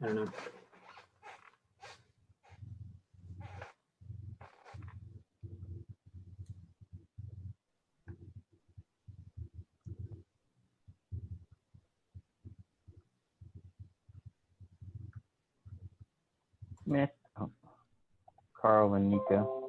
I don't know. Smith, oh, Carl and Nico.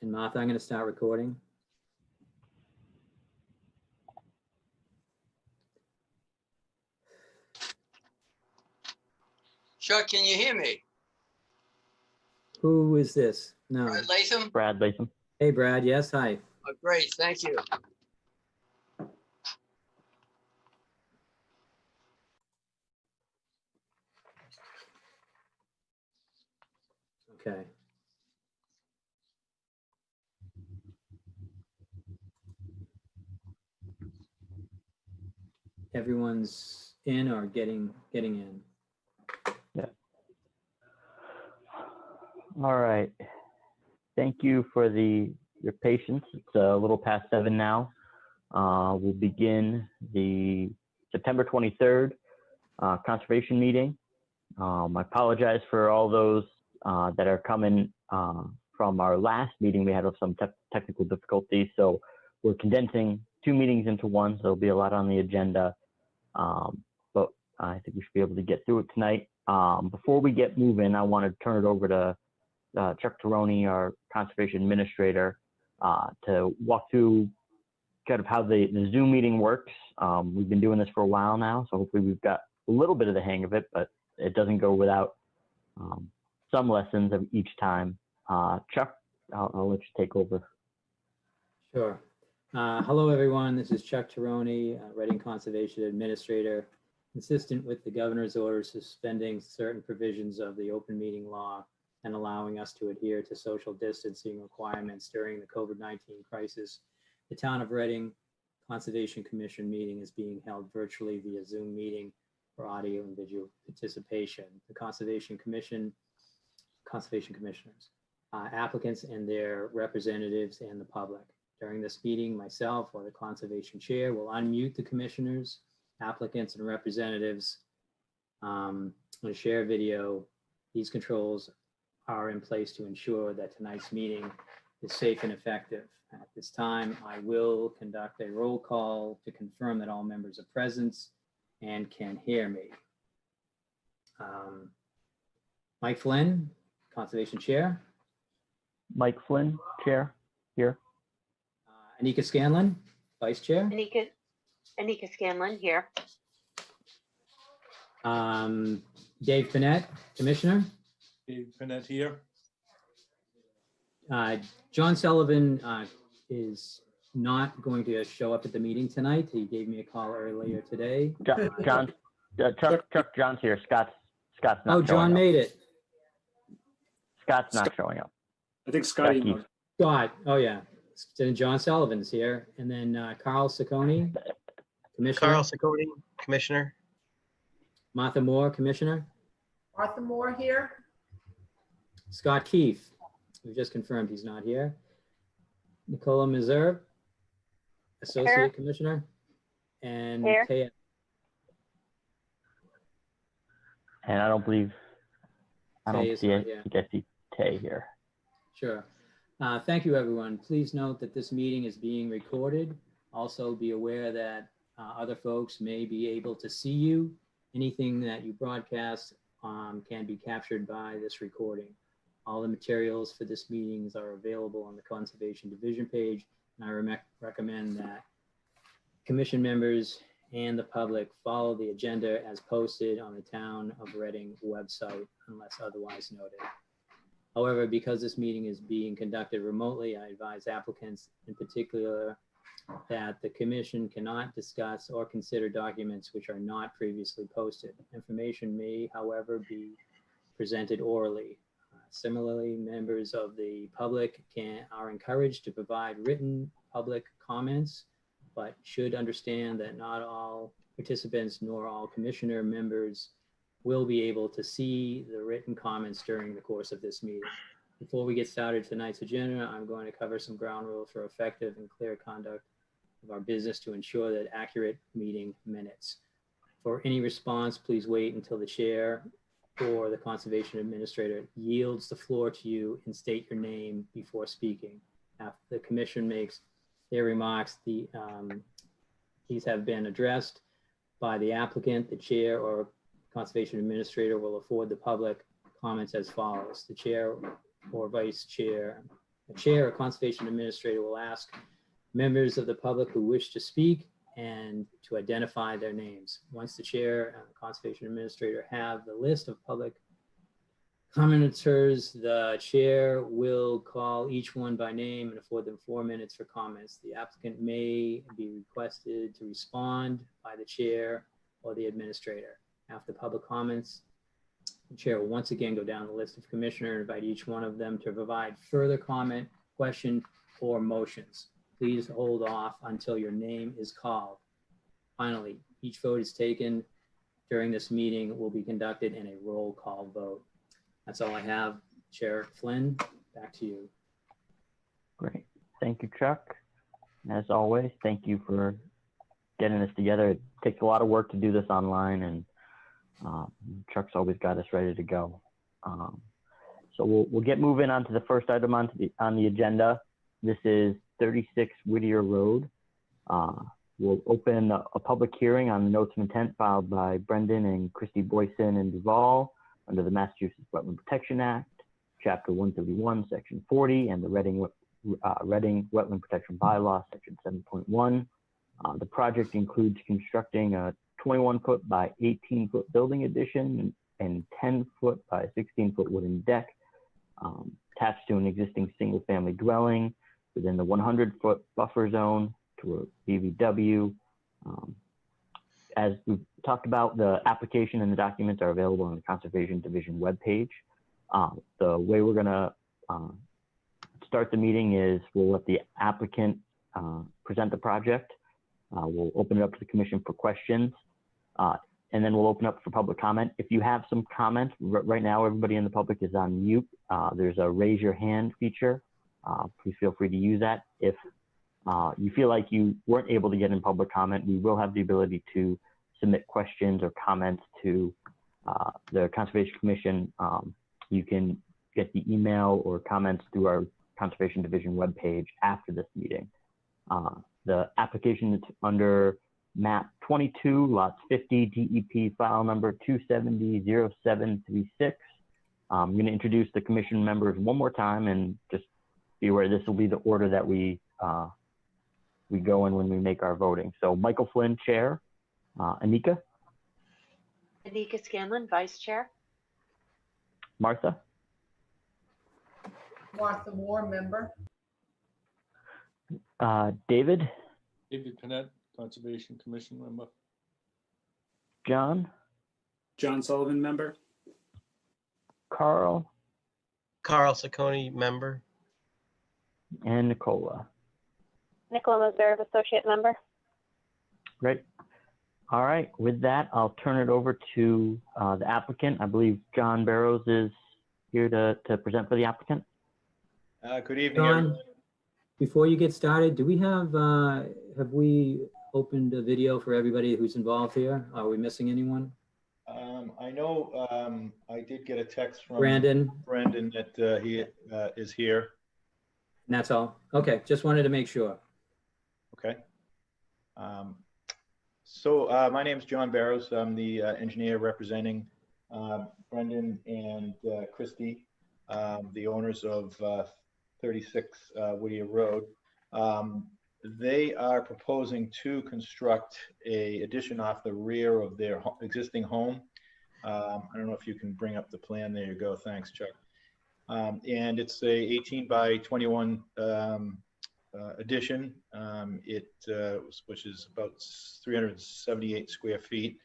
And Martha, I'm going to start recording. Chuck, can you hear me? Who is this? No. Brad Latham? Brad Latham. Hey, Brad. Yes. Hi. Oh, great, thank you. Okay. Everyone's in or getting in? All right. Thank you for your patience. It's a little past 7 now. We'll begin the September 23rd conservation meeting. I apologize for all those that are coming from our last meeting. We had some technical difficulties, so we're condensing 2 meetings into one, so there'll be a lot on the agenda. But I think we should be able to get through it tonight. Before we get moving, I want to turn it over to Chuck Tirone, our conservation administrator, to walk through kind of how the Zoom meeting works. We've been doing this for a while now, so hopefully we've got a little bit of the hang of it, but it doesn't go without some lessons of each time. Chuck, I'll let you take over. Sure. Hello, everyone. This is Chuck Tirone, Reading Conservation Administrator. Consistent with the governor's order suspending certain provisions of the open meeting law and allowing us to adhere to social distancing requirements during the COVID-19 crisis, the Town of Reading Conservation Commission meeting is being held virtually via Zoom meeting for audio and video participation. The Conservation Commissioners, applicants and their representatives, and the public. During this meeting, myself or the Conservation Chair will unmute the commissioners, applicants, and representatives on a share video. These controls are in place to ensure that tonight's meeting is safe and effective. At this time, I will conduct a roll call to confirm that all members are present and can hear me. Mike Flynn, Conservation Chair. Mike Flynn, Chair, here. Anika Scanlon, Vice Chair. Anika Scanlon here. Dave Finette, Commissioner. Dave Finette here. John Sullivan is not going to show up at the meeting tonight. He gave me a call earlier today. John's here. Scott's not Oh, John showing up. made it. Scott's not showing up. I think Scotty. Becky. Scott, oh yeah. Then John Sullivan's here. And then Carl Saccone, Commissioner. Carl Saccone, Commissioner. Martha Moore, Commissioner. Martha Moore here. Scott Keefe, we've just confirmed he's not here. Nicola Meserve, Associate Here. Commissioner. And Here. Taya. And I don't Tay is see not it. here. I think I see Tay here. Sure. Thank you, everyone. Please note that this meeting is being recorded. Also be aware that other folks may be able to see you. Anything that you broadcast can be captured by this recording. All the materials for this meetings are available on the Conservation Division page, and I recommend that commission members and the public follow the agenda as posted on the Town of Reading website unless otherwise noted. However, because this meeting is being conducted remotely, I advise applicants in particular that the commission cannot discuss or consider documents which are not previously posted. Information may, however, be presented orally. Similarly, members of the public are encouraged to provide written public comments, but should understand that not all participants nor all commissioner members will be able to see the written comments during the course of this meeting. Before we get started tonight's agenda, I'm going to cover some ground rules for effective and clear conduct of our business to ensure that accurate meeting minutes. For any response, please wait until the chair or the conservation administrator yields the floor to you and state your name before speaking. After the commission makes their remarks, these have been addressed by the applicant. The chair or conservation administrator will afford the public comments as follows. The chair or vice chair, the chair or conservation administrator will ask members of the public who wish to speak and to identify their names. Once the chair and the conservation administrator have the list of public commenters, the chair will call each one by name and afford them 4 minutes for comments. The applicant may be requested to respond by the chair or the administrator. After public comments, The chair will once again go down the list of commissioner and invite each one of them to provide further comment, question, or motions. Please hold off until your name is called. Finally, each vote is taken during this meeting will be conducted in a roll call vote. That's all I have. Chair Flynn, back to you. Great. Thank you, Chuck. As always, thank you for getting this together. It takes a lot of work to do this online, and Chuck's always got us ready to go. So we'll get moving on to the first item on the agenda. This is 36 Whittier Road. We'll open a public hearing on the notice of intent filed by Brendan and Christy Boyson and Duval under the Massachusetts Wetland Protection Act, Chapter 131, Section 40, and the Reading Wetland Protection Bylaw, Section 7.1. The project includes constructing a 21-foot by 18-foot building addition and 10-foot by 16-foot wooden deck attached to an existing single-family dwelling within the 100-foot buffer zone to a BVW. As we've talked about, the application and the documents are available on the Conservation Division webpage. The way we're going to start the meeting is we'll let the applicant present the project. We'll open it up to the commission for questions, and then we'll open up for public comment. If you have some comments, right now everybody in the public is on mute. There's a raise your hand feature. Please feel free to use that. If you feel like you weren't able to get in public comment, we will have the ability to submit questions or comments to the Conservation Commission. You can get the email or comments through our Conservation Division webpage after this meeting. The application is under map 22, lots 50, DEP file number 2700736. I'm going to introduce the commission members one more time and just be aware this will be the order that we go in when we make our voting. So Michael Flynn, Chair. Anika? Anika Scanlon, Vice Chair. Martha? Martha Moore, member. David? David Panett, Conservation Commission member. John? John Sullivan, member. Carl? Carl Saccone, member. And Nicola. Nicola Meserve, associate member. Great. All right. With that, I'll turn it over to the applicant. I believe John Barrows is here to present for the applicant. Good evening. John, before you get started, do we have we opened a video for everybody who's involved here? Are we missing anyone? I know I did get a text from Brandon, that he is here. and that's all? Okay, just wanted to make sure. Okay. My name is John Barrows. I'm the engineer representing Brendan and Christy, the owners of 36 Whittier Road. They are proposing to construct a addition off the rear of their existing home. I don't know if you can bring up the plan. There you go. Thanks, Chuck. And it's a 18 by 21 addition, which is about 378 square feet.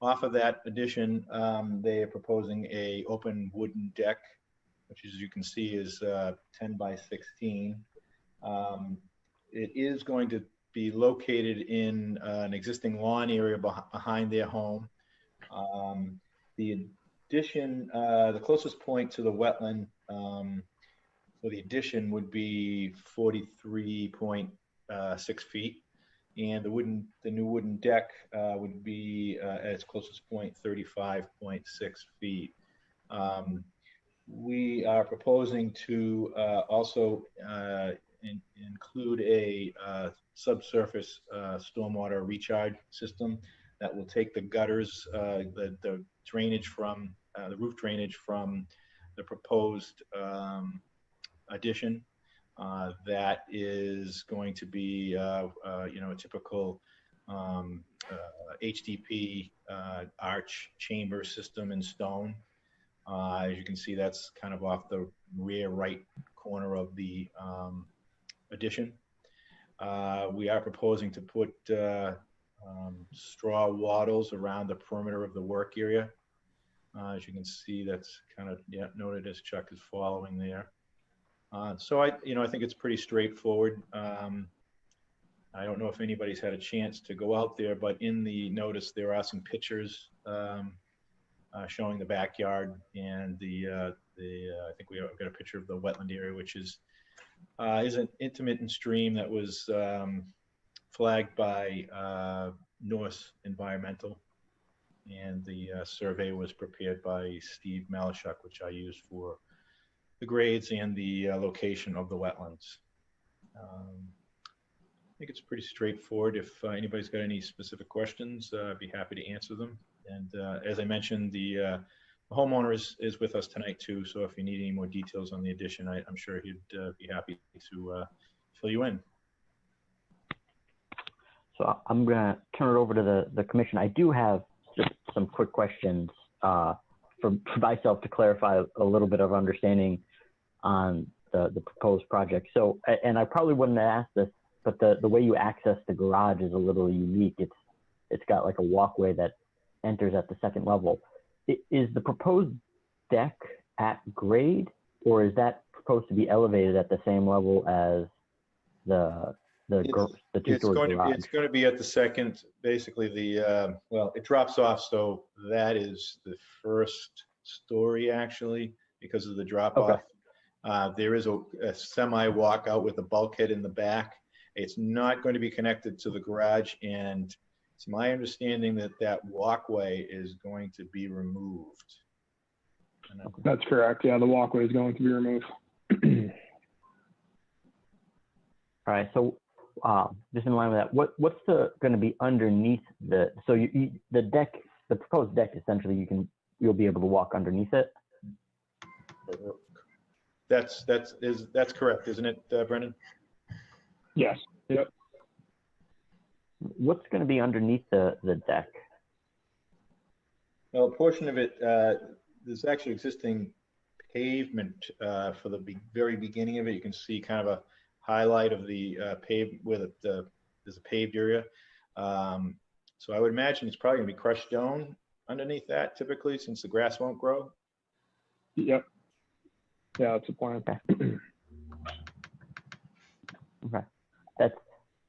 Off of that addition, they are proposing a open wooden deck, which, as you can see, is 10 by 16. It is going to be located in an existing lawn area behind their home. The addition, the closest point to the wetland for the addition would be 43.6 feet, and the new wooden deck would be at its closest point 35.6 feet. We are proposing to also include a subsurface stormwater recharge system that will take the gutters, the drainage from the roof drainage from the proposed addition. That is going to be a typical HDP arch chamber system in stone. As you can see, that's kind of off the rear right corner of the addition. We are proposing to put straw wattles around the perimeter of the work area. As you can see, that's kind of, yeah, noted as Chuck is following there. So I think it's pretty straightforward. I don't know if anybody's had a chance to go out there, but in the notice, there are some pictures showing the backyard and I think we have got a picture of the wetland area, which is an intermittent stream that was flagged by Norse Environmental, and the survey was prepared by Steve Malashuk, which I used for the grades and the location of the wetlands. I think it's pretty straightforward. If anybody's got any specific questions, I'd be happy to answer them. And as I mentioned, the homeowner is with us tonight too, so if you need any more details on the addition, I'm sure he'd be happy to fill you in. So I'm going to turn it over to the commission. I do have just some quick questions for myself to clarify a little bit of understanding on the proposed project. So, and I probably wouldn't have asked this, but the way you access the garage is a little unique. It's got like a walkway that enters at the second level. Is the proposed deck at grade, or is that supposed to be elevated at the same level as the two-story garage? It's going to be at the second, basically well, it drops off, so that is the first story actually because of the drop off. Okay. There is a semi walkout with a bulkhead in the back. It's not going to be connected to the garage, and it's my understanding that walkway is going to be removed. That's correct. Yeah, the walkway is going to be removed. All right. So just in line with that, what's going to be underneath the deck? The proposed deck, essentially, you'll be able to walk underneath it. That's correct, isn't it, Brendan? Yes. Yep. What's going to be underneath the deck? Well, a portion of it, there's actually existing pavement for the very beginning of it. You can see kind of a highlight of the paved where there's a paved area. So I would imagine it's probably going to be crushed stone underneath that, typically, since the grass won't grow. Yep. Yeah, that's the plan. Okay. That's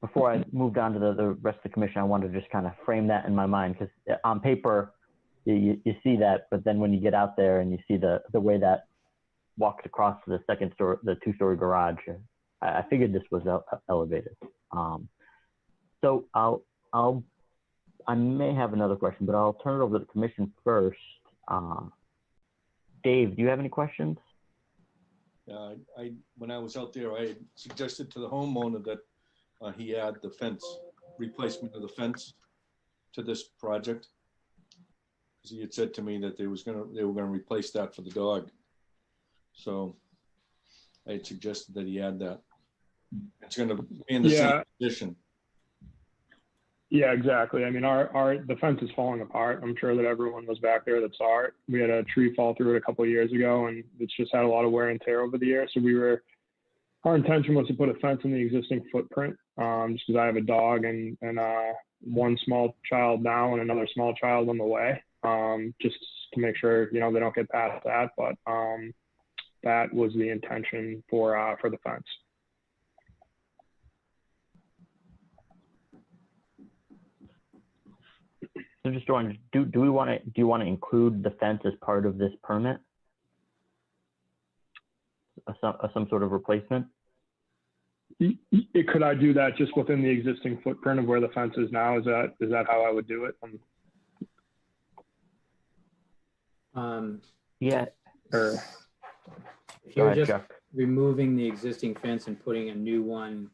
before I moved on to the rest of the commission. I wanted to just kind of frame that in my mind, because on paper you see that, but then when you get out there and you see the way that walks across the second story, the two-story garage, I figured this was elevated. So I may have another question, but I'll turn it over to the commission first. Dave, do you have any questions? When I was out there, I suggested to the homeowner that he add the fence, replacement of the fence to this project. Because he had said to me that they were gonna replace that for the dog. So I had suggested that he add that. It's gonna be in the same position. Yeah, exactly. I mean, the fence is falling apart. I'm sure that everyone was back there that saw it. We had a tree fall through it a couple of years ago, and it's just had a lot of wear and tear over the years. So our intention was to put a fence in the existing footprint, just because I have a dog and one small child now and another small child on the way, just to make sure, they don't get past that. But that was the intention for the fence. So just wondering, do you want to include the fence as part of this permit? Some sort of replacement? Could I do that just within the existing footprint of where the fence is now? Is that how I would do it? Yeah. Or if you're just removing the existing fence and putting a new one,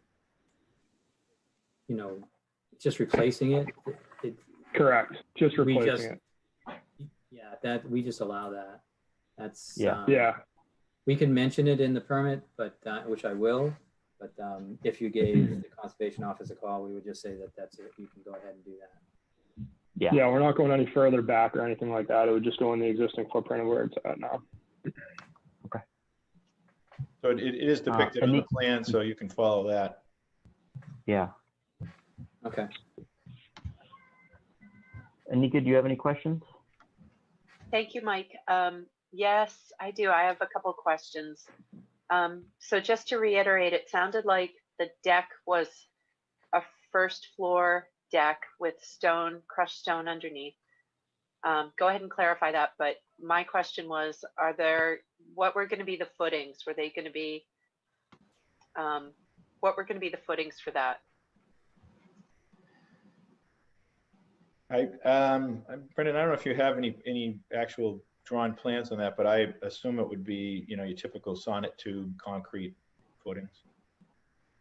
just replacing it. Correct. Just replacing it. Yeah, we just allow that. That's we can mention it in the permit, but which I will. But if you gave the conservation office a call, we would just say that that's it. You can go ahead and do that. Yeah, we're not going any further back or anything like that. It would just go in the existing footprint of where it's at now. Okay. So it is depicted on the plan, so you can follow that. Yeah. Okay. Anika, do you have any questions? Thank you, Mike. Yes, I do. I have a couple questions. So just to reiterate, it sounded like the deck was a first floor deck with stone, crushed stone underneath. Go ahead and clarify that. But my question was, what were going to be the footings? Were they going to be, what were going to be the footings for that? Brendan, I don't know if you have any actual drawn plans on that, but I assume it would be, your typical sonnet tube concrete footings.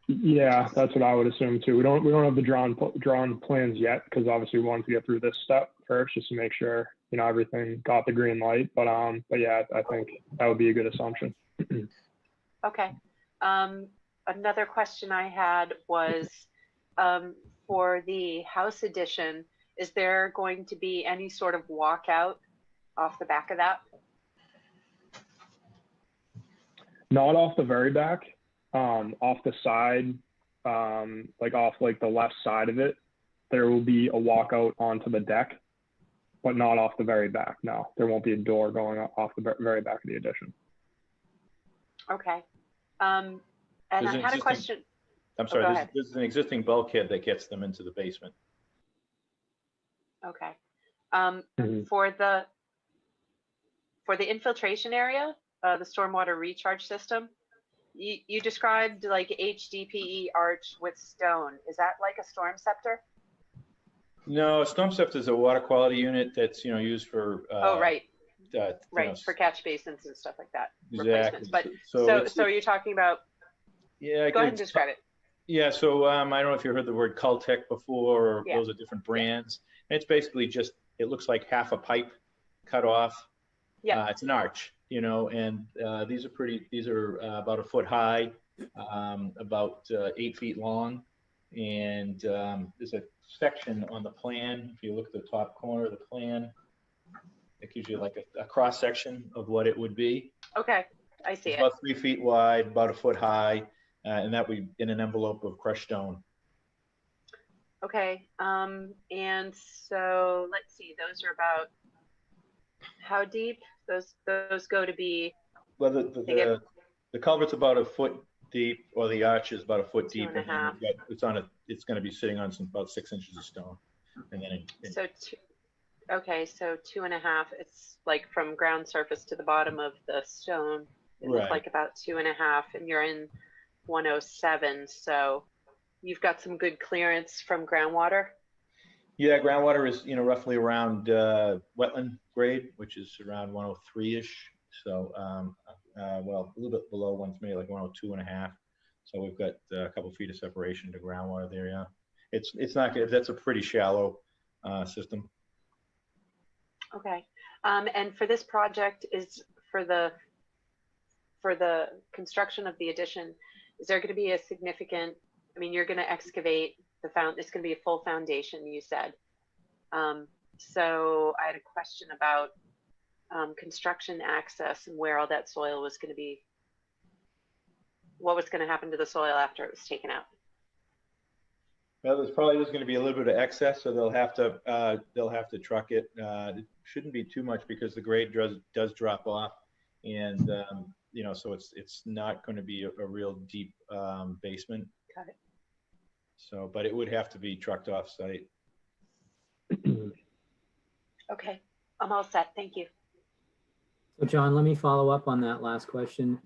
Yeah, that's what I would assume too. We don't have the drawn plans yet because obviously we wanted to get through this step first just to make sure everything got the green light. But yeah, I think that would be a good assumption. Okay. Another question I had was for the house addition, is there going to be any sort of walkout off the back of that? Not off the very back, off the side, like off like the left side of it, there will be a walkout onto the deck, but not off the very back. No, there won't be a door going off the very back of the addition. Okay. And I had a question. I'm sorry, go ahead. there's an existing bulkhead that gets them into the basement. Okay. For the infiltration area, the stormwater recharge system, you described like HDPE arch with stone. Is that like a storm scepter? No, a storm scepter is a water quality unit that's used for. Oh, right. Right, for catch basins and stuff like that. Exactly. But so you're talking about. Yeah. Go ahead and describe it. Yeah. So I don't know if you heard the word Cultec before, or Yeah. those are different brands. And it's basically just, it looks like half a pipe cut off. Yeah. It's an arch, and these are about a foot high, about 8 feet long. And there's a section on the plan. If you look at the top corner of the plan, it gives you like a cross section of what it would be. Okay, I see It's it. about 3 feet wide, about a foot high, and that would be in an envelope of crushed stone. Okay, and so let's see, those are about how deep? Those go to be. Well, the culvert's about a foot deep, or the arch is about a foot deep, 2.5. and it's going to be sitting on about 6 inches of stone, and then So 2.5. It's like from ground surface to the bottom of the stone. It looks Right. like about 2.5, and you're in 107. So you've got some good clearance from groundwater. Yeah, groundwater is roughly around wetland grade, which is around 103-ish. So well, a little bit below one's maybe like 102.5. So we've got a couple feet of separation to groundwater there. Yeah, it's not good. That's a pretty shallow system. Okay, and for this project, is for the construction of the addition, is there going to be a significant? I mean, you're going to excavate it's going to be a full foundation, you said. So I had a question about construction access and where all that soil was going to be. What was going to happen to the soil after it was taken out? Well, there's going to be a little bit of excess, so they'll have to truck it. It shouldn't be too much because the grade does drop off, and so it's not going to be a real deep basement. Got it. So, but it would have to be trucked off site. Okay, I'm all set. Thank you. So John, let me follow up on that last question.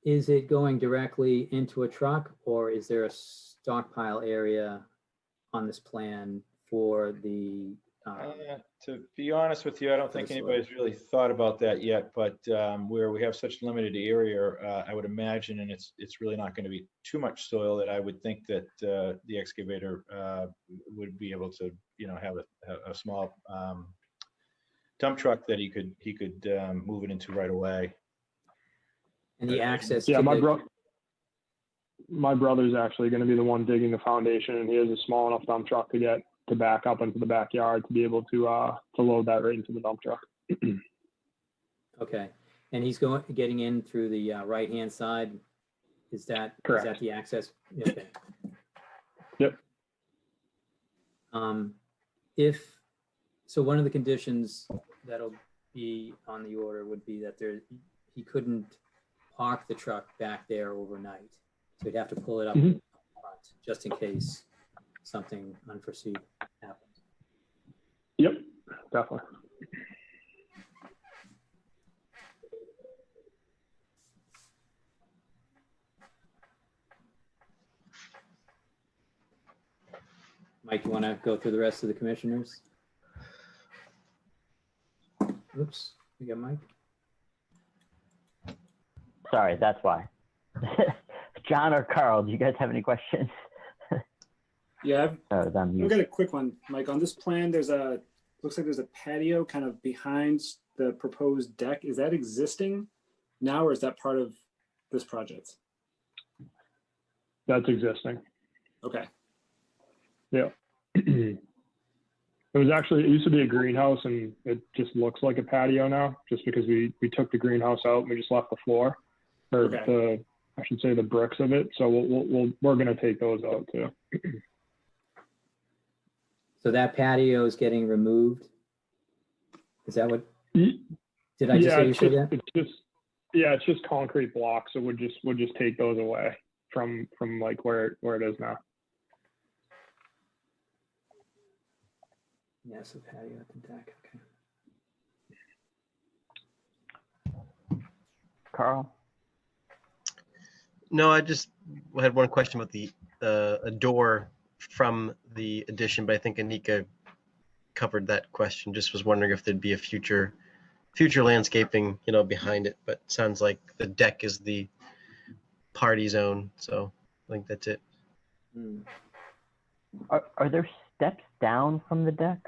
Is it going directly into a truck, or is there a stockpile area on this plan for the? To be honest with you, I don't think anybody's really thought about that yet, but where we have such limited area, I would imagine, and it's really not going to be too much soil, that I would think that the excavator would be able to, have a small dump truck that he could move it into right away. And the access. Yeah, to my brother's actually going to be the one digging the foundation, and he has a small enough dump truck to back up into the backyard to be able to load that right into the dump truck. Okay, and he's getting in through the right-hand side. Is that correct? Is that the access? Okay. Yep. So one of the conditions that'll be on the order would be that he couldn't park the truck back there overnight. So he'd have to pull it up Mhm. front, just in case something unforeseen happens. Yep, definitely. Mike, you want to go through the rest of the commissioners? Oops, we got Mike. Sorry, that's why. John or Carl, do you guys have any questions? Yeah, I'm I've mute. got a quick one, Mike. On this plan, looks like there's a patio kind of behind the proposed deck. Is that existing now, or is that part of this project? That's existing. Okay. Yeah. It used to be a greenhouse, and it just looks like a patio now, just because we took the greenhouse out and we just left the floor, or Okay. I should say the bricks of it. So we're going to take those out too. So that patio is getting removed? Is that what, Y- did I just yeah, hear you it's say just, that? it's just concrete blocks. So we'll just take those away from like where it is now. Yeah, so patio at the deck, okay. Carl? No, I just had one question about the a door from the addition, but I think Anika covered that question. Just was wondering if there'd be a future landscaping, behind it. But sounds like the deck is the party zone, so I think that's it. Hmm. Are there steps down from the deck?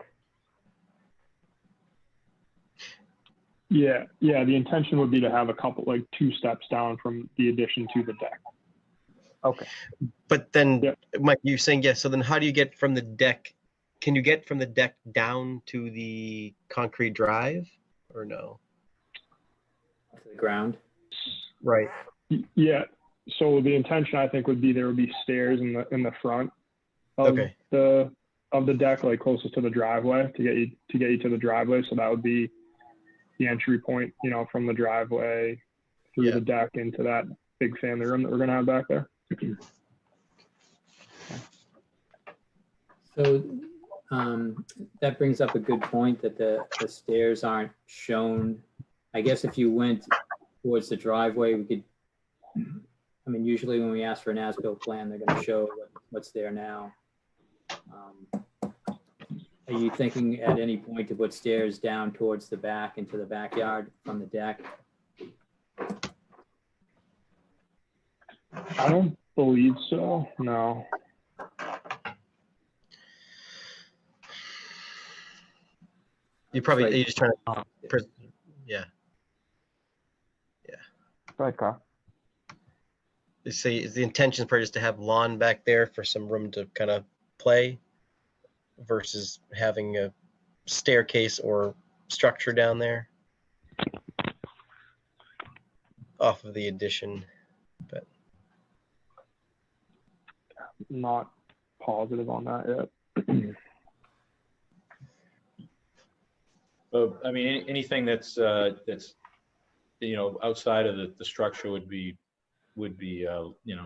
Yeah. The intention would be to have a couple, like 2 steps down from the addition to the deck. Okay. But then, Yeah. Mike, you're saying yes. So then, how do you get from the deck? Can you get from the deck down to the concrete drive, or no? To the ground? Right. Yeah. So the intention, I think, would be there would be stairs in the front of Okay. of the deck, like closest to the driveway, to get you to the driveway. So that would be the entry point, from the driveway through Yeah. the deck into that big family room that we're gonna have back there. So that brings up a good point that the stairs aren't shown. I guess if you went towards the driveway, we could, usually when we ask for an as-built plan, they're going to show what's there now. Are you thinking at any point to put stairs down towards the back into the backyard from the deck? I don't believe so. No. You're Right. just trying to, yeah. Go ahead, Carl. You say is the intention for just to have lawn back there for some room to kind of play, versus having a staircase or structure down there off of the addition. But Not positive on that yet. So, I mean, anything that's outside of the structure would be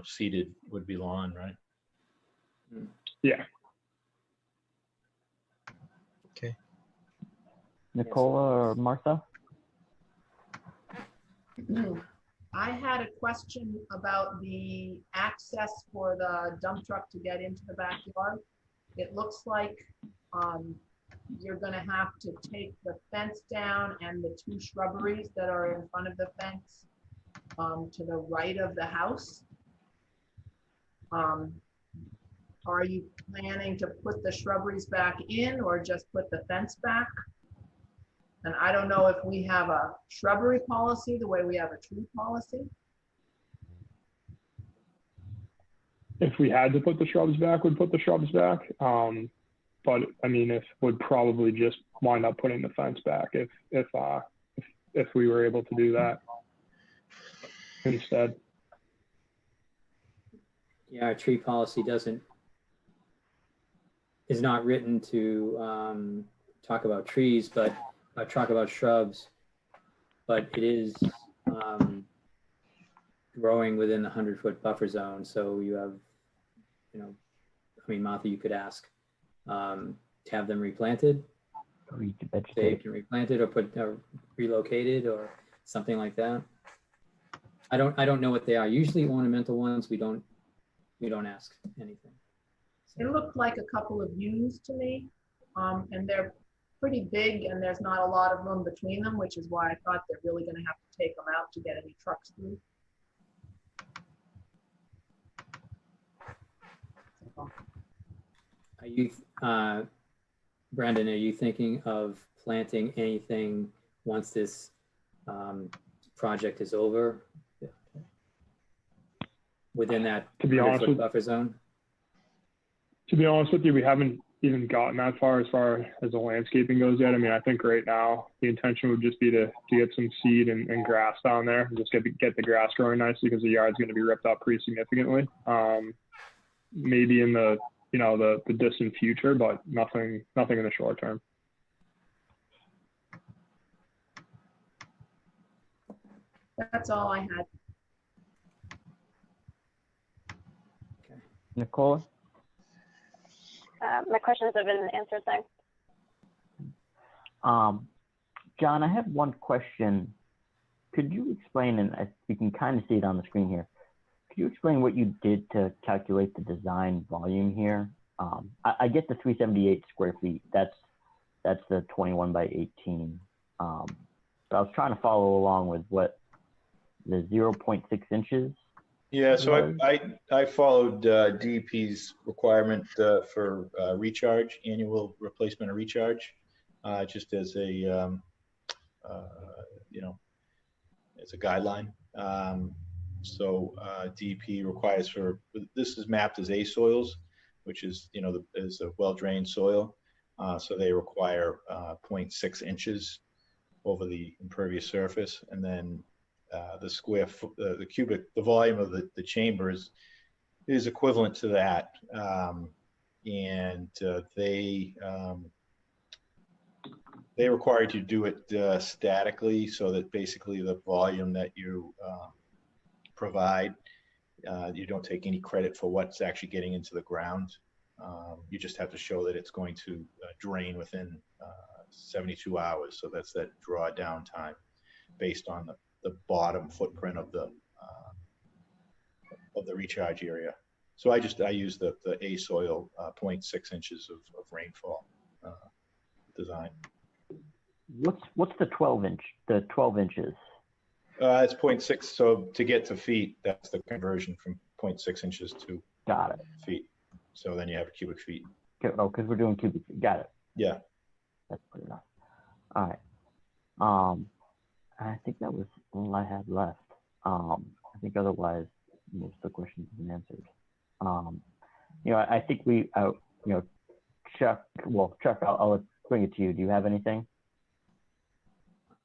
seated, would be lawn, right? Yeah. okay. Nicola or Martha? I had a question about the access for the dump truck to get into the backyard. It looks like you're gonna have to take the fence down and the 2 shrubberies that are in front of the fence to the right of the house. Are you planning to put the shrubberies back in or just put the fence back? And I don't know if we have a shrubbery policy the way we have a tree policy. If we had to put the shrubs back, we'd put the shrubs back. But if would probably just wind up putting the fence back if we were able to do that instead. Yeah, our tree policy is not written to talk about trees, but talk about shrubs, but it is growing within the 100-foot buffer zone. So you have, I mean, Martha, you could ask to have them replanted, saved and replanted, or relocated, or something like that. I don't know what they are. Usually ornamental ones, we don't ask anything. It looked like a couple of U's to me, and they're pretty big, and there's not a lot of room between them, which is why I thought they're really going to have to take them out to get any trucks through. Are you, Brandon, are you thinking of planting anything once this project is over within that To be honest 100-foot buffer zone? To be honest with you, we haven't even gotten that far as the landscaping goes yet. I mean, I think right now the intention would just be to get some seed and grass down there, and just get the grass growing nicely, because the yard's going to be ripped up pretty significantly. Maybe in the the distant future, but nothing in the short term. That's all I had. Nicola? My questions have been answered, thanks. John, I have one question. Could you explain, and you can kind of see it on the screen here, could you explain what you did to calculate the design volume here? I get the 378 square feet. That's the 21 by 18. But I was trying to follow along with what the 0.6 inches. Yeah, so I followed DEP's requirement for recharge, annual replacement of recharge, just as a as a guideline. So DEP requires this is mapped as A soils, which is is a well-drained soil. So they require 0.6 inches over the impervious surface, and then the square foot, the volume of the chambers is equivalent to that. And they require you to do it statically, so that basically the volume that you provide, you don't take any credit for what's actually getting into the ground. You just have to show that it's going to drain within 72 hours. So that's that drawdown time based on the bottom footprint of the recharge area. So I use the A soil 0.6 inches of rainfall design. What's the 12 inch? The 12 inches. It's 0.6. So to get to feet, that's the conversion from 0.6 inches to feet. So then you have cubic feet. Oh, because we're doing cubic feet. Got it. Yeah. That's good enough. All right. I think that was all I had left. I think otherwise most of the questions have been answered. I think we, Chuck. Well, Chuck, I'll bring it to you. Do you have anything?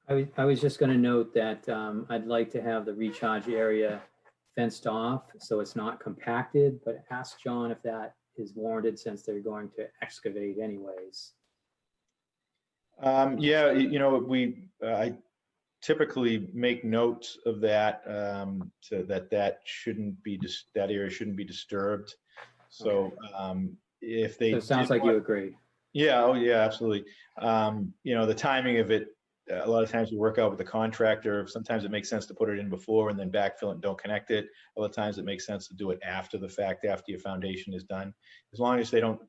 I was just going to note that I'd like to have the recharge area fenced off so it's not compacted, but ask John if that is warranted since they're going to excavate anyways. Yeah, I typically make notes of that, so that area shouldn't be disturbed. So if they, so it sounds like you agree. Yeah. Oh yeah, absolutely. The timing of it, a lot of times we work out with the contractor. Sometimes it makes sense to put it in before and then backfill it and don't connect it. Other times it makes sense to do it after the fact, after your foundation is done, as long as they don't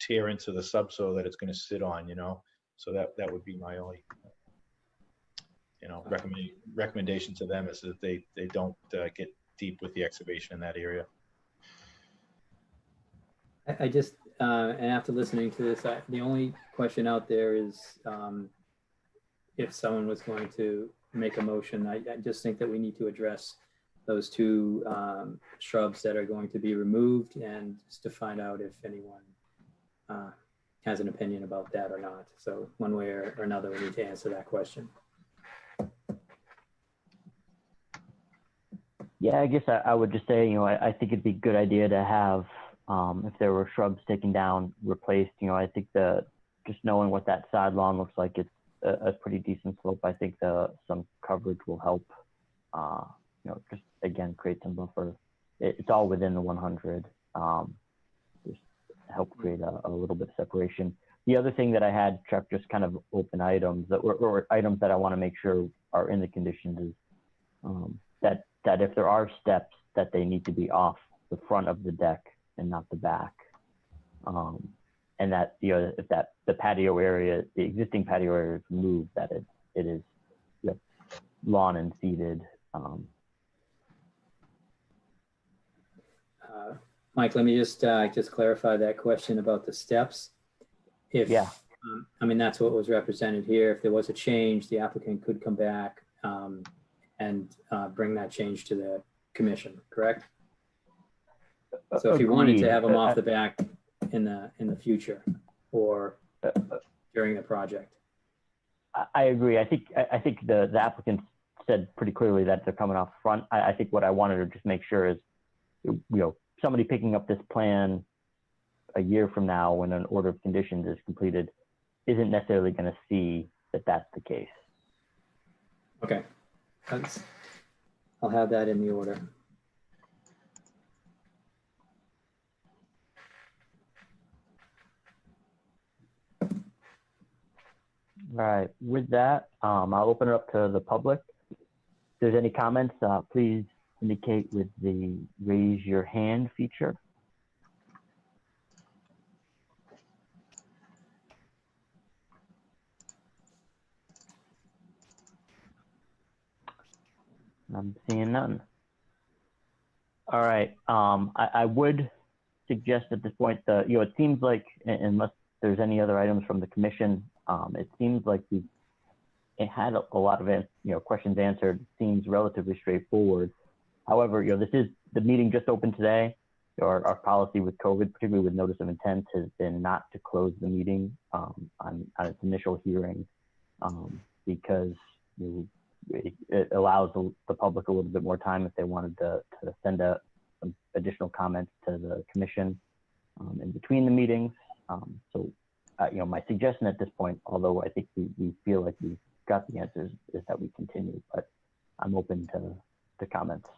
tear into the subsoil that it's going to sit on, So that would be my only, recommendation to them, is that they don't get deep with the excavation in that area. I just, and after listening to this, the only question out there is if someone was going to make a motion, I just think that we need to address those two shrubs that are going to be removed, and just to find out if anyone has an opinion about that or not. So one way or another, we need to answer that question. Yeah, I guess I would just say, I think it'd be a good idea to have, if there were shrubs taken down, replaced. I think the just knowing what that side lawn looks like, it's a pretty decent slope. I think some coverage will help, just again, create some buffer. It's all within the 100, just help create a little bit of separation. The other thing that I had, Chuck, just kind of open items or items that I want to make sure are in the conditions is that if there are steps, that they need to be off the front of the deck and not the back. And that, if the patio area, the existing patio area is moved, that it is lawn and seated. Mike, let me just clarify that question about the steps. Yeah. I mean, that's what was represented here. If there was a change, the applicant could come back and bring that change to the commission, correct? So if you wanted to have them off the back in the future or during the project. I agree. I think the applicant said pretty clearly that they're coming off front. I think what I wanted to just make sure is, somebody picking up this plan a year from now when an order of conditions is completed isn't necessarily going to see that that's the case. Okay. I'll have that in the order. All right. With that, I'll open it up to the public. If there's any comments, please indicate with the raise your hand feature. I'm seeing none. All right. I would suggest at this point that, it seems like, unless there's any other items from the commission, it seems like it had a lot of questions answered. It seems relatively straightforward. However, this is the meeting just opened today. Our policy with COVID, particularly with notice of intent, has been not to close the meeting on its initial hearing because it allows the public a little bit more time if they wanted to send some additional comments to the commission in between the meetings. My suggestion at this point, although I think we feel like we've got the answers, is that we continue, but I'm open to comments.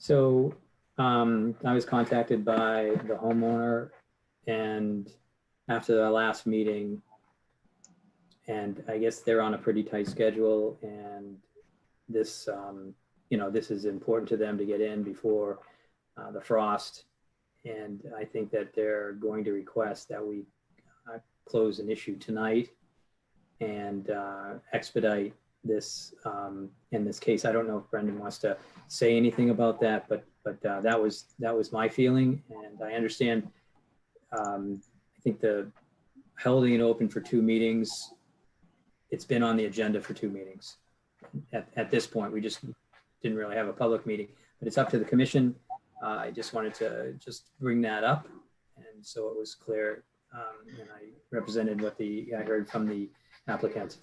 So I was contacted by the homeowner and after the last meeting, and I guess they're on a pretty tight schedule, and this, this is important to them to get in before the frost. And I think that they're going to request that we close an issue tonight and expedite this in this case. I don't know if Brendan wants to say anything about that, but that was my feeling, and I understand. I think the holding it open for 2 meetings, it's been on the agenda for 2 meetings. At this point, we just didn't really have a public meeting, but it's up to the commission. I just wanted to bring that up, and so it was clear, and I represented what I heard from the applicant.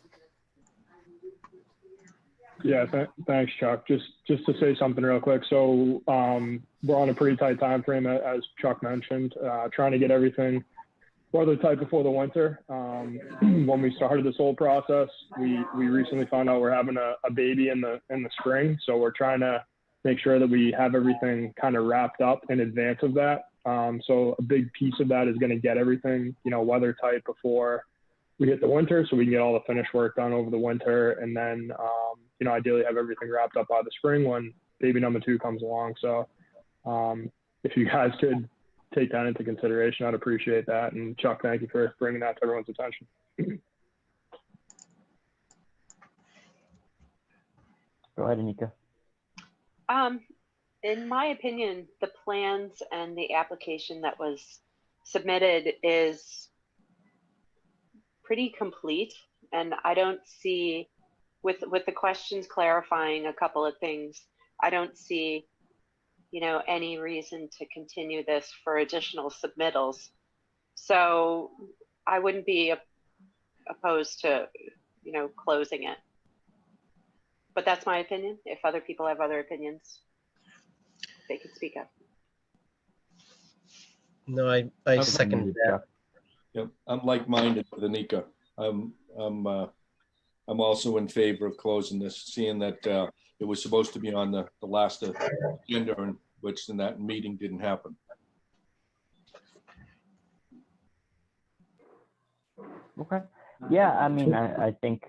Yeah, thanks, Chuck. Just to say something real quick. So we're on a pretty tight time frame, as Chuck mentioned, trying to get everything weathertight before the winter. When we started this whole process, we recently found out we're having a baby in the spring. So we're trying to make sure that we have everything kind of wrapped up in advance of that. So a big piece of that is going to get everything, weathertight before we hit the winter, so we can get all the finish work done over the winter, and then ideally have everything wrapped up by the spring when baby number 2 comes along. So if you guys could take that into consideration, I'd appreciate that. And Chuck, thank you for bringing that to everyone's attention. Go ahead, Anika. In my opinion, the plans and the application that was submitted is pretty complete, and I don't see, with the questions clarifying a couple of things, I don't see, any reason to continue this for additional submittals. So I wouldn't be opposed to, closing it. But that's my opinion. If other people have other opinions, they can speak up. No, I second that. Yep, I'm like-minded with Anika. I'm also in favor of closing this, seeing that it was supposed to be on the last agenda, and which in that meeting didn't happen. Okay. Yeah, I mean, I think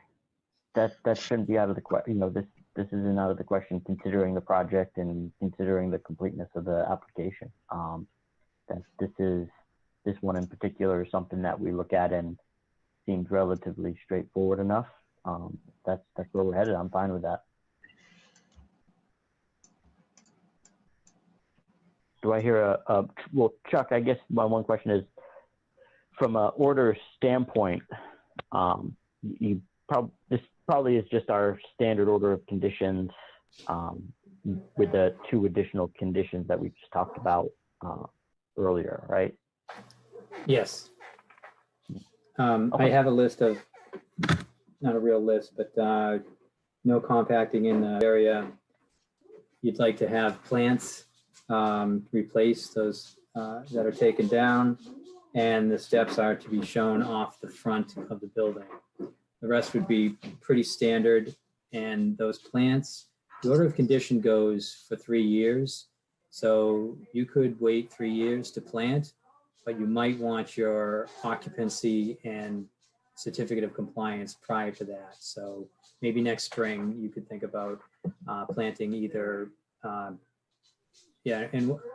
that shouldn't be out of the question. You know, this isn't out of the question considering the project and considering the completeness of the application. That this one in particular is something that we look at and seems relatively straightforward enough. That's where we're headed. I'm fine with that. Do I hear well, Chuck, I guess my one question is, from an order standpoint, this probably is just our standard order of conditions with the 2 additional conditions that we just talked about earlier, right? Yes. Okay. I have a list of, not a real list, but no compacting in the area. You'd like to have plants replace those that are taken down, and the steps are to be shown off the front of the building. The rest would be pretty standard, and those plants, the order of condition goes for 3 years. So you could wait 3 years to plant, but you might want your occupancy and certificate of compliance prior to that. So maybe next spring you could think about planting either, and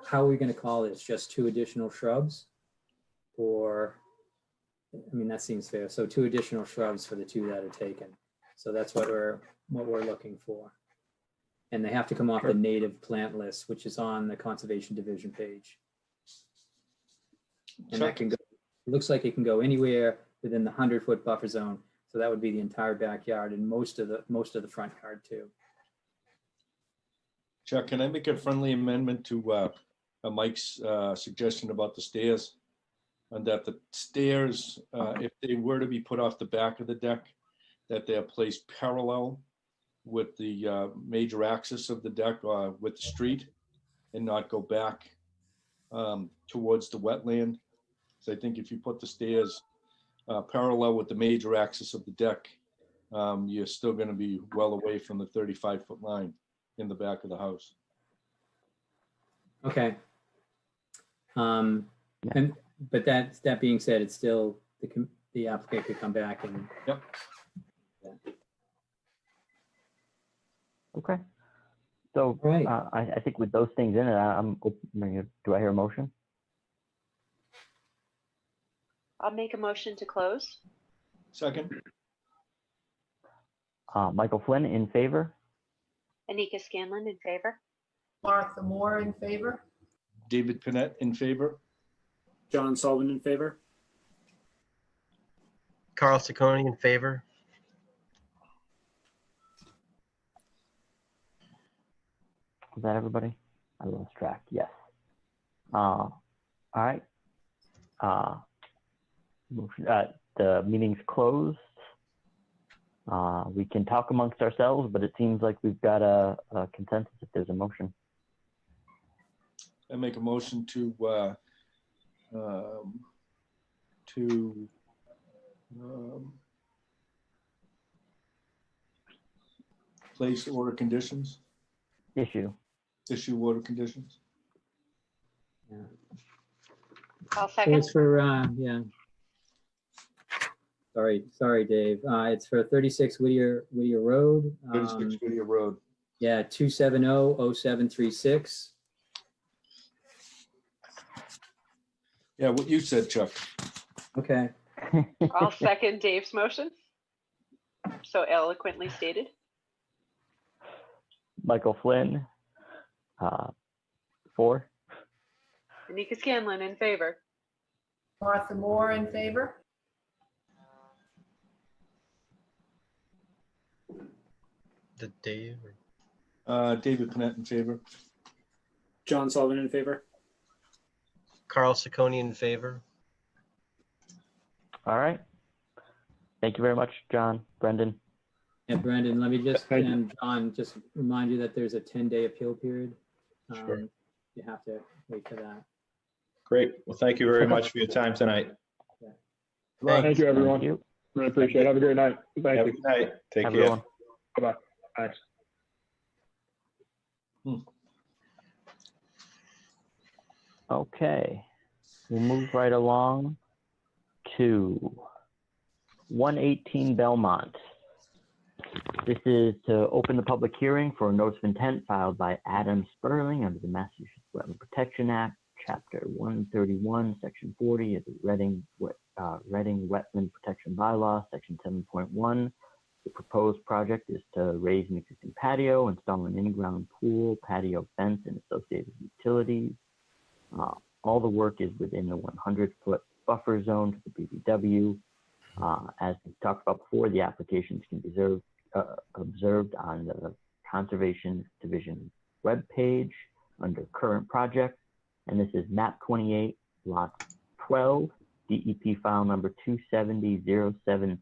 how are we going to call this? Just 2 additional shrubs? Or, I mean, that seems fair. So 2 additional shrubs for the 2 that are taken. So that's what we're looking for. And they have to come off the native plant list, which is on the Conservation Division page. And that can go, it looks like it can go anywhere within the 100-foot buffer zone. So that would be the entire backyard and most of the front yard too. Chuck, can I make a friendly amendment to Mike's suggestion about the stairs? And that the stairs, if they were to be put off the back of the deck, that they are placed parallel with the major axis of the deck with the street and not go back towards the wetland. So I think if you put the stairs parallel with the major axis of the deck, you're still going to be well away from the 35-foot line in the back of the house. Okay. But that being said, it's still, the applicant could come back and. Yep. Yeah. Okay. So Right. I think with those things in it, do I hear a motion? I'll make a motion to close. Second. Michael Flynn in favor? Anika Scanlon in favor. Martha Moore in favor. David Panett in favor. John Sullivan in favor. Carl Ciccone in favor. Is that everybody? I lost track. Yes. All right. The meeting's closed. We can talk amongst ourselves, but it seems like we've got a consensus if there's a motion. I make a motion to place order conditions, Issue. issue order conditions. Yeah. I'll So second. it's for, yeah. Sorry, Dave. It's for 36 Whittier Road. 36 Whittier Road. Yeah, 270-0736. Yeah, what you said, Chuck. Okay. I'll second Dave's motion. So eloquently stated. Michael Flynn, 4. Anika Scanlon in favor. Martha Moore in favor. Did Dave? David Panett in favor. John Sullivan in favor. Carl Ciccone in favor. All right. Thank you very much, John, Brendan. And Brendan, let me just, Thank you. and John, just remind you that there's a 10-day appeal period. Sure. You have to wait for that. Great. Well, thank you very much for your time tonight. Thank you, everyone. Thank you. Really appreciate it. Have a great night. Thank Have a you. good night. Take Have a care. good one. Bye-bye. Thanks. Okay, we'll move right along to 118 Belmont. This is to open the public hearing for a notice of intent filed by Adam Sperling under the Massachusetts Wetland Protection Act, Chapter 131, Section 40 of the Reading Wetland Protection Bylaw, Section 7.1. The proposed project is to raise an existing patio, install an in-ground pool, patio fence, and associated utilities. All the work is within the 100-foot buffer zone to the BBW. As we talked about before, the applications can be observed on the Conservation Division webpage under current project. And this is map 28, lot 12, DEP file number 2700737.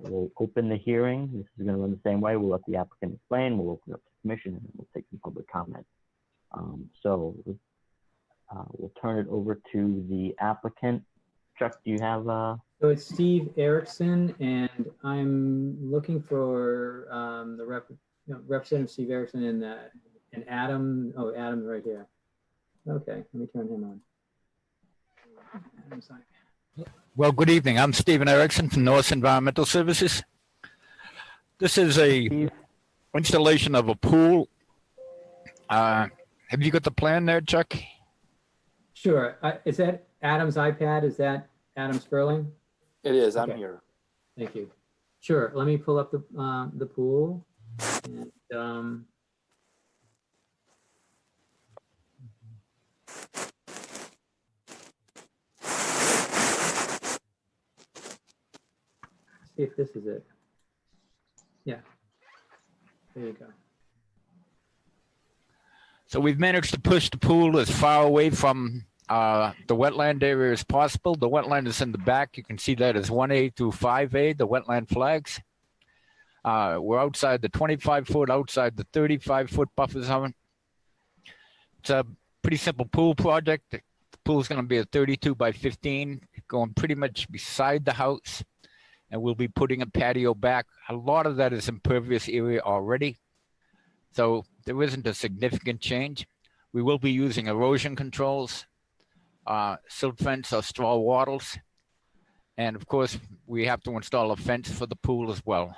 We'll open the hearing. This is going to run the same way. We'll let the applicant explain. We'll open up the commission, and then we'll take some public comment. So we'll turn it over to the applicant. Chuck, do you have So it's Steve Erickson, and I'm looking for the Representative Steve Erickson and Adam. Oh, Adam's right here. Okay, let me turn him on. Adam's like, Well, good evening. I'm Stephen Erickson from Norris Environmental Services. This is a installation of a pool. Have you got the plan there, Chuck? sure. Is that Adam's iPad? Is that Adam Sperling? It is. I'm Okay. here. Thank you. Sure. Let me pull up the pool. And, see if this is it. Yeah. There you go. So we've managed to push the pool as far away from the wetland area as possible. The wetland is in the back. You can see that as 1A through 5A, the wetland flags. We're outside the 25-foot, outside the 35-foot buffer zone. It's a pretty simple pool project. The pool is going to be a 32 by 15, going pretty much beside the house. And we'll be putting a patio back. A lot of that is impervious area already. So there isn't a significant change. We will be using erosion controls, silt fence or straw wattles. And of course, we have to install a fence for the pool as well.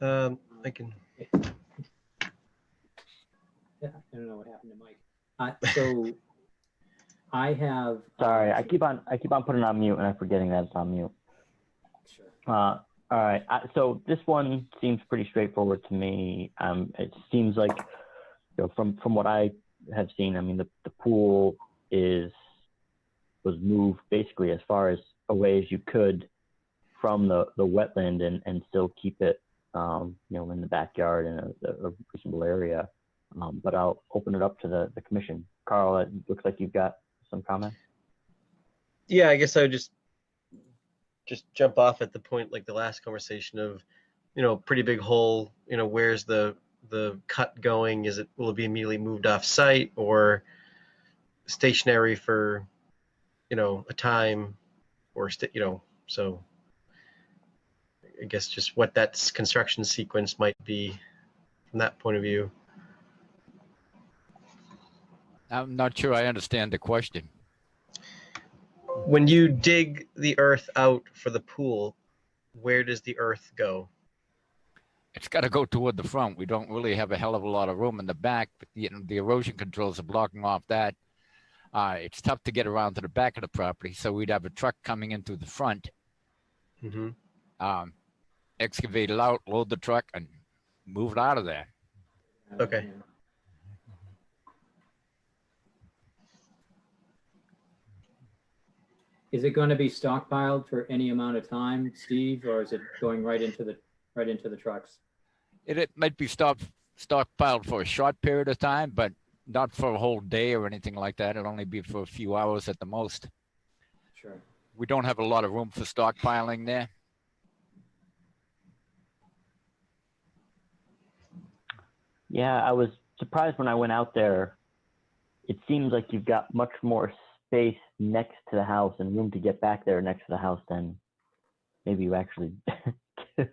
I can. Yeah, I don't know what happened to Mike. So I have. Sorry, I keep on putting it on mute, and I'm forgetting that it's on mute. Sure. All right. So this one seems pretty straightforward to me. It seems like, from what I have seen, I mean, the pool was moved basically as far as away as you could from the wetland and still keep it, in the backyard in a reasonable area. But I'll open it up to the commission. Carl, it looks like you've got some comments. Yeah, I guess I would just jump off at the point like the last conversation of, pretty big hole, where's the cut going? Will it be immediately moved off site or stationary for, a time or, so I guess just what that construction sequence might be from that point of view. I'm not sure I understand the question. When you dig the earth out for the pool, where does the earth go? It's got to go toward the front. We don't really have a hell of a lot of room in the back, but the erosion controls are blocking off that. It's tough to get around to the back of the property, so we'd have a truck coming in through the front, excavate it out, load the truck, and move it out of there. Okay. Is it going to be stockpiled for any amount of time, Steve, or is it going right into the trucks? It might be stockpiled for a short period of time, but not for a whole day or anything like that. It'll only be for a few hours at the most. Sure. we don't have a lot of room for stockpiling there. Yeah, I was surprised when I went out there. It seems like you've got much more space next to the house and room to get back there next to the house than maybe you actually do.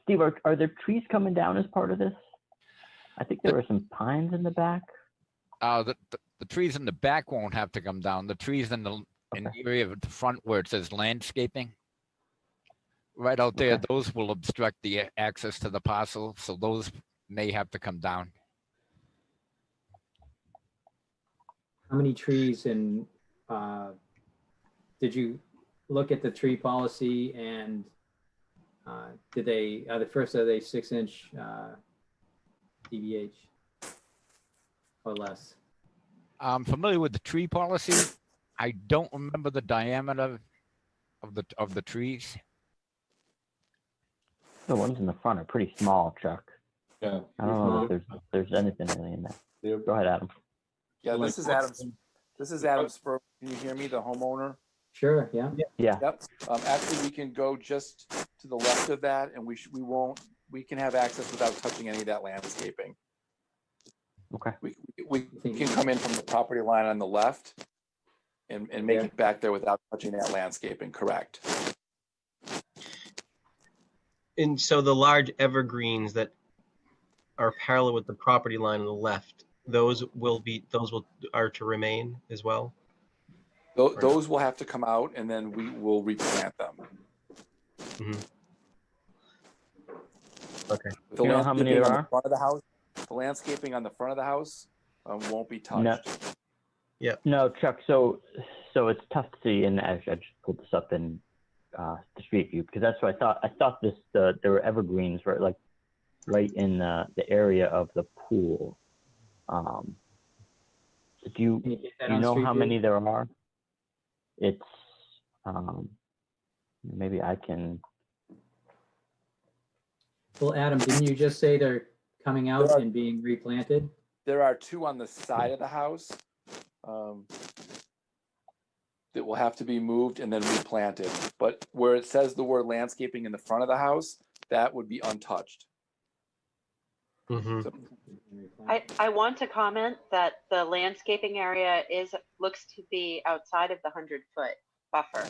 Steve, are there trees coming down as part of this? I think there were some pines in the back. The trees in the back won't have to come down. The trees in the area of the front where it says landscaping, right out there, those will obstruct the access to the parcel, so those may have to come down. How many trees and did you look at the tree policy and are they 6-inch DBH or less? I'm familiar with the tree policy. I don't remember the diameter of the trees. The ones in the front are pretty small, Chuck. Yeah. I don't know if there's anything really in there. Go ahead, Adam. Yeah, this is Adam. This is Adam Spur. Can you hear me, the homeowner? Sure. Yeah. Yeah. Yep. Actually, we can go just to the left of that, and we can have access without touching any of that landscaping. Okay. We can come in from the property line on the left and make it back there without touching that landscaping. Correct. And so the large evergreens that are parallel with the property line on the left, those are to remain as well? Those will have to come out, and then we will replant them. Mm-hmm. Okay. You know how many there are? The front of the house, the landscaping on the front of the house won't be touched. No. Yeah. No, Chuck. So it's tough to see, and I just pulled this up in the street view because that's what I thought. I thought there were evergreens right in the area of the pool. Do you know how many there are? It's maybe I can. Well, Adam, didn't you just say they're coming out and being replanted? There are two on the side of the house that will have to be moved and then replanted. But where it says the word landscaping in the front of the house, that would be untouched. Mm-hmm. So, I want to comment that the landscaping area looks to be outside of the 100-foot buffer.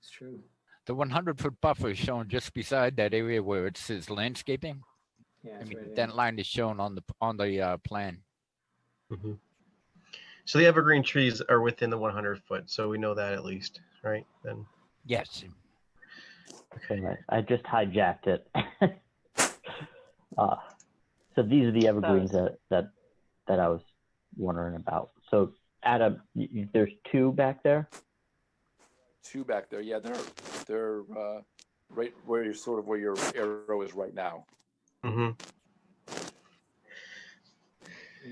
It's true. The 100-foot buffer is shown just beside that area where it says landscaping. Yeah, I it's mean, right that line is shown on the plan. Mm-hmm. So the evergreen trees are within the 100-foot, so we know that at least, right? Then. Yes. Okay, I just hijacked it. So these are the evergreens that I was wondering about. So Adam, there's two back there. two back there. Yeah, they're right where where your arrow is right now. Mm-hmm.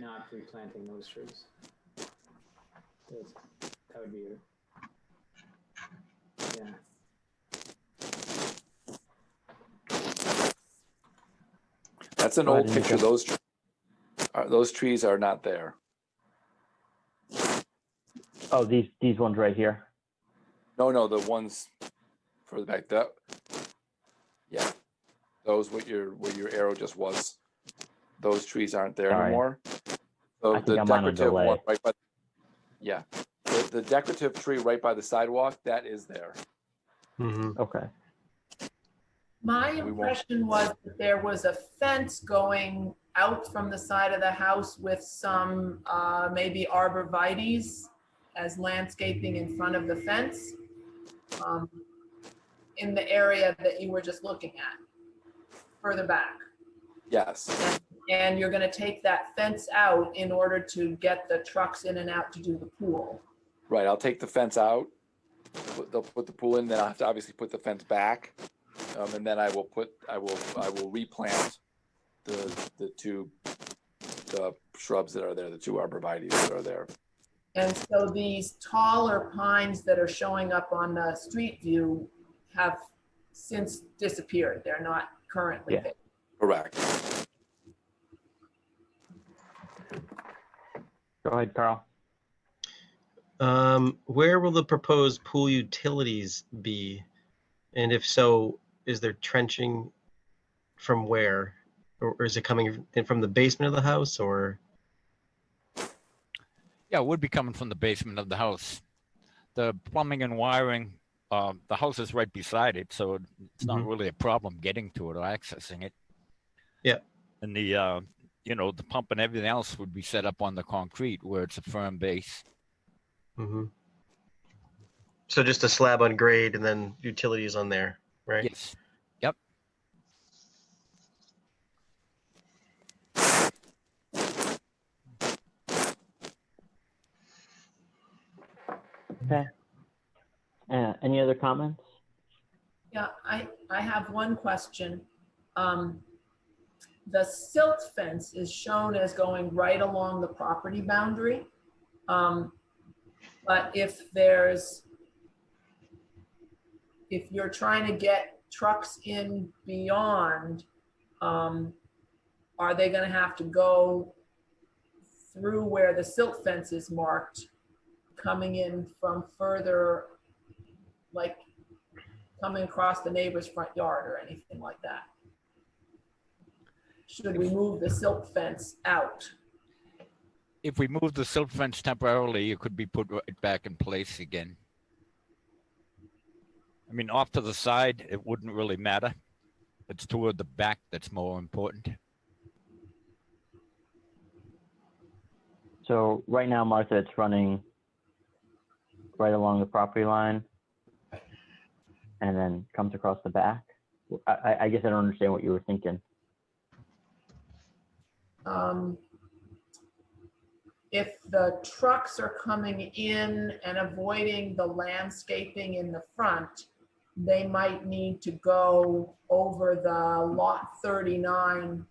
Not replanting those trees. That would be yeah. That's an old picture. Those trees are not there. Oh, these ones right here. No, the ones further back. Yeah, those where your arrow just was. Those trees aren't there anymore. So the decorative one right by. Yeah, the decorative tree right by the sidewalk, that is there. Mm-hmm. Okay. My impression was that there was a fence going out from the side of the house with some maybe arborvitaes as landscaping in front of the fence in the area that you were just looking at, further back. Yes. And you're going to take that fence out in order to get the trucks in and out to do the pool. Right, I'll take the fence out. They'll put the pool in, then I'll have to obviously put the fence back. And then I will replant the two shrubs that are there, the two arborvitaes that are there. And so these taller pines that are showing up on the street view have since disappeared. They're not currently there. Correct. Go ahead, Carl. Where will the proposed pool utilities be? And if so, is there trenching from where? Or is it coming in from the basement of the house or? Yeah, it would be coming from the basement of the house. The plumbing and wiring, the house is right beside it, so it's not really a problem getting to it or accessing it. Yeah. And the, you know, the pump and everything else would be set up on the concrete where it's a firm base. So just a slab on grade and then utilities on there, right? Yes. Yep. Okay. Any other comments? Yeah, I have one question. The silt fence is shown as going right along the property boundary. But if you're trying to get trucks in beyond, are they gonna have to go through where the silt fence is marked, coming in from further, like coming across the neighbor's front yard or anything like that? Should we move the silt fence out? If we move the silt fence temporarily, it could be put right back in place again. I mean, off to the side, it wouldn't really matter. It's toward the back that's more important. So right now, Martha, it's running right along the property line and then comes across the back. I guess I don't understand what you were thinking. If the trucks are coming in and avoiding the landscaping in the front, they might need to go over the lot 39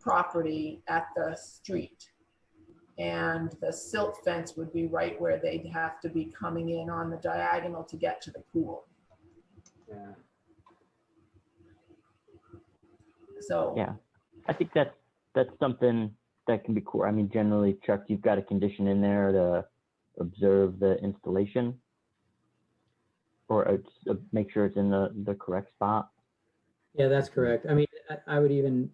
property at the street. And the silt fence would be right where they'd have to be coming in on the diagonal to get to the pool. Yeah. So yeah, I think that's something that can be cool. I mean, generally, Chuck, you've got a condition in there to observe the installation or make sure it's in the correct spot. Yeah, that's correct. I mean, I would even,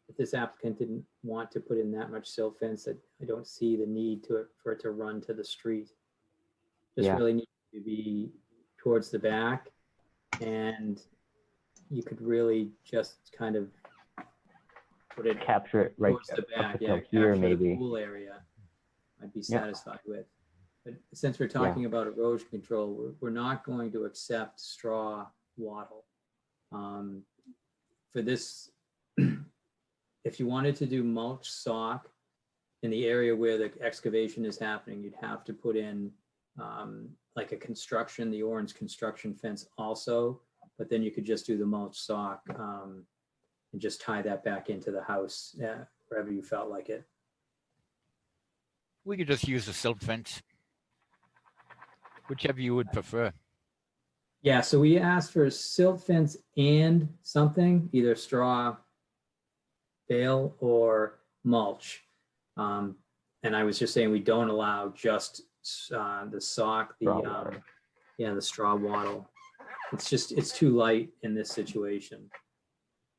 if this applicant didn't want to put in that much silt fence, that I don't see the need for it to run to the street. Just really needs to be towards the back, and you could really just kind of put it, capture it right towards the back. up Yeah, until here, capture maybe. the pool area. I'd be satisfied with. But since we're talking about erosion control, we're not going to accept straw wattle. For this, if you wanted to do mulch sock in the area where the excavation is happening, you'd have to put in like the orange construction fence also, but then you could just do the mulch sock and just tie that back into the house wherever you felt like it. We could just use the silt fence, whichever you would prefer. Yeah, so we asked for silt fence and something, either straw bale or mulch. And I was just saying we don't allow just the sock, the straw wattle. It's too light in this situation.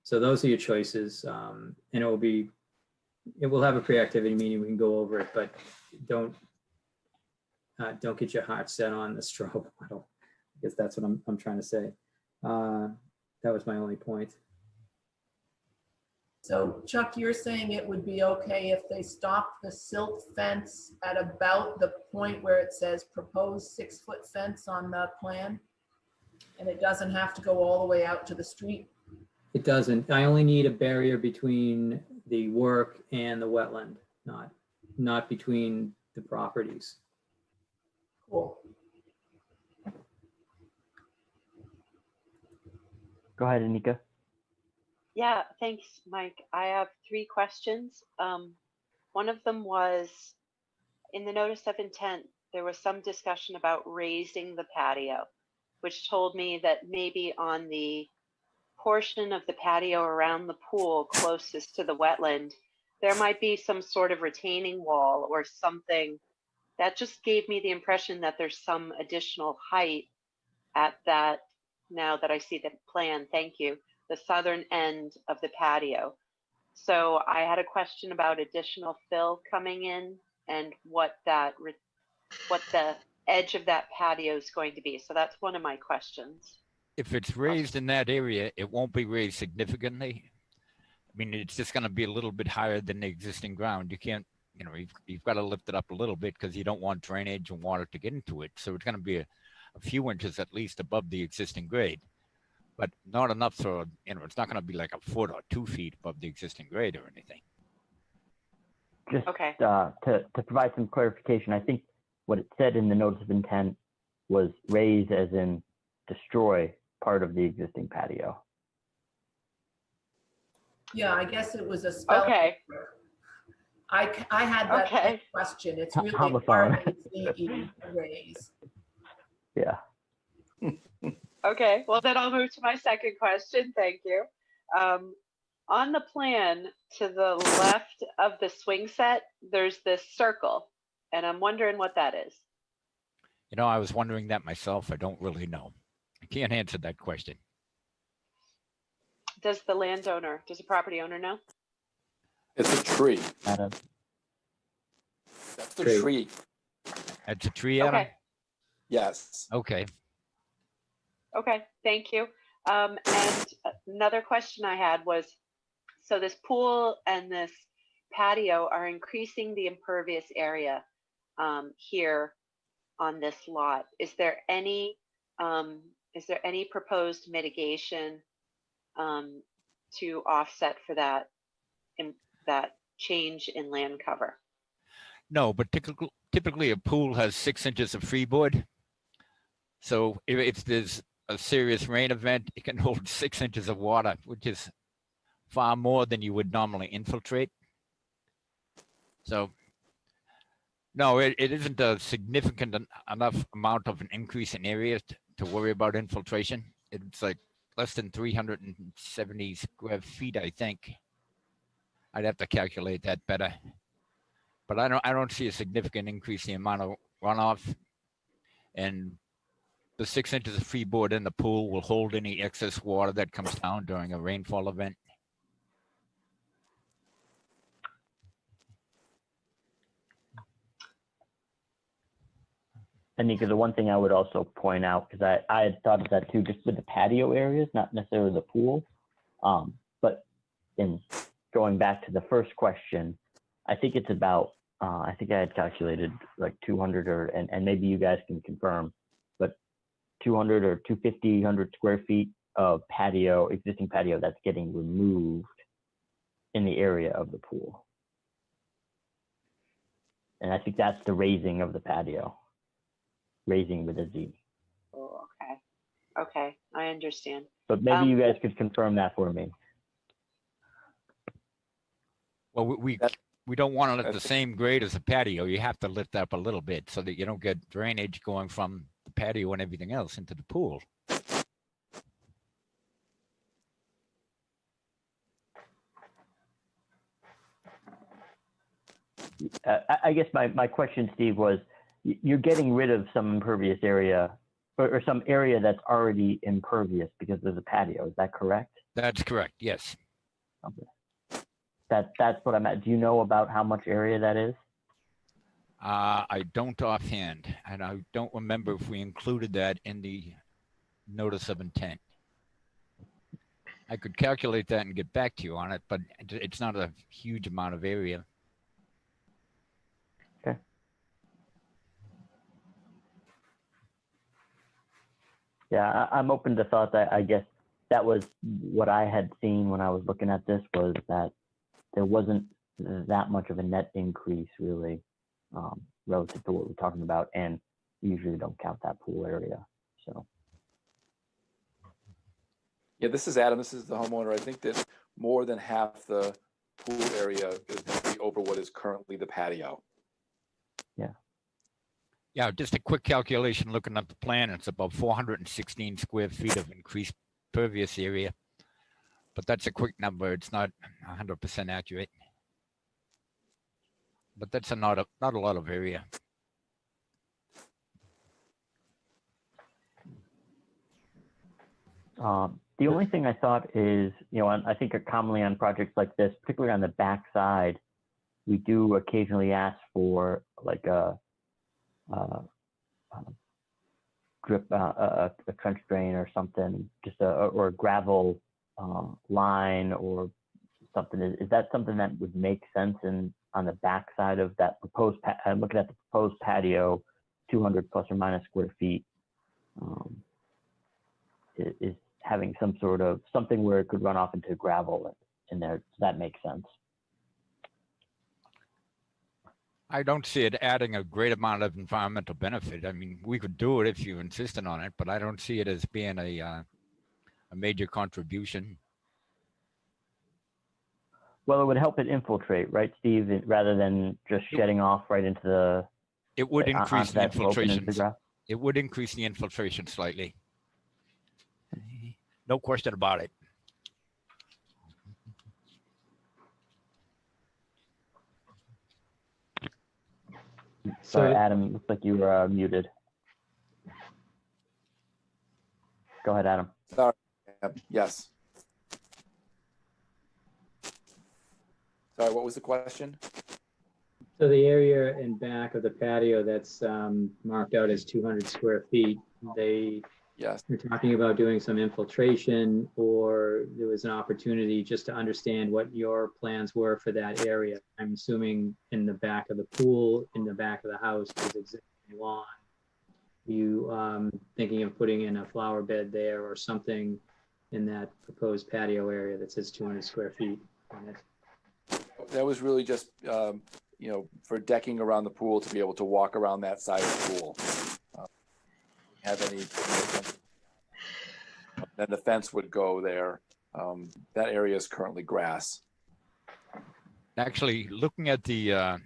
So those are your choices. And it will have a pre-activity meeting. We can go over it, but don't get your heart set on the straw wattle. I guess that's what I'm trying to say. That was my only point. So Chuck, you're saying it would be okay if they stop the silt fence at about the point where it says proposed 6-foot fence on the plan? And it doesn't have to go all the way out to the street? It doesn't. I only need a barrier between the work and the wetland, not between the properties. Cool. Go ahead, Anika. Yeah, thanks, Mike. I have 3 questions. One of them was, in the notice of intent, there was some discussion about raising the patio, which told me that maybe on the portion of the patio around the pool closest to the wetland, there might be some sort of retaining wall or something that just gave me the impression that there's some additional height at that, now that I see the plan, thank you, the southern end of the patio. So I had a question about additional fill coming in and what the edge of that patio is going to be. So that's one of my questions. If it's raised in that area, it won't be raised significantly. I mean, it's just going to be a little bit higher than the existing ground. You can't, you know, you've got to lift it up a little bit because you don't want drainage and water to get into it. So it's going to be a few inches at least above the existing grade, but not enough so, you know, it's not going to be like a foot or 2 feet above the existing grade or anything. Just Okay. To provide some clarification, I think what it said in the notice of intent was raise as in destroy part of the existing patio. Yeah, I guess it was a spell. Okay. I had that Okay. question. It's really Homophone. RACE raise. Yeah. Okay, well then I'll move to my second question. Thank you. On the plan to the left of the swing set, there's this circle, and I'm wondering what that is. You know, I was wondering that myself. I don't really know. I can't answer that question. Does the property owner know? It's a tree. Adam. That's the tree. That's a tree, Adam? Okay. Yes. Okay. Okay, thank you. And another question I had was, so this pool and this patio are increasing the impervious area here on this lot. Is there any proposed mitigation to offset for that change in land cover? No, but typically a pool has 6 inches of freeboard. So if there's a serious rain event, it can hold 6 inches of water, which is far more than you would normally infiltrate. So no, it isn't a significant enough amount of an increase in area to worry about infiltration. It's like less than 370 square feet, I think. I'd have to calculate that better. But I don't see a significant increase in the amount of runoff. And the 6 inches of freeboard in the pool will hold any excess water that comes down during a rainfall event. Anika, the one thing I would also point out, because I had thought of that too, just with the patio areas, not necessarily the pool. But in going back to the first question, I think it's about, I think I had calculated like 200 and maybe you guys can confirm, but 200 or 250, 100 square feet of patio, existing patio that's getting removed in the area of the pool. And I think that's the raising of the patio. Raising with a Z. Oh, okay. Okay, I understand. But maybe you guys could confirm that for me. Well, we don't want it at the same grade as a patio. You have to lift up a little bit so that you don't get drainage going from the patio and everything else into the pool. I guess my question, Steve, was you're getting rid of some impervious area or some area that's already impervious because there's a patio. Is that correct? That's correct. Yes. Okay. That's what I'm at. Do you know about how much area that is? I don't offhand, and I don't remember if we included that in the notice of intent. I could calculate that and get back to you on it, but it's not a huge amount of area. Okay. Yeah, I'm open to thought that I guess that was what I had seen when I was looking at this, was that there wasn't that much of a net increase really relative to what we're talking about, and we usually don't count that pool area. So Yeah, this is Adam. This is the homeowner. I think that more than half the pool area is going to be over what is currently the patio. Yeah, just a quick calculation looking at the plan. It's about 416 square feet of increased pervious area, but that's a quick number. It's not 100% accurate, but that's not a lot of area. The only thing I thought is, I think commonly on projects like this, particularly on the back side, we do occasionally ask for like a drip, a trench drain or something, just or a gravel line or something. Is that something that would make sense on the back side of that proposed? I'm looking at the proposed patio, 200 plus or minus square feet. Is having some sort of something where it could run off into gravel in there. Does that make sense? I don't see it adding a great amount of environmental benefit. I mean, we could do it if you insisted on it, but I don't see it as being a major contribution. Well, it would help it infiltrate, right, Steve, rather than just shedding off right into the. It would increase the infiltration. The it would increase the infiltration slightly. No question about it. Sorry, Adam, looks like you were muted. Go ahead, Adam. Sorry. Yes. Sorry, what was the question? So the area in back of the patio that's marked out as 200 square feet, Yes. You're talking about doing some infiltration, or there was an opportunity just to understand what your plans were for that area. I'm assuming in the back of the pool, in the back of the house, there's existing lawn. You thinking of putting in a flower bed there or something in that proposed patio area that says 200 square feet on it? That was really just, for decking around the pool to be able to walk around that side of the pool. Have any, then the fence would go there. That area is currently grass. Actually, looking at the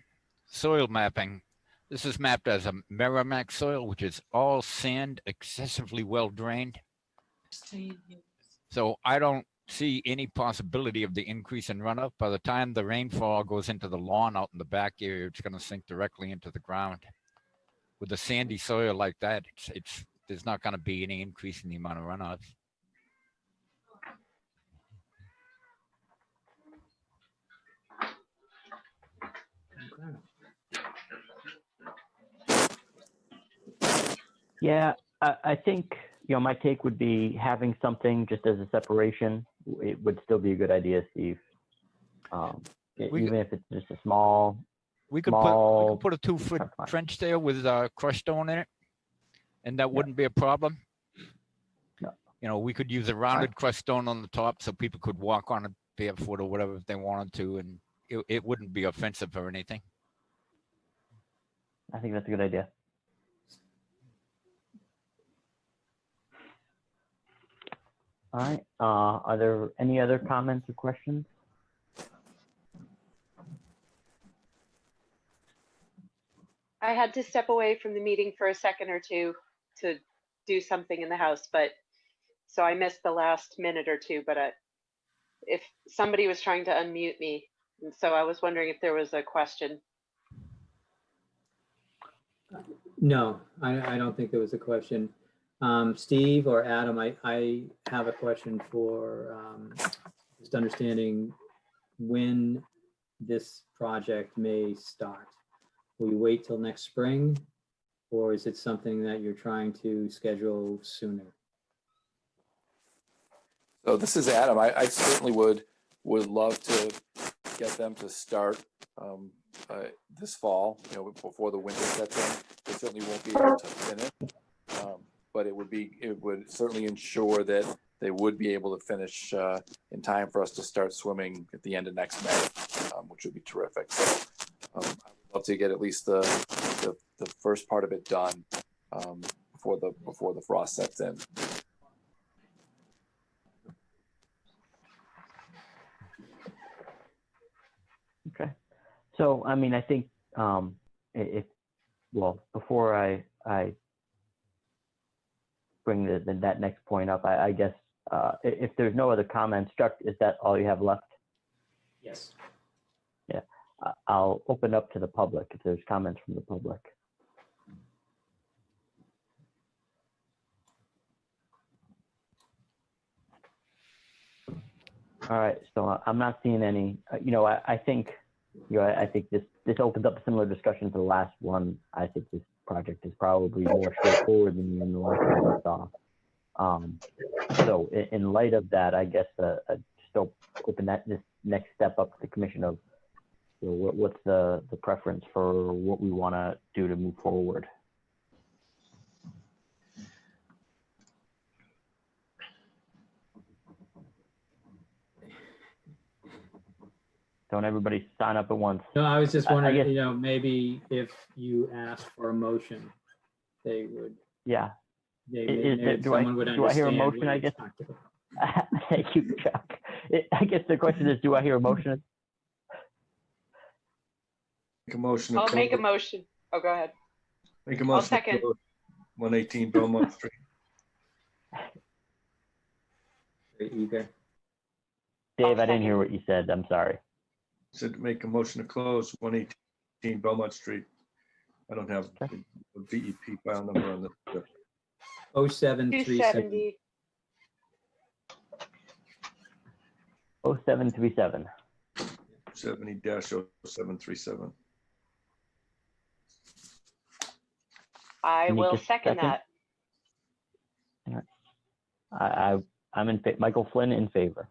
soil mapping, this is mapped as a Merrimack soil, which is all sand, excessively well drained. So I don't see any possibility of the increase in runoff. By the time the rainfall goes into the lawn out in the back area, it's going to sink directly into the ground. With a sandy soil like that, there's not going to be any increase in the amount of runoff. Yeah, I think, my take would be having something just as a separation. It would still be a good idea, Steve. Even if it's just a small. We could put a 2-foot trench there with crushed stone in it, and that wouldn't be a problem. No. We could use a rounded crushed stone on the top so people could walk on it barefoot or whatever if they wanted to, and it wouldn't be offensive or anything. I think that's a good idea. All right. Are there any other comments or questions? I had to step away from the meeting for a second or two to do something in the house, so I missed the last minute or two, but if somebody was trying to unmute me, and so I was wondering if there was a question. No, I don't think there was a question. Steve or Adam, I have a question for just understanding when this project may start. Will you wait till next spring, or is it something that you're trying to schedule sooner? So this is Adam. I certainly would love to get them to start this fall, before the winter sets in. They certainly won't be able to finish, but it would certainly ensure that they would be able to finish in time for us to start swimming at the end of next May, which would be terrific. So I would love to get at least the first part of it done before the frost sets in. Okay. So, I mean, I think before I bring that next point up, I guess if there's no other comments, Chuck, is that all you have left? Yes. Yeah. I'll open up to the public if there's comments from the public. All right, so I'm not seeing any, I think, I think this opens up a similar discussion to the last one. I think this project is probably more straightforward than the last one I saw. So in light of that, I guess still open this next step up to the commission of what's the preference for what we want to do to move forward. Don't everybody sign up at once. No, I was just wondering, maybe if you asked for a motion, they would. Yeah. Do I hear a motion, I guess? Thank you, Chuck. I guess the question is, do I hear a motion? Make a motion. I'll make a motion. Oh, go ahead. Make a motion. I'll second. 118 Belmont Street. Very eager. Dave, I didn't hear what you said. I'm sorry. Said make a motion to close 118 Belmont Street. I don't have a VEP file number on the 0737. 0737. 70-0737. I will second that. I'm in favor. Michael Flynn in favor.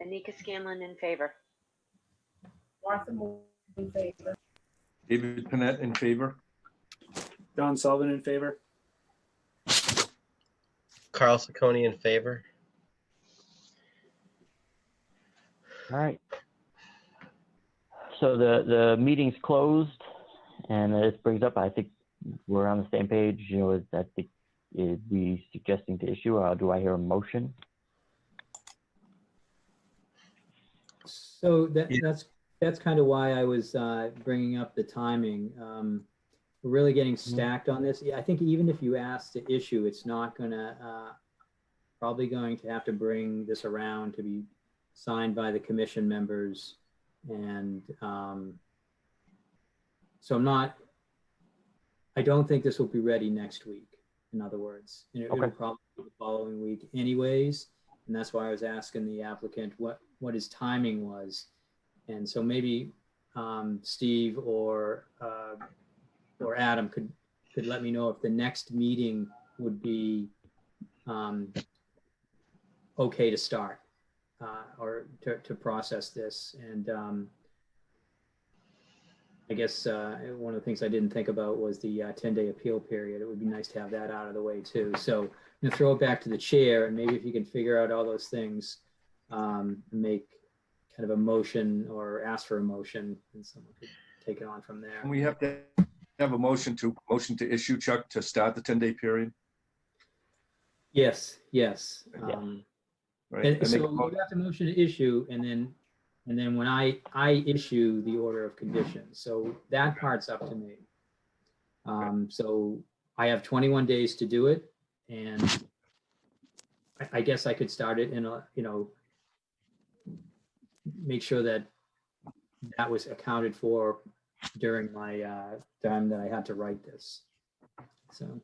Anika Scanlon in favor. Martha Moore in favor. David Panett in favor. Don Sullivan in favor. Carl Sacconi in favor. All right. So the meeting's closed, and this brings up, I think we're on the same page. I think it'd be suggesting to issue. Do I hear a motion? So that's kind of why I was bringing up the timing. We're really getting stacked on this. I think even if you ask to issue, it's not probably going to have to bring this around to be signed by the commission members. And so I don't think this will be ready next week. In other words, it'll probably be the following week anyways. And that's why I was asking the applicant what his timing was. And so maybe Steve or Adam could let me know if the next meeting would be okay to start or to process this. And I guess one of the things I didn't think about was the 10-day appeal period. It would be nice to have that out of the way too. So I'm gonna throw it back to the chair, and maybe if you can figure out all those things, make kind of a motion or ask for a motion, and someone could take it on from there. And we have to have a motion to issue, Chuck, to start the 10-day period. Yes. Right. And so we have to motion to issue, and then when I issue the order of conditions, so that part's up to me. So I have 21 days to do it, and I guess I could start it in make sure that was accounted for during my time that I had to write this. So.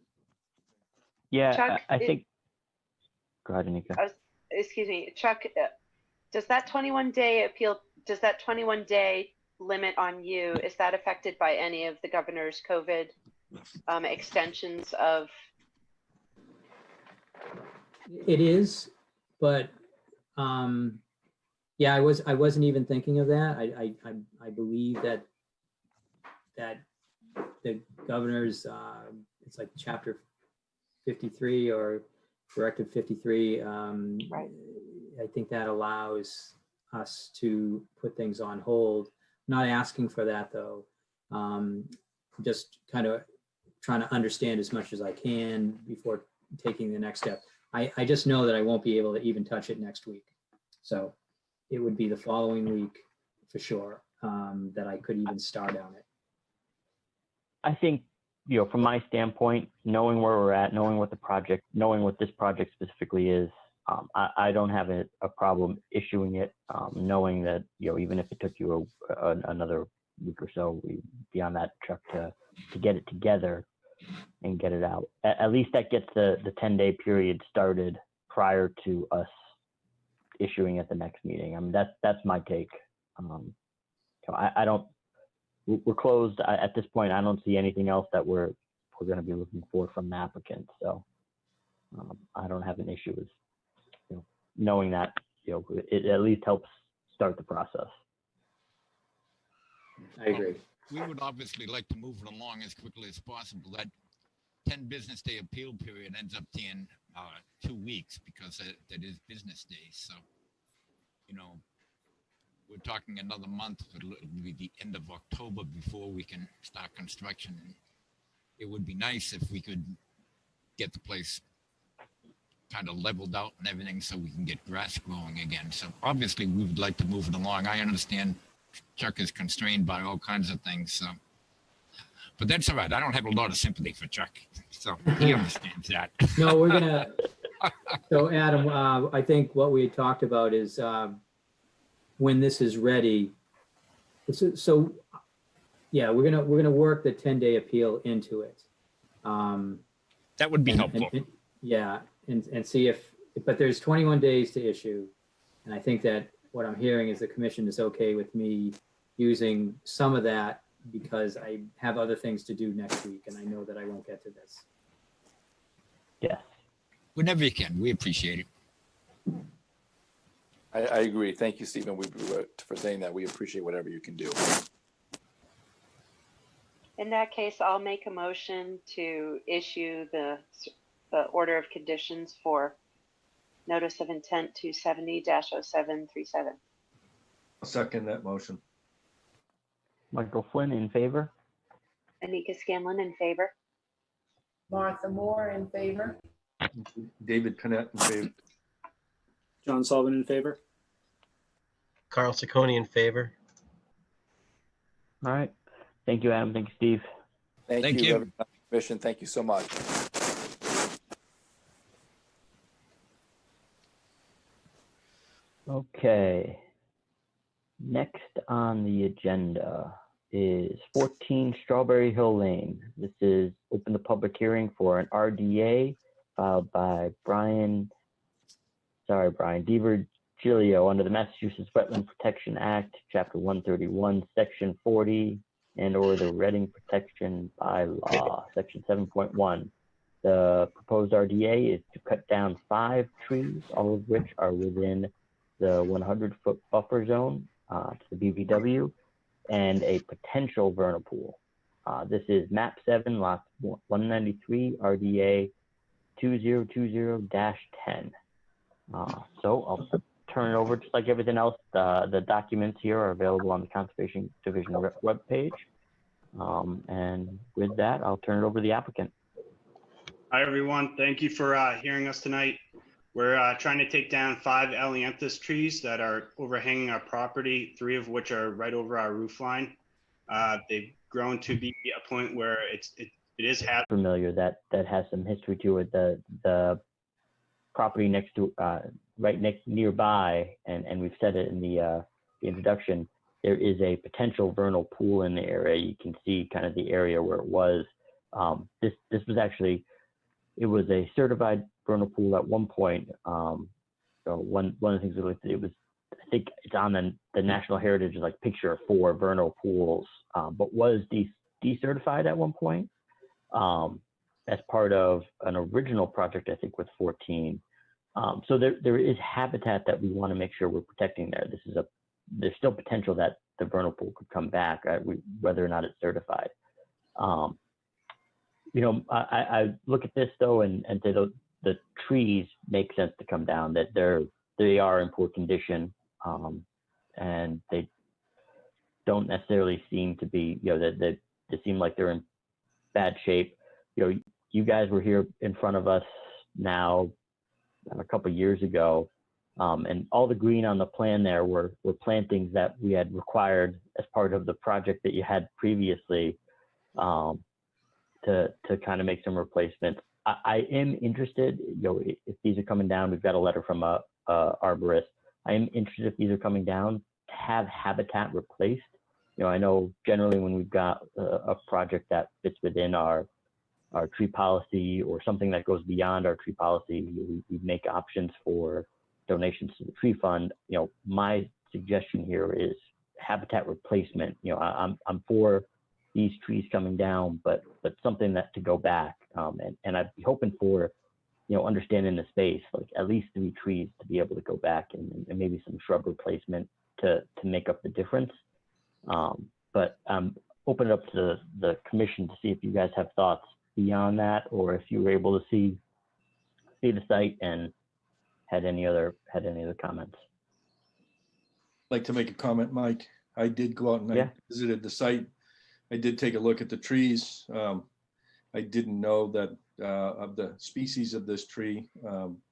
Yeah, Chuck, I think. Go ahead, Anika. Excuse me, Chuck. Does that 21-day appeal? Does that 21-day limit on you? Is that affected by any of the governor's COVID extensions of? It is, but yeah, I wasn't even thinking of that. I believe that the governor's it's like chapter 53 or directive 53. Right. I think that allows us to put things on hold. Not asking for that though. Just kind of trying to understand as much as I can before taking the next step. I just know that I won't be able to even touch it next week. So it would be the following week for sure that I could even start on it. I think, from my standpoint, knowing where we're at, knowing what this project specifically is, I don't have a problem issuing it, knowing that, even if it took you another week or so beyond that, Chuck, to get it together and get it out. At least that gets the 10-day period started prior to us issuing at the next meeting. I mean, that's my take. So I don't, we're closed at this point. I don't see anything else that we're going to be looking for from the applicant. So I don't have an issue with, knowing that, it at least helps start the process. I agree. We would obviously like to move it along as quickly as possible. That 10 business day appeal period ends up being 2 weeks because that is business days. So, we're talking another month. It'll be the end of October before we can start construction. It would be nice if we could get the place kind of leveled out and everything so we can get grass growing again. So obviously we would like to move it along. I understand Chuck is constrained by all kinds of things. So, but that's all right. I don't have a lot of sympathy for Chuck. So he understands that. No, we're gonna, so Adam, I think what we had talked about is when this is ready. So yeah, we're gonna work the 10-day appeal into it. That would be helpful. Yeah, and see but there's 21 days to issue. And I think that what I'm hearing is the commission is okay with me using some of that because I have other things to do next week and I know that I won't get to this. Yes. Whenever you can, we appreciate it. I agree. Thank you, Stephen, for saying that. We appreciate whatever you can do. In that case, I'll make a motion to issue the order of conditions for notice of intent 270-0737. I'll second that motion. Michael Flynn in favor. Anika Scanlon in favor. Martha Moore in favor. David Panett in favor. John Sullivan in favor. Carl Ciccone in favor. All right. Thank you, Adam. Thank you, Steve. Thank you, everyone. Commission. Thank you so much. Okay. Next on the agenda is 14 Strawberry Hill Lane. This is open the public hearing for an RDA filed by Brian DiVirgilio under the Massachusetts Wetland Protection Act, Chapter 131, Section 40, and or the Reading Protection Bylaw, Section 7.1. The proposed RDA is to cut down 5 trees, all of which are within the 100-foot buffer zone to the BVW, and a potential vernal pool. This is map 7, lot 193, RDA 2020-10. So I'll turn it over. Just like everything else, the documents here are available on the Conservation Division webpage. And with that, I'll turn it over to the applicant. Hi, everyone. Thank you for hearing us tonight. We're trying to take down 5 ailanthus trees that are overhanging our property, 3 of which are right over our roof line. They've grown to be a point where it is familiar that has some history to it. The property next to nearby, and we've said it in the introduction, there is a potential vernal pool in the area. You can see kind of the area where it was. This was actually, it was a certified vernal pool at one point. So one of the things we looked at, it was, I think it's on the National Heritage like picture for vernal pools, but was decertified at one point as part of an original project, I think, with 14. So there is habitat that we want to make sure we're protecting there. There's still potential that the vernal pool could come back, whether or not it's certified. I look at this though and say the trees make sense to come down, that they are in poor condition, and they don't necessarily seem to be, that they seem like they're in bad shape. You guys were here in front of us now a couple of years ago, and all the green on the plan there were plantings that we had required as part of the project that you had previously, to kind of make some replacements. I am interested, if these are coming down, we've got a letter from a arborist. I am interested if these are coming down to have habitat replaced. I know generally when we've got a project that fits within our tree policy or something that goes beyond our tree policy, we make options for donations to the tree fund, my suggestion here is habitat replacement. I'm for these trees coming down, but something that to go back. And I'd be hoping for, understanding the space, like at least 3 trees to be able to go back and maybe some shrub replacement to make up the difference. But open it up to the commission to see if you guys have thoughts beyond that, or if you were able to see the site and had any other comments. I'd like to make a comment, Mike. I did go out and I visited the site. I did take a look at the trees. I didn't know that of the species of this tree.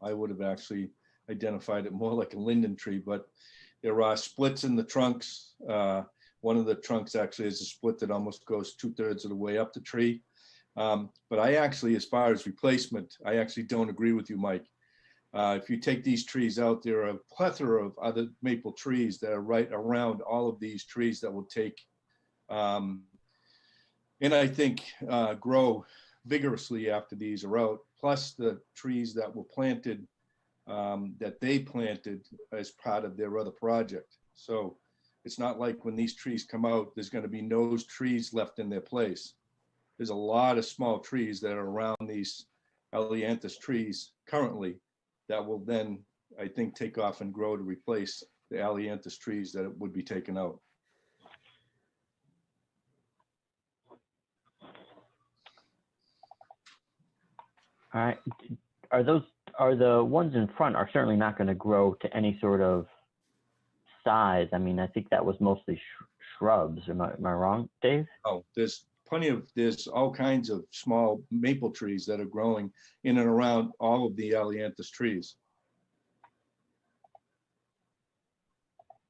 I would have actually identified it more like a linden tree, but there are splits in the trunks. One of the trunks actually is a split that almost goes 2/3 of the way up the tree. But I actually, as far as replacement, I actually don't agree with you, Mike. If you take these trees out, there are a plethora of other maple trees that are right around all of these trees that will take, and I think grow vigorously after these are out, plus the trees that were planted, that they planted as part of their other project. So it's not like when these trees come out, there's going to be no trees left in their place. There's a lot of small trees that are around these Allianthus trees currently that will then, I think, take off and grow to replace the Allianthus trees that would be taken out. All right. Are the ones in front are certainly not going to grow to any sort of size? I mean, I think that was mostly shrubs. Am I wrong, Dave? Oh, there's all kinds of small maple trees that are growing in and around all of the Allianthus trees.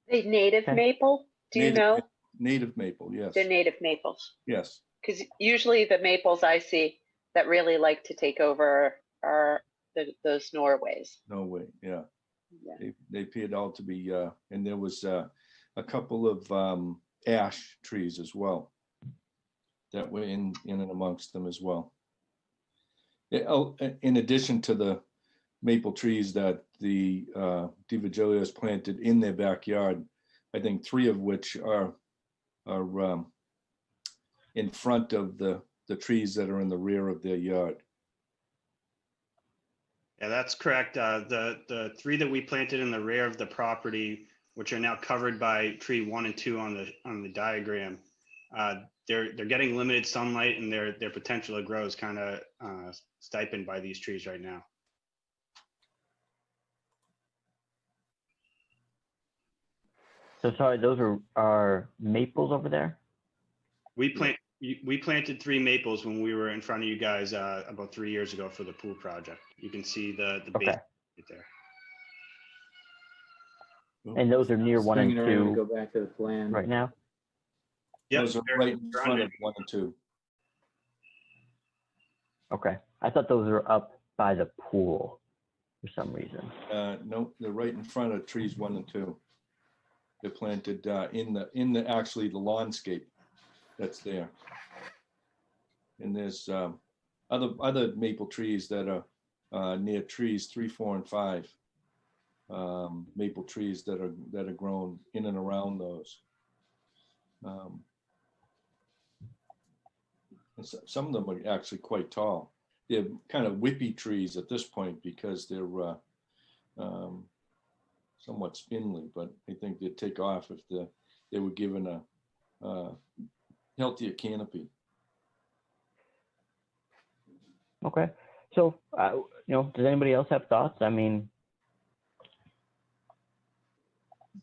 The native maple, do you know? Native maple, yes. The native maples. Yes. Because usually the maples I see that really like to take over are those Norways. Norway, yeah. They appeared all to be, and there was a couple of ash trees as well that were in and amongst them as well. In addition to the maple trees that the DiVirgilio's planted in their backyard, I think 3 of which are in front of the trees that are in the rear of their yard. Yeah, that's correct. The 3 that we planted in the rear of the property, which are now covered by tree 1 and 2 on the diagram, they're getting limited sunlight, and their potential to grow is kind of stipend by these trees right now. So sorry, those are maples over there? We planted 3 maples when we were in front of you guys about 3 years ago for the pool project. You can see the base right there. And those are near 1 and 2. Go back to the plan right now. Yep, those are right in front of 1 and 2. Okay, I thought those were up by the pool for some reason. No, they're right in front of trees 1 and 2. They're planted in the actually the lawnscape that's there. And there's other maple trees that are near trees 3, 4, and 5. Maple trees that are grown in and around those. And some of them are actually quite tall. They're kind of whippy trees at this point because they're somewhat spindly, but I think they'd take off if they were given a healthier canopy. Okay, so does anybody else have thoughts? I mean,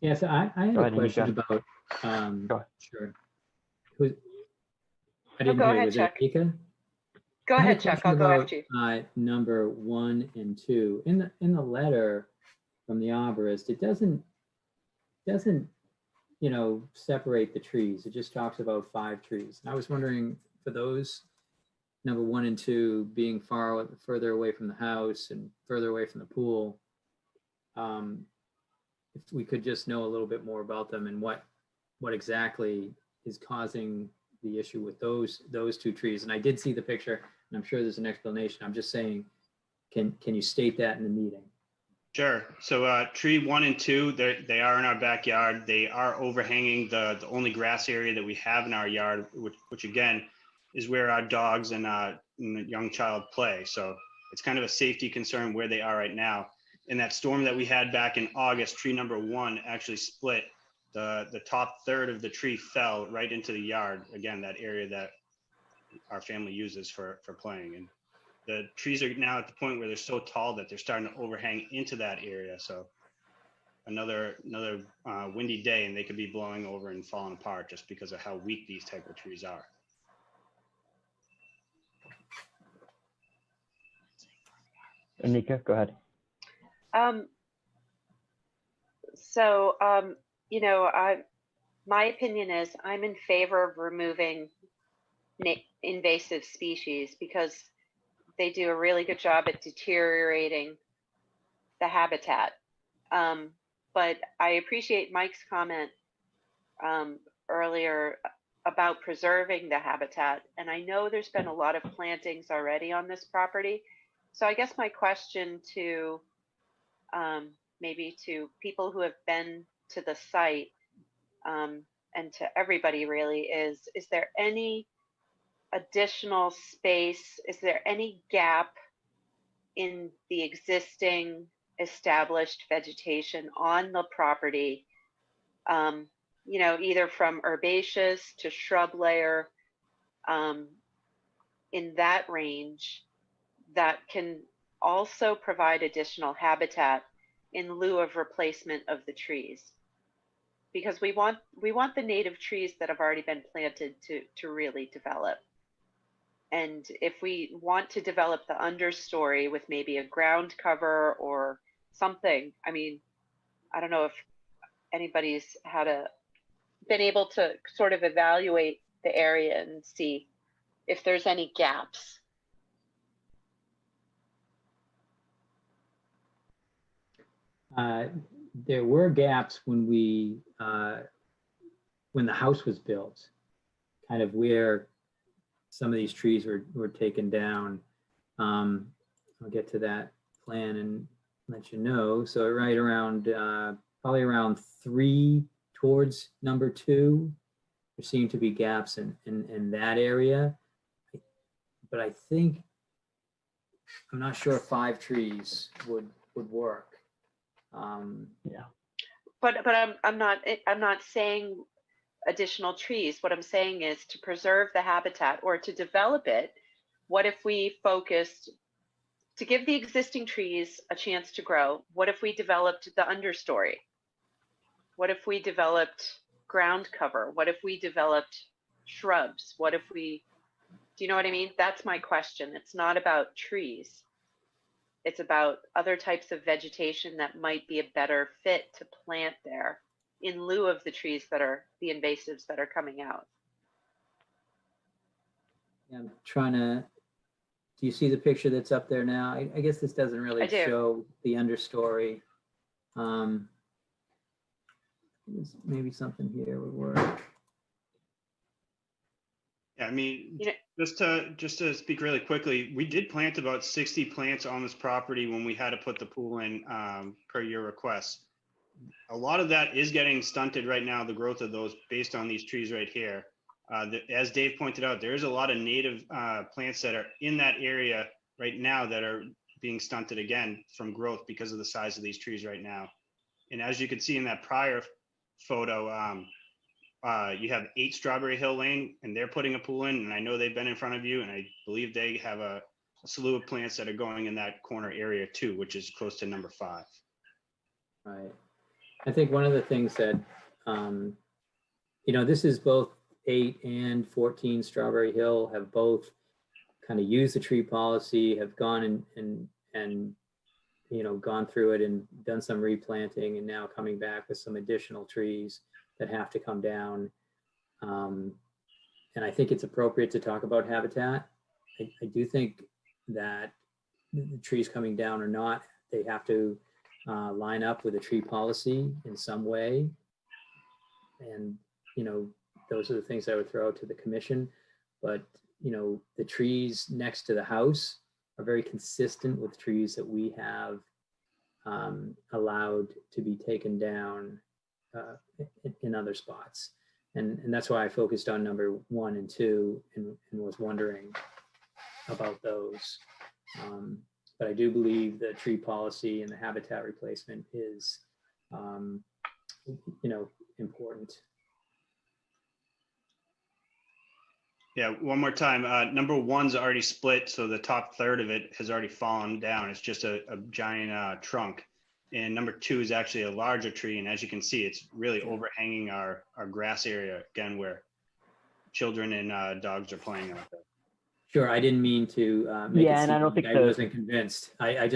yes, I have a question about. Sure. I didn't hear. Was it Ika? Go ahead, Chuck. I'll go after you. Number 1 and 2 in the letter from the arborist, it doesn't separate the trees. It just talks about 5 trees. And I was wondering, for those number 1 and 2 being further away from the house and further away from the pool, if we could just know a little bit more about them and what exactly is causing the issue with those 2 trees. And I did see the picture, and I'm sure there's an explanation. I'm just saying, can you state that in the meeting? Sure. So tree 1 and 2, they are in our backyard. They are overhanging the only grass area that we have in our yard, which again is where our dogs and the young child play. So it's kind of a safety concern where they are right now. In that storm that we had back in August, tree number 1 actually split. The top third of the tree fell right into the yard. Again, that area that our family uses for playing. And the trees are now at the point where they're so tall that they're starting to overhang into that area. So another windy day and they could be blowing over and falling apart just because of how weak these type of trees are. Anika, go ahead. You know, my opinion is I'm in favor of removing invasive species because they do a really good job at deteriorating the habitat. But I appreciate Mike's comment earlier about preserving the habitat. And I know there's been a lot of plantings already on this property. So I guess my question to maybe to people who have been to the site and to everybody really is there any additional space? Is there any gap in the existing established vegetation on the property? You know, either from herbaceous to shrub layer in that range that can also provide additional habitat in lieu of replacement of the trees, because we want the native trees that have already been planted to really develop. And if we want to develop the understory with maybe a ground cover or something, I mean, I don't know if anybody's been able to sort of evaluate the area and see if there's any gaps. There were gaps when when the house was built, kind of where some of these trees were taken down. I'll get to that plan and let you know. So right around, probably around 3 towards number 2, there seem to be gaps in that area. But I think, I'm not sure 5 trees would work. Yeah. But I'm not saying additional trees. What I'm saying is to preserve the habitat or to develop it. What if we focused to give the existing trees a chance to grow? What if we developed the understory? What if we developed ground cover? What if we developed shrubs? What if we, do you know what I mean? That's my question. It's not about trees. It's about other types of vegetation that might be a better fit to plant there in lieu of the trees that are the invasives that are coming out. I'm trying to, do you see the picture that's up there now? I guess this doesn't really show the understory. Maybe something here would work. Yeah, I mean, just to speak really quickly, we did plant about 60 plants on this property when we had to put the pool in per your request. A lot of that is getting stunted right now, the growth of those based on these trees right here. As Dave pointed out, there's a lot of native plants that are in that area right now that are being stunted again from growth because of the size of these trees right now. And as you can see in that prior photo, you have 8 Strawberry Hill Lane, and they're putting a pool in, and I know they've been in front of you, and I believe they have a slew of plants that are going in that corner area too, which is close to number 5. Right. I think one of the things that, this is both 8 and 14 Strawberry Hill have both kind of used the tree policy, have gone and gone through it and done some replanting, and now coming back with some additional trees that have to come down. And I think it's appropriate to talk about habitat. I do think that the trees coming down or not, they have to line up with a tree policy in some way. And, those are the things I would throw out to the commission. But, the trees next to the house are very consistent with trees that we have allowed to be taken down in other spots. And that's why I focused on number 1 and 2 and was wondering about those. But I do believe the tree policy and the habitat replacement is, important. Yeah, one more time. Number 1's already split, so the top third of it has already fallen down. It's just a giant trunk. And number 2 is actually a larger tree, and as you can see, it's really overhanging our grass area, again, where children and dogs are playing out there. Sure, I didn't mean to make it Yeah, and seem I don't like think I wasn't convinced. I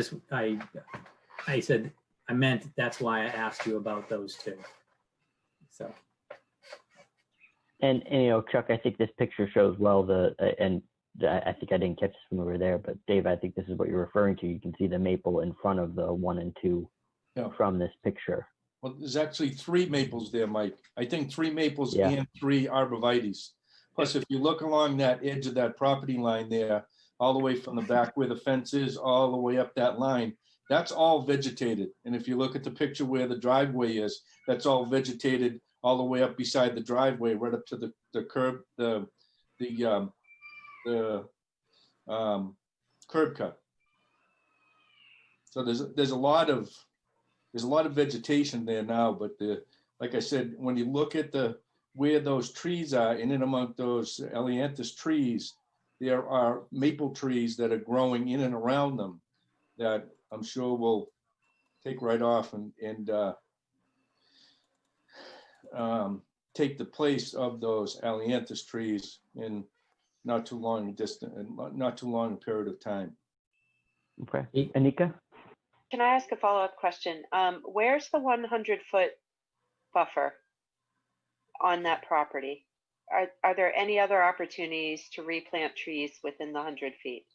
said, I meant that's why I asked you about those 2. So. And Chuck, I think this picture shows well and I think I didn't catch this when we were there, but Dave, I think this is what you're referring to. You can see the maple in front of the 1 and 2 from this picture. Well, there's actually 3 maples there, Mike. I think 3 maples Yeah. and 3 arborvitaes. Plus, if you look along that edge of that property line there, all the way from the back where the fence is, all the way up that line, that's all vegetated. And if you look at the picture where the driveway is, that's all vegetated all the way up beside the driveway, right up to the curb, the curb cut. So there's a lot of vegetation there now, but like I said, when you look at where those trees are, in and among those Elianthus trees, there are maple trees that are growing in and around them that I'm sure will take right off and take the place of those Elianthus trees in not too long a period of time. Okay, Anika? Can I ask a follow-up question? Where's the 100-foot buffer on that property? Are there any other opportunities to replant trees within the 100 feet?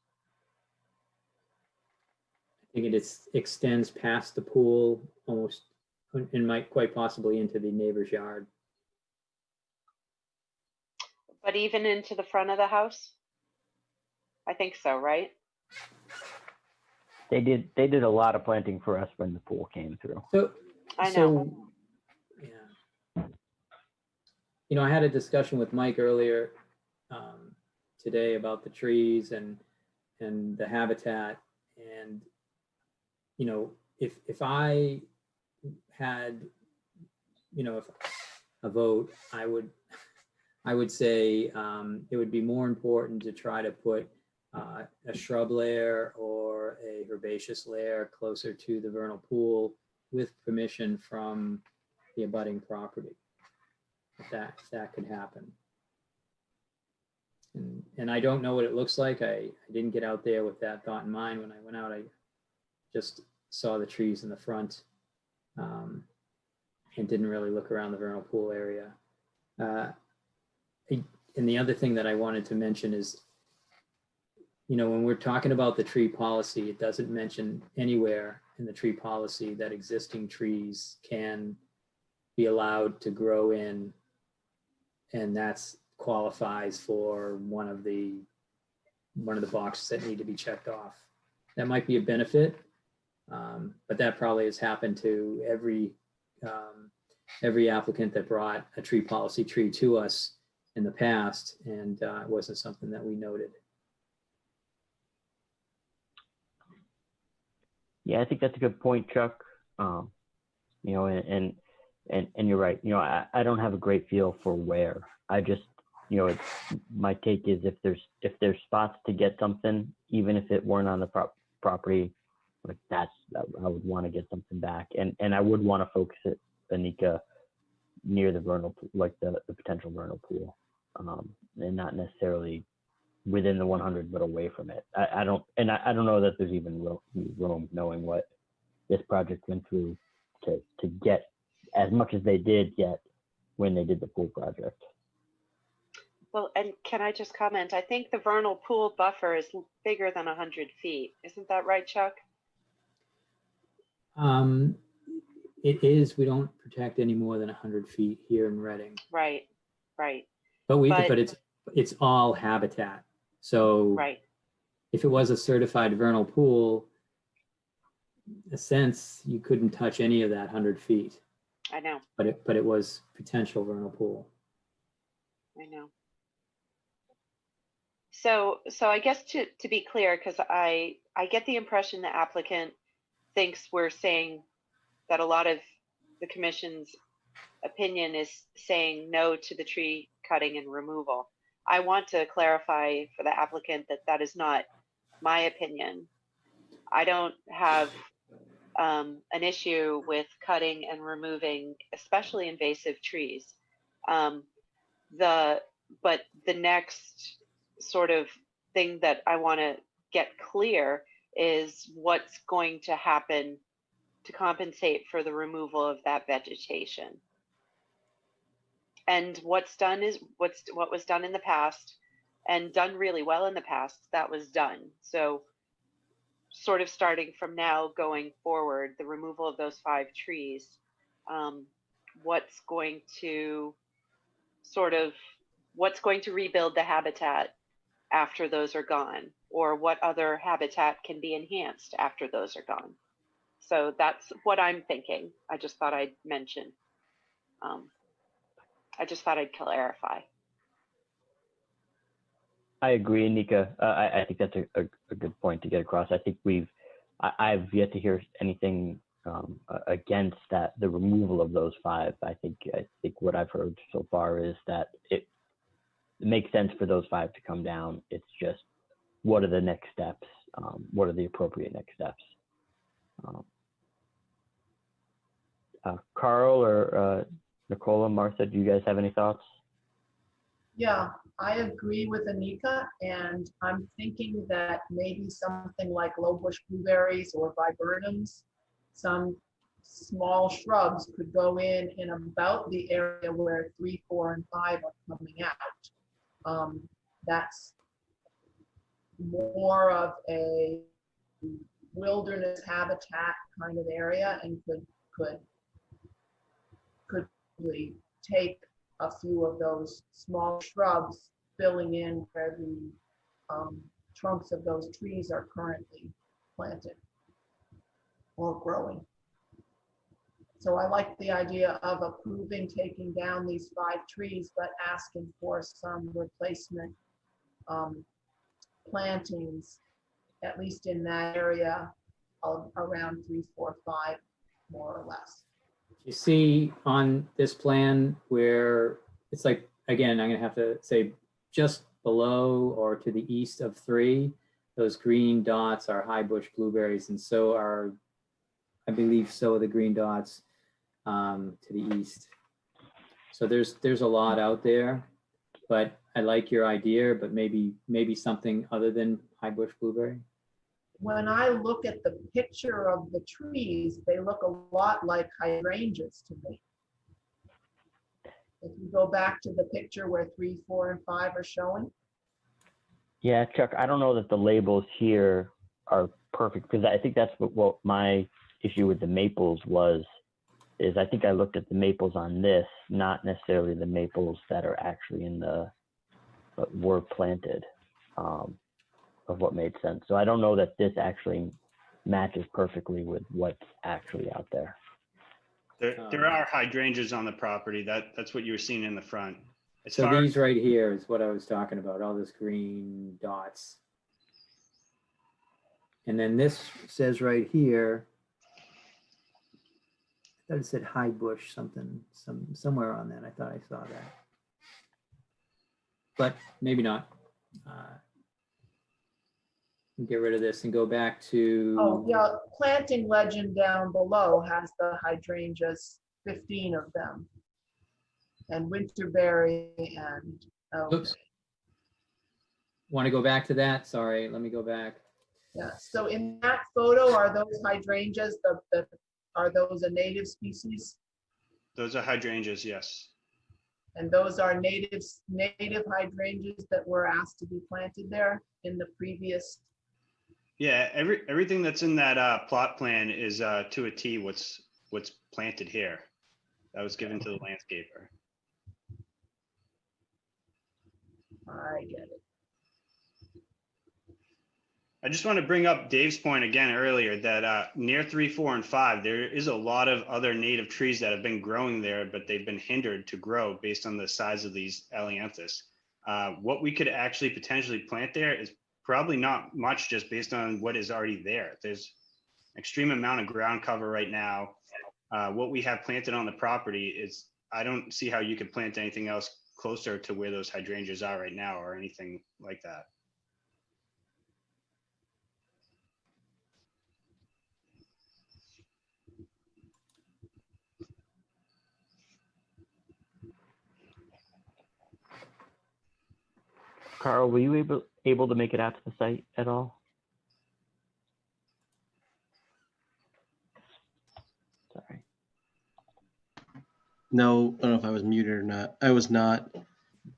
I think it extends past the pool almost and might quite possibly into the neighbor's yard. But even into the front of the house? I think so, right? They did a lot of planting for us when the pool came through. So I know. Yeah. I had a discussion with Mike earlier today about the trees and the habitat. And, if I had, if a vote, I would say it would be more important to try to put a shrub layer or a herbaceous layer closer to the vernal pool with permission from the abutting property. If that could happen. And I don't know what it looks like. I didn't get out there with that thought in mind. When I went out, I just saw the trees in the front and didn't really look around the vernal pool area. And the other thing that I wanted to mention is, when we're talking about the tree policy, it doesn't mention anywhere in the tree policy that existing trees can be allowed to grow in, and that's qualifies for one of the boxes that need to be checked off. That might be a benefit, but that probably has happened to every applicant that brought a tree policy tree to us in the past, and it wasn't something that we noted. Yeah, I think that's a good point, Chuck. And you're right. I don't have a great feel for where. I just, my take is if there's spots to get something, even if it weren't on the property, like I would want to get something back, and I would want to focus it, Anika, near the vernal, like the potential vernal pool, and not necessarily within the 100, but away from it. I don't know that there's even room, knowing what this project went through to get as much as they did get when they did the pool project. Well, and can I just comment? I think the vernal pool buffer is bigger than 100 feet. Isn't that right, Chuck? It is. We don't protect any more than 100 feet here in Reading. Right. But it's all habitat. So right. If it was a certified vernal pool, a sense, you couldn't touch any of that 100 feet, I know, but it was potential vernal pool. I know. So I guess to be clear, because I get the impression the applicant thinks we're saying that a lot of the commission's opinion is saying no to the tree cutting and removal. I want to clarify for the applicant that that is not my opinion. I don't have an issue with cutting and removing, especially invasive trees. But the next sort of thing that I want to get clear is what's going to happen to compensate for the removal of that vegetation. And what's done is what was done in the past, and done really well in the past, that was done. So sort of starting from now going forward, the removal of those 5 trees, what's going to rebuild the habitat after those are gone, or what other habitat can be enhanced after those are gone. So that's what I'm thinking. I just thought I'd mention. I just thought I'd clarify. I agree, Nika. I think that's a good point to get across. I think I've yet to hear anything against that, the removal of those 5. I think what I've heard so far is that it makes sense for those 5 to come down. It's just, what are the next steps? What are the appropriate next steps? Carl or Nicola, Martha, do you guys have any thoughts? Yeah, I agree with Anika, and I'm thinking that maybe something like low bush blueberries or viburnums, some small shrubs could go in about the area where 3, 4, and 5 are coming out. That's more of a wilderness habitat kind of area, and could really take a few of those small shrubs, filling in where the trunks of those trees are currently planted or growing. So I like the idea of approving taking down these 5 trees, but asking for some replacement plantings, at least in that area of around 3, 4, 5, more or less. You see on this plan where it's like, again, I'm gonna have to say just below or to the east of 3, those green dots are high bush blueberries, and so are, I believe, so are the green dots to the east. So there's a lot out there, but I like your idea, but maybe something other than high bush blueberry. When I look at the picture of the trees, they look a lot like hydrangeas to me. If you go back to the picture where 3, 4, and 5 are showing. Yeah, Chuck, I don't know that the labels here are perfect, because I think that's what my issue with the maples is I think I looked at the maples on this, not necessarily the maples that are actually but were planted, of what made sense. So I don't know that this actually matches perfectly with what's actually out there. There are hydrangeas on the property. That's what you were seeing in the front. So these right here is what I was talking about, all this green dots. And then this says right here, I thought it said high bush something, somewhere on that. I thought I saw that. But maybe not. Get rid of this and go back to. Oh, yeah, planting legend down below has the hydrangeas, 15 of them. And winterberry and. Oops. Want to go back to that? Sorry, let me go back. Yeah, so in that photo, are those hydrangeas, are those a native species? Those are hydrangeas, yes. And those are native hydrangeas that were asked to be planted there in the previous. Yeah, everything that's in that plot plan is to a T what's planted here. That was given to the landscaper. I get it. I just want to bring up Dave's point again earlier that near 3, 4, and 5, there is a lot of other native trees that have been growing there, but they've been hindered to grow based on the size of these Elianthus. What we could actually potentially plant there is probably not much just based on what is already there. There's an extreme amount of ground cover right now. What we have planted on the property is, I don't see how you could plant anything else closer to where those hydrangeas are right now or anything like that. Carl, were you able to make it out to the site at all? Sorry. No, I don't know if I was muted or not. I was not,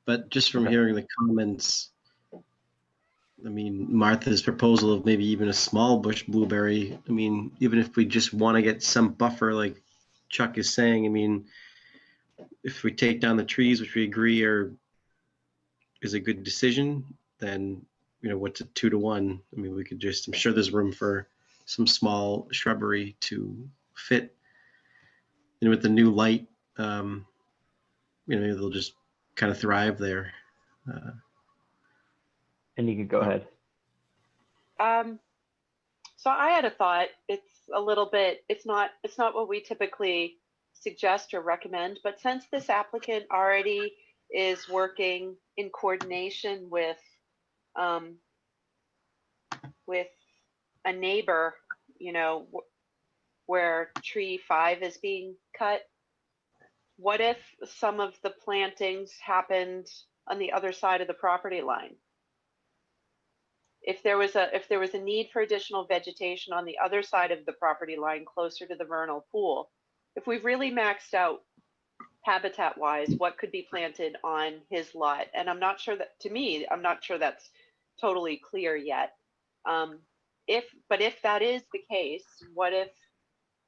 but just from hearing the comments, I mean, Martha's proposal of maybe even a small bush blueberry. I mean, even if we just want to get some buffer, like Chuck is saying, I mean, if we take down the trees, which we agree is a good decision, then, you know, what's it 2 to 1? I mean, we could just, I'm sure there's room for some small shrubbery to fit. And with the new light, you know, they'll just kind of thrive there. And you could go ahead. So I had a thought. It's a little bit, it's not what we typically suggest or recommend, but since this applicant already is working in coordination with a neighbor, you know, where tree 5 is being cut, what if some of the plantings happened on the other side of the property line? If there was a need for additional vegetation on the other side of the property line, closer to the vernal pool, if we've really maxed out habitat wise what could be planted on his lot, and I'm not sure that's totally clear yet. If that is the case, what if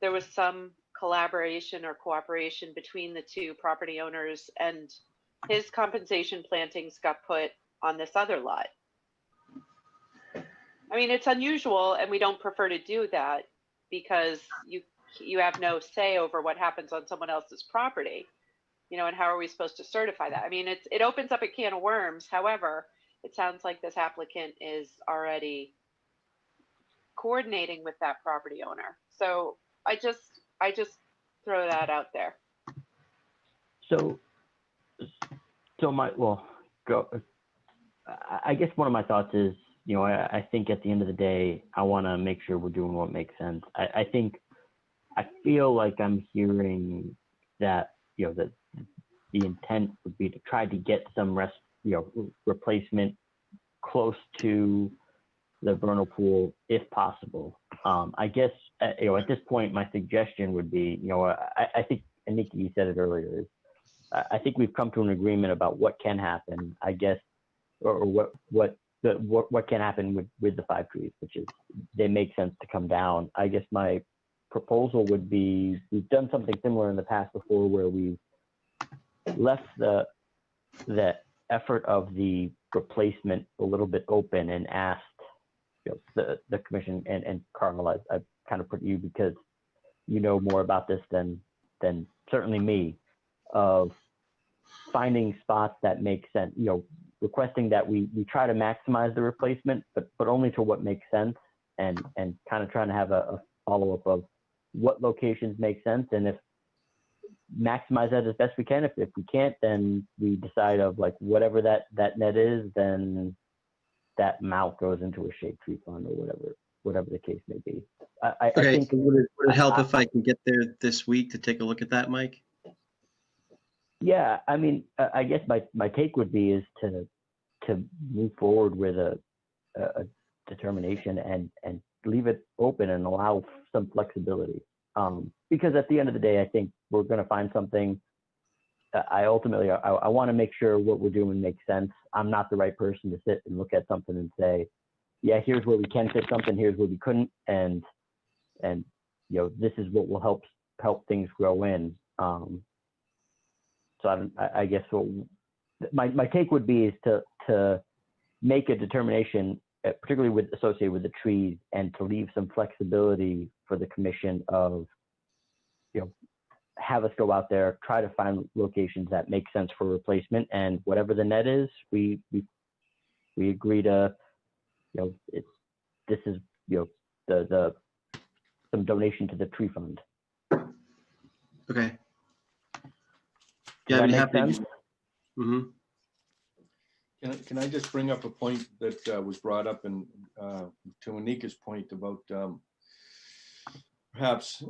there was some collaboration or cooperation between the two property owners and his compensation plantings got put on this other lot? I mean, it's unusual and we don't prefer to do that because you have no say over what happens on someone else's property, you know, and how are we supposed to certify that? I mean, it opens up a can of worms. However, it sounds like this applicant is already coordinating with that property owner. So I just throw that out there. I guess one of my thoughts is, you know, I think at the end of the day, I want to make sure we're doing what makes sense. I feel like I'm hearing that, you know, that the intent would be to try to get some replacement close to the vernal pool if possible. I guess, you know, at this point, my suggestion would be, you know, I think, and Nikki, you said it earlier, is I think we've come to an agreement about what can happen, I guess, or what can happen with the 5 trees, which is they make sense to come down. I guess my proposal would be, we've done something similar in the past before where we've left the effort of the replacement a little bit open and asked, you know, the commission and Carl, I kind of put you because you know more about this than certainly me, of finding spots that make sense, you know, requesting that we try to maximize the replacement, but only to what makes sense, and kind of trying to have a follow-up of what locations make sense, and if maximize that as best we can. If we can't, then we decide of like whatever that net is, then that amount goes into a shade tree fund or whatever the case may be. I think would it help if I can get there this week to take a look at that, Mike? Yeah, I mean, I guess my take would be is to move forward with a determination and leave it open and allow some flexibility. Because at the end of the day, I think we're going to find something. I want to make sure what we're doing makes sense. I'm not the right person to sit and look at something and say, yeah, here's where we can fit something, here's where we couldn't, and you know, this is what will help things grow in. So I guess my take would be is to make a determination particularly associated with the trees, and to leave some flexibility for the commission of, have us go out there, try to find locations that make sense for replacement, and whatever the net is, we agree to, this is, some donation to the tree fund. Okay. Does Yeah, that I'd be make happy. sense? Mm-hmm. Can I just bring up a point that was brought up to Anika's point about perhaps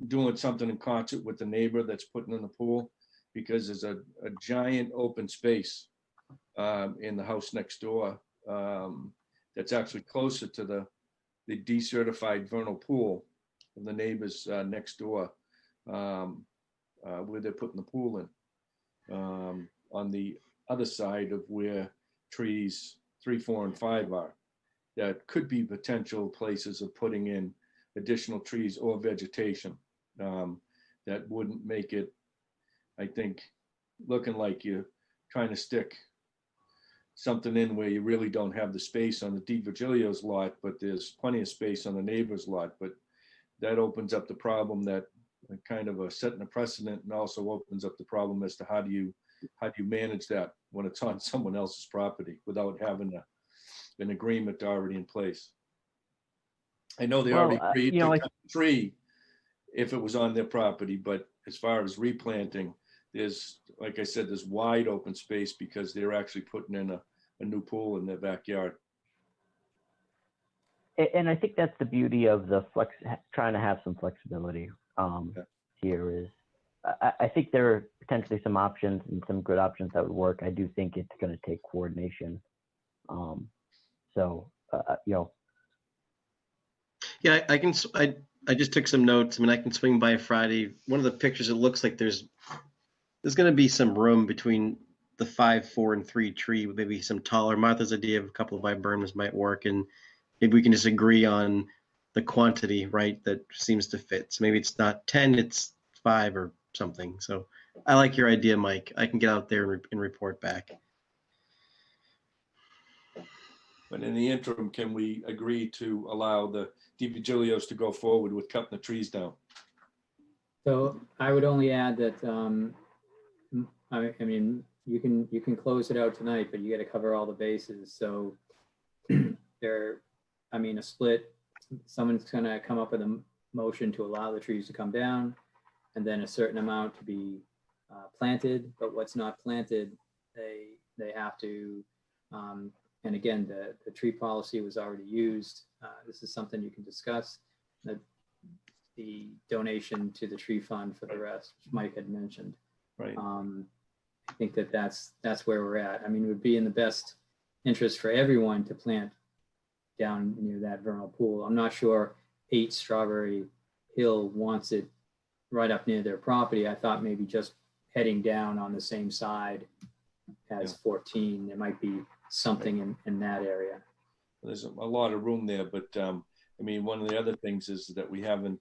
doing something in concert with the neighbor that's putting in the pool, because there's a giant open space in the house next door that's actually closer to the decertified vernal pool of the neighbors next door, where they're putting the pool in, on the other side of where trees 3, 4, and 5 are. That could be potential places of putting in additional trees or vegetation that wouldn't make it, I think, looking like you're trying to stick something in where you really don't have the space on the DiVirgilio's lot, but there's plenty of space on the neighbor's lot. But that opens up the problem, that kind of setting a precedent, and also opens up the problem as to how do you manage that when it's on someone else's property without having an agreement already in place. I know they already agreed to cut the tree if it was on their property, but as far as replanting, there's, like I said, there's wide open space because they're actually putting in a new pool in their backyard. And I think that's the beauty of the trying to have some flexibility here is, I think there are potentially some options and some good options that would work. I do think it's going to take coordination. Yeah, I just took some notes. I mean, I can swing by Friday. One of the pictures, it looks like there's going to be some room between the 5, 4, and 3 tree, with maybe some taller. Martha's idea of a couple of viburnums might work, and maybe we can just agree on the quantity, right, that seems to fit. So maybe it's not 10, it's 5 or something. So I like your idea, Mike. I can get out there and report back. But in the interim, can we agree to allow the DiVirgilios to go forward with cutting the trees down? So I would only add that, I mean, you can close it out tonight, but you got to cover all the bases. So a split, someone's going to come up with a motion to allow the trees to come down, and then a certain amount to be planted, but what's not planted, they have to, and again, the tree policy was already used. This is something you can discuss. The donation to the tree fund for the rest, which Mike had mentioned. Right. I think that's where we're at. I mean, it would be in the best interest for everyone to plant down near that vernal pool. I'm not sure 8 Strawberry Hill wants it right up near their property. I thought maybe just heading down on the same side as 14, there might be something in that area. There's a lot of room there, but I mean, one of the other things is that we haven't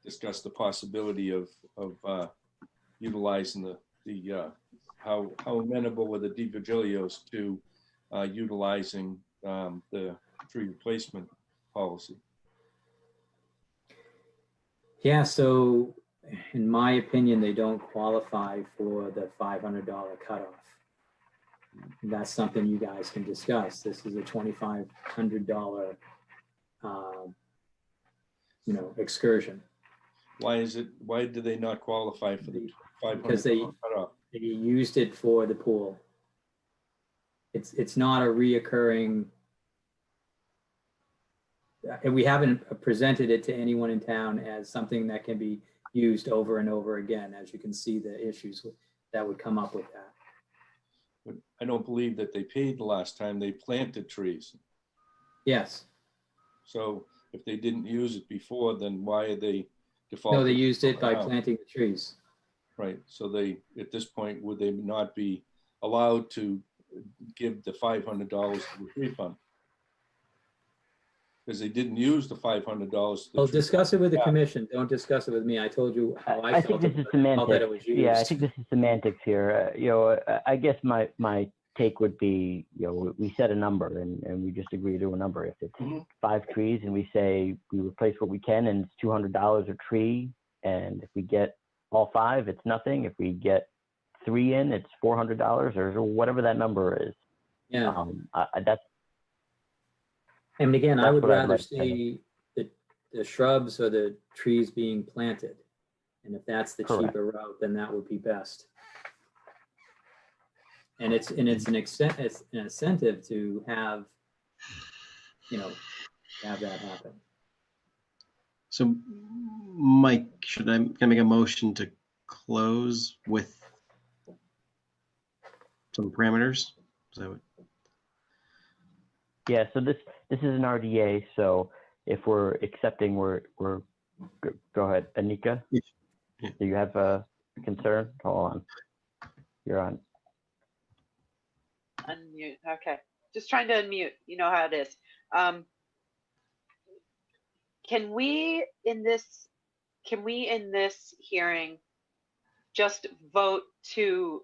discussed the possibility of utilizing how amenable were the DiVirgilios to utilizing the tree replacement policy. Yeah, so in my opinion, they don't qualify for the $500 cutoff. That's something you guys can discuss. This is a $2,500, excursion. Why do they not qualify for the $500 Because they used it for the pool. It's not a reoccurring, and we haven't presented it to anyone in town as something that can be used over and over again. As you can see, the issues that would come up with that. But I don't believe that they paid the last time they planted trees. Yes. So if they didn't use it before, then why are they defaulting? No, they used it by planting the trees. Right. So they, at this point, would they not be allowed to give the $500 to the tree fund? Because they didn't use the $500. Well, discuss it with the commission. Don't discuss it with me. I told you how I felt. Think this is semantics. That it was used. Yeah, I think this is semantics here. I guess my take would be, we set a number and we just agree to a number. If it's 5 trees and we say we replace what we can and it's $200 a tree, and if we get all 5, it's nothing. If we get 3 in, it's $400 or whatever that number is. Yeah. That's. And again, I That's would what I'd rather like to see the shrubs or the trees being planted. And if that's the Correct. cheaper route, then that would be best. And it's an incentive to have, have that happen. So, Mike, can I make a motion to close with some parameters? Is that what? Yeah, so this is an RDA, so if we're accepting, we're go ahead, Anika. Yeah. Do you have a concern? Hold on. You're on. Unmute. Okay. Just trying to unmute. You know how it is. Can we in this hearing just vote to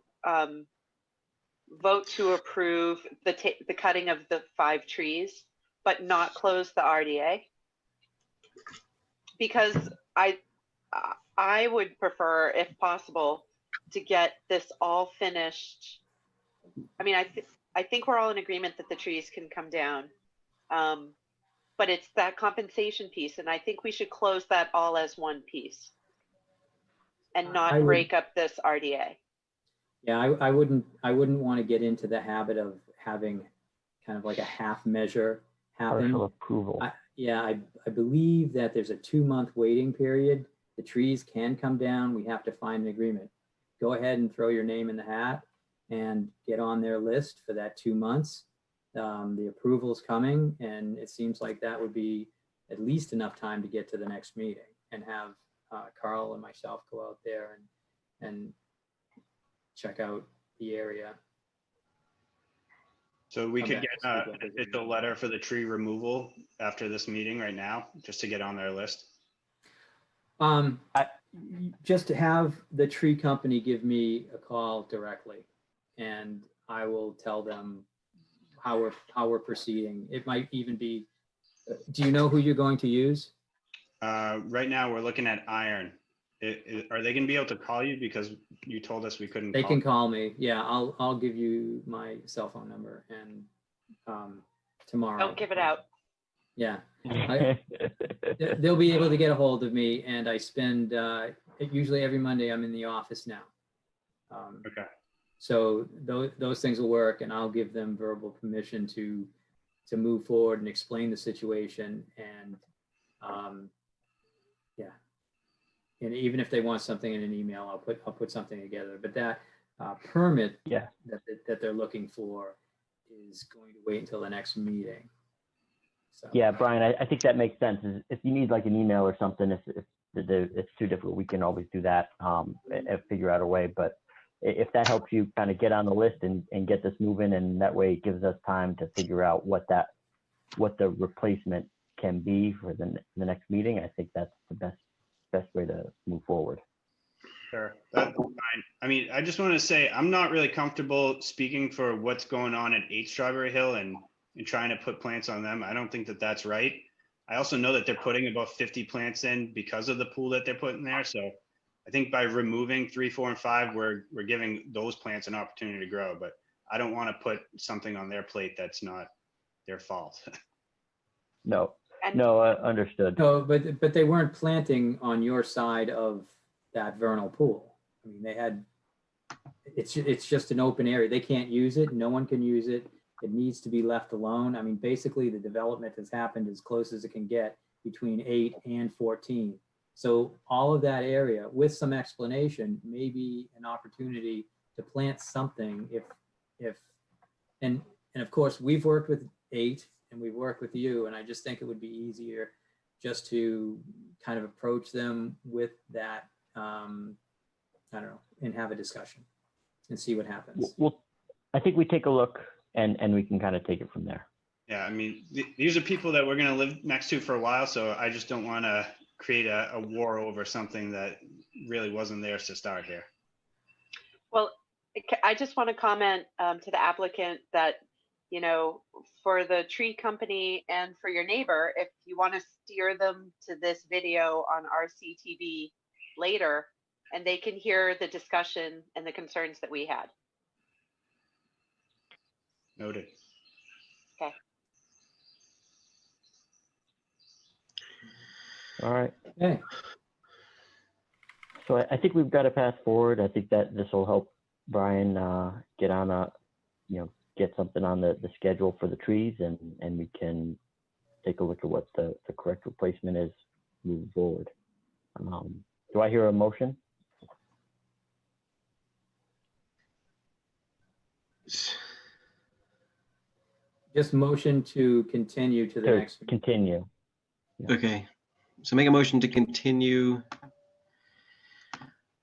approve the cutting of the 5 trees, but not close the RDA? Because I would prefer, if possible, to get this all finished. I mean, I think we're all in agreement that the trees can come down, but it's that compensation piece, and I think we should close that all as one piece and not break up this RDA. Yeah, I wouldn't want to get into the habit of having kind of like a half measure happen. Partial approval. I believe that there's a 2-month waiting period. The trees can come down. We have to find an agreement. Go ahead and throw your name in the hat and get on their list for that 2 months. The approval's coming, and it seems like that would be at least enough time to get to the next meeting and have Carl and myself go out there and check out the area. So we could get an official letter for the tree removal after this meeting right now, just to get on their list. Just to have the tree company give me a call directly, and I will tell them how we're proceeding. It might even be, do you know who you're going to use? Right now we're looking at Iron. Are they going to be able to call you, because you told us we couldn't? They can call me. Yeah, I'll give you my cell phone number, and tomorrow. Don't give it out. Yeah, they'll be able to get a hold of me, and I spend usually every Monday I'm in the office now. Okay. So those things will work, and I'll give them verbal permission to move forward and explain the situation, and yeah. And even if they want something in an email, I'll put something together. But that permit that they're looking for is going to wait until the next meeting. So. Yeah, Brian, I think that makes sense. If you need like an email or something, if it's too difficult, we can always do that and figure out a way. But if that helps you kind of get on the list and get this moving, and that way it gives us time to figure out what the replacement can be for the next meeting, I think that's the best way to move forward. Sure, that's fine. I mean, I just want to say I'm not really comfortable speaking for what's going on at 8 Strawberry Hill and trying to put plants on them. I don't think that that's right. I also know that they're putting about 50 plants in because of the pool that they're putting there. So I think by removing 3, 4, and 5, we're giving those plants an opportunity to grow. But I don't want to put something on their plate that's not their fault. No, understood. No, but they weren't planting on your side of that vernal pool. I mean, they had, it's just an open area. They can't use it. No one can use it. It needs to be left alone. I mean, basically the development has happened as close as it can get between 8 and 14. So all of that area with some explanation, maybe an opportunity to plant something and of course we've worked with 8 and we've worked with you, and I just think it would be easier just to kind of approach them with that, I don't know, and have a discussion and see what happens. Well, I think we take a look and we can kind of take it from there. Yeah, I mean, these are people that we're going to live next to for a while, so I just don't want to create a war over something that really wasn't theirs to start here. Well, I just want to comment to the applicant that, you know, for the tree company and for your neighbor, if you want to steer them to this video on RCTV later, and they can hear the discussion and the concerns that we had. Noted. Okay. All right. Okay. So I think we've got to pass forward. I think that this will help Brian get on get something on the schedule for the trees, and we can take a look at what the correct replacement is moving forward. Do I hear a motion? Just motion to continue to the next. Continue. Okay, so make a motion to continue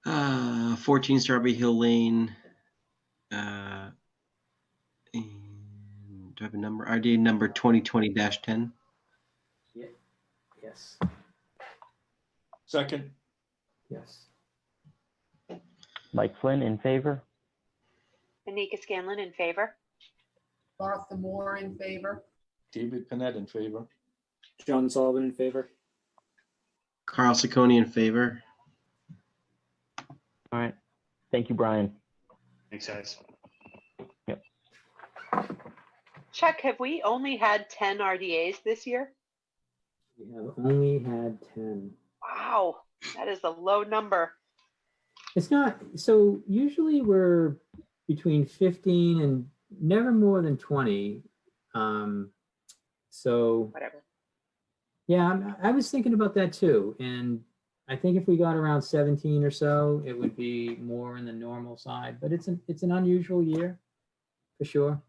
14 Strawberry Hill Lane. And do I have a number? RDA number 2020-10. Yeah. Yes. Second. Yes. Mike Flynn in favor? Anika Scanlon in favor. Martha Moore in favor. David Panett in favor. John Sullivan in favor. Carl Ciccone in favor. All right. Thank you, Brian. Thanks, guys. Yep. Chuck, have we only had 10 RDAs this year? We have only had 10. Wow, that is a low number. It's not, so usually we're between 15 and never more than 20. So whatever. Yeah, I was thinking about that too. And I think if we got around 17 or so, it would be more in the normal side, but it's an unusual year for sure.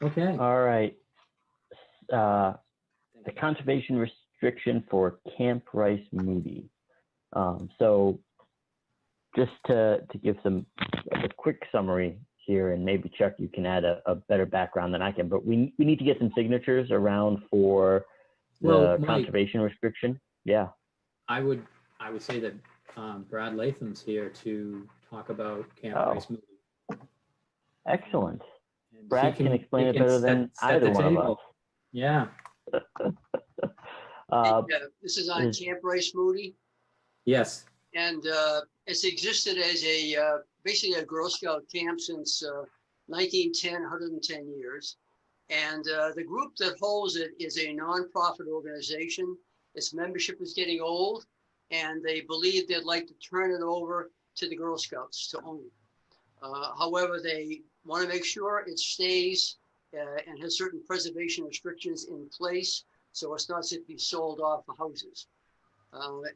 Okay. All right. The conservation restriction for Camp Rice Moody. So just to give a quick summary here, and maybe Chuck, you can add a better background than I can, but we need to get some signatures around for the conservation restriction. Yeah. I would say that Brad Latham's here to talk about Camp Rice Moody. Excellent. And Brad can explain it better than either one of us. Yeah. This is on Camp Rice Moody, Yes. and it's existed as basically a Girl Scout camp since 1910, 110 years. And the group that holds it is a nonprofit organization. Its membership is getting old, and they believe they'd like to turn it over to the Girl Scouts to own. However, they want to make sure it stays and has certain preservation restrictions in place, so it's not simply sold off for houses.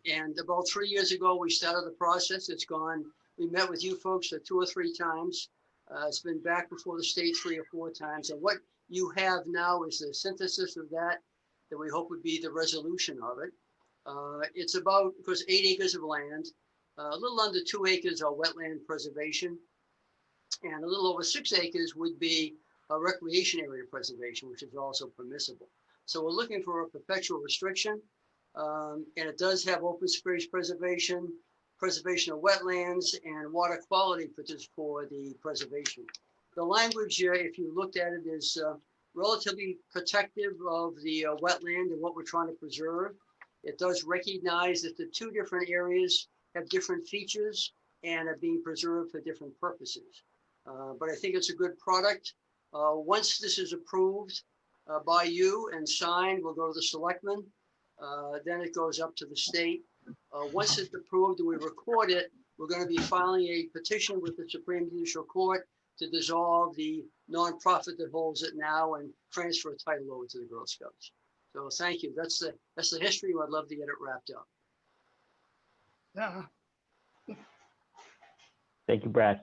And about 3 years ago, we started the process. It's gone. We met with you folks 2 or 3 times. It's been back before the state 3 or 4 times. And what you have now is the synthesis of that we hope would be the resolution of it. It's about, of course, 8 acres of land, a little under 2 acres are wetland preservation, and a little over 6 acres would be a recreation area preservation, which is also permissible. So we're looking for a perpetual restriction, and it does have open space preservation, preservation of wetlands, and water quality for the preservation. The language, if you looked at it, is relatively protective of the wetland and what we're trying to preserve. It does recognize that the 2 different areas have different features and are being preserved for different purposes. But I think it's a good product. Once this is approved by you and signed, we'll go to the selectmen. Then it goes up to the state. Once it's approved and we record it, we're going to be filing a petition with the Supreme Judicial Court to dissolve the nonprofit that holds it now and transfer a title over to the Girl Scouts. So thank you. That's the history. I'd love to get it wrapped up. Yeah. Thank you, Brad.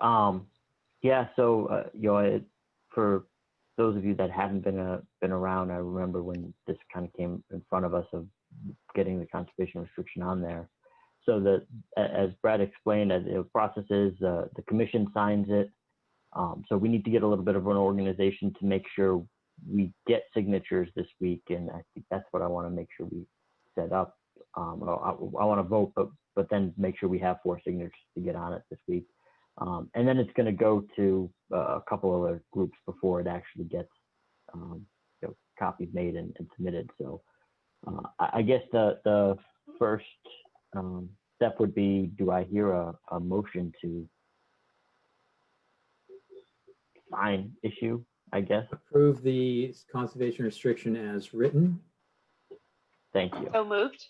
Yeah, so for those of you that haven't been around, I remember when this kind of came in front of us of getting the conservation restriction on there. So as Brad explained, as the process is, the commission signs it. So we need to get a little bit of an organization to make sure we get signatures this week, and I think that's what I want to make sure we set up. I want to vote, but but then make sure we have 4 signatures to get on it this week. And then it's going to go to a couple other groups before it actually gets copies made and submitted. So I guess the first step would be, do I hear a motion to sign issue, I guess? Approve the conservation restriction as written. Thank you. So moved.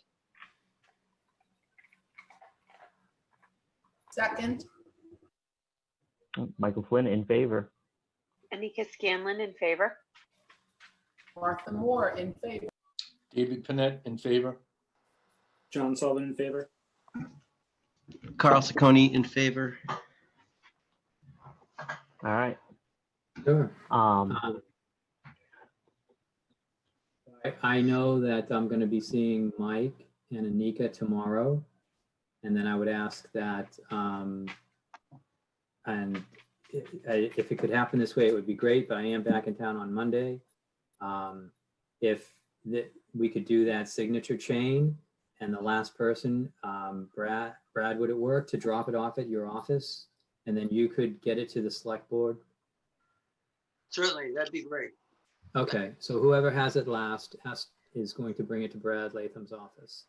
Second, Michael Flynn in favor. Anika Scanlon in favor. Martha Moore in favor. David Panett in favor. John Sullivan in favor. Carl Sacconi in favor. All right. Sure. I know that I'm going to be seeing Mike and Anika tomorrow. And then I would ask that, and if it could happen this way, it would be great, but I am back in town on Monday. If we could do that signature chain and the last person, Brad, would it work to drop it off at your office? And then you could get it to the select board? Certainly, that'd be great. Okay, so whoever has it last is going to bring it to Brad Latham's office.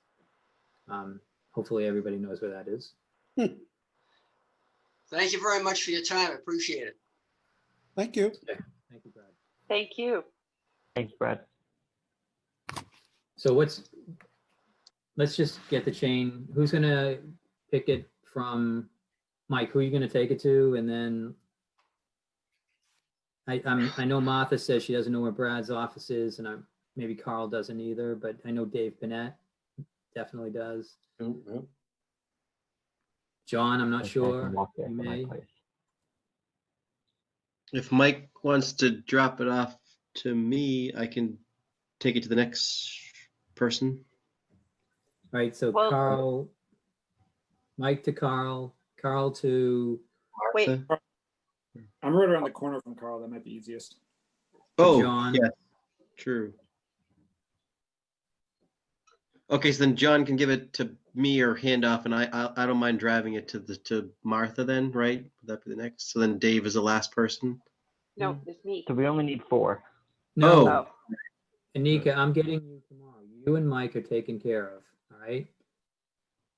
Hopefully everybody knows where that is. Thank you very much for your time. I appreciate it. Thank you. Okay. Thank you, Brad. Thank you. Thanks, Brad. So let's just get the chain. Who's gonna pick it from? Mike, who are you gonna take it to? And then I know Martha says she doesn't know where Brad's office is, and maybe Carl doesn't either, but I know Dave Panett definitely does. John, I'm not sure. You may. If Mike wants to drop it off to me, I can take it to the next person. All right, so Well- Carl, Mike to Carl, Carl to, Wait, Martha. I'm right around the corner from Carl. That might be easiest. Oh, John. yes, true. Okay, so then John can give it to me or hand off, and I don't mind driving it to Martha then, right? Would that be the next? So then Dave is the last person. no, it's me. So we only need 4. no, Oh, Anika, I'm getting you tomorrow. You and Mike are taken care of, all right?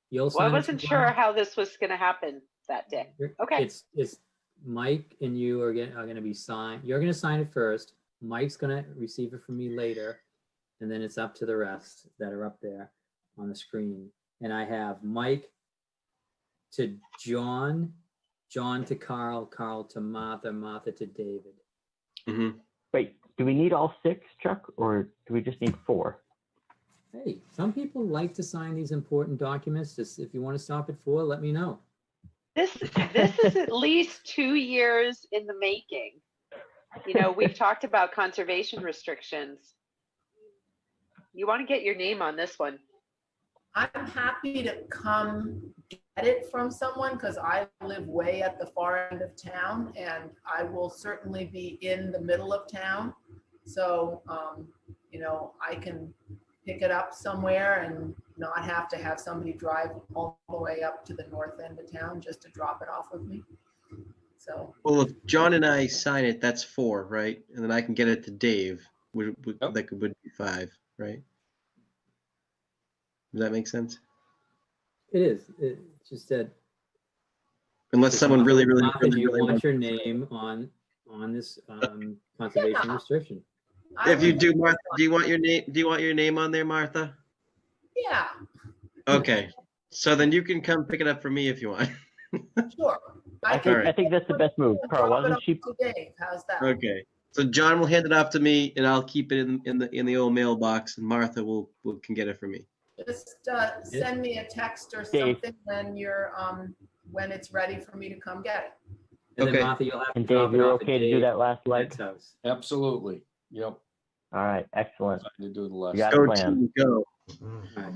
You'll well, I sign it wasn't tomorrow. sure how this was going to happen that day. Okay. It's Mike and you are gonna be signed. You're gonna sign it first. Mike's gonna receive it from me later. And then it's up to the rest that are up there on the screen. And I have Mike to John, John to Carl, Carl to Martha, Martha to David. Mm-hmm. Wait, do we need all 6, Chuck, or do we just need 4? Hey, some people like to sign these important documents. Just if you want to stop at 4, let me know. This is at least 2 years in the making. You know, we've talked about conservation restrictions. You want to get your name on this one. I'm happy to come get it from someone because I live way at the far end of town and I will certainly be in the middle of town. So, you know, I can pick it up somewhere and not have to have somebody drive all the way up to the north end of town just to drop it off with me. So, Well, if John and I sign it, that's 4, right? And then I can get it to Dave. That would be 5, right? Does that make sense? It is. It's just that. Unless someone really Martha, do you want wants your name on this conservation restriction? If you do, Martha, do you want your name? Do you want your name on there, Martha? yeah, Okay, so then you can come pick it up for me if you want. sure. I think that's the best move. Carl, Drop it wasn't off she? to Dave. How's that? Okay, so John will hand it off to me, and I'll keep it in the old mailbox, and Martha can get it for me. Just send me a text or Dave. something when you're when it's ready for me to come get it. And Okay. then Martha, you'll have to And drop Dave, it you're off at okay to do that last leg? Dave's house. Absolutely. Yep. All right, excellent. To do the You last. got a Go plan. team, go. All right.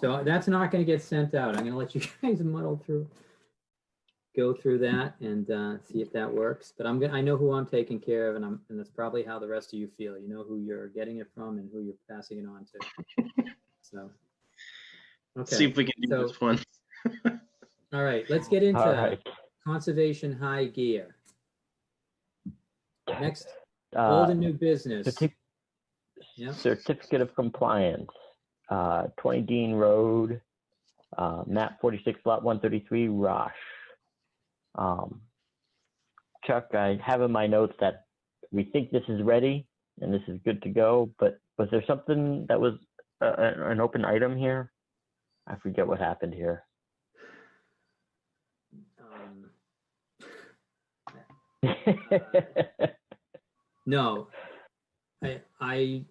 So that's not going to get sent out. I'm going to let you guys go through that and see if that works. But I know who I'm taking care of, and that's probably how the rest of you feel. You know who you're getting it from and who you're passing it on to. So, okay. See if we can do So- this one. All right, let's get into All right. conservation high gear. Next, Uh, old and new business. Yep. Certificate of compliance, 20 Dean Road, map 46, lot 133, Rosh. Chuck, I have in my notes that we think this is ready and this is good to go, but was there something that was an open item here? I forget what happened here. No, I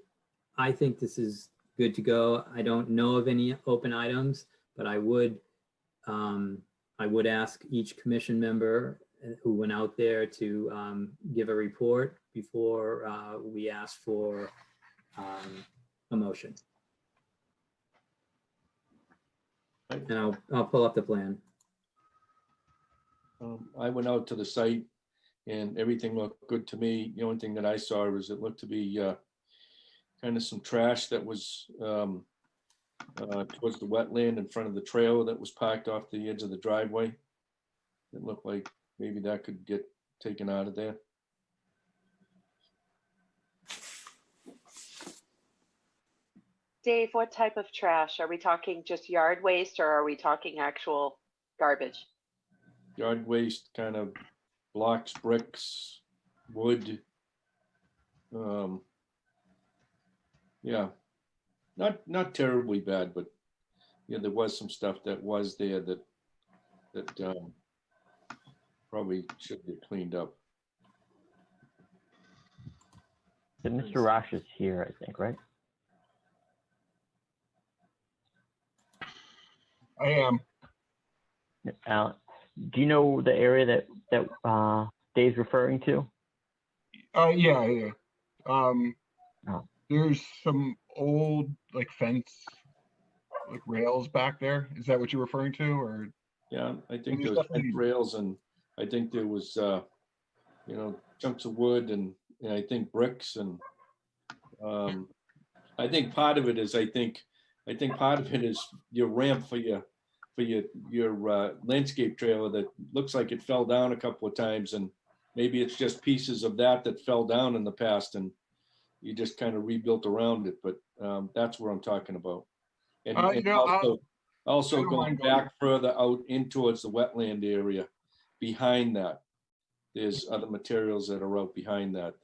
think this is good to go. I don't know of any open items, but I would ask each commission member who went out there to give a report before we ask for a motion. And I'll pull up the plan. I went out to the site and everything looked good to me. The only thing that I saw was it looked to be kind of some trash that was towards the wetland in front of the trailer that was parked off the edge of the driveway. It looked like maybe that could get taken out of there. Dave, what type of trash? Are we talking just yard waste or are we talking actual garbage? Yard waste, kind of blocks, bricks, wood. Yeah, not terribly bad, but yeah, there was some stuff that was there that probably should get cleaned up. Mr. Rosh is here, I think, right? I am. Alan, do you know the area that Dave's referring to? Yeah. Oh. There's some old like fence, like rails back there. Is that what you're referring to, or? Yeah, I think there was fence rails, and I think there was chunks of wood and I think bricks, and I think part of it is I think part of it is your ramp for your landscape trailer that looks like it fell down a couple of times, and maybe it's just pieces of that fell down in the past and you just kind of rebuilt around it, but that's what I'm talking about. And, also going back further out in towards the wetland area behind that, there's other materials that are out behind that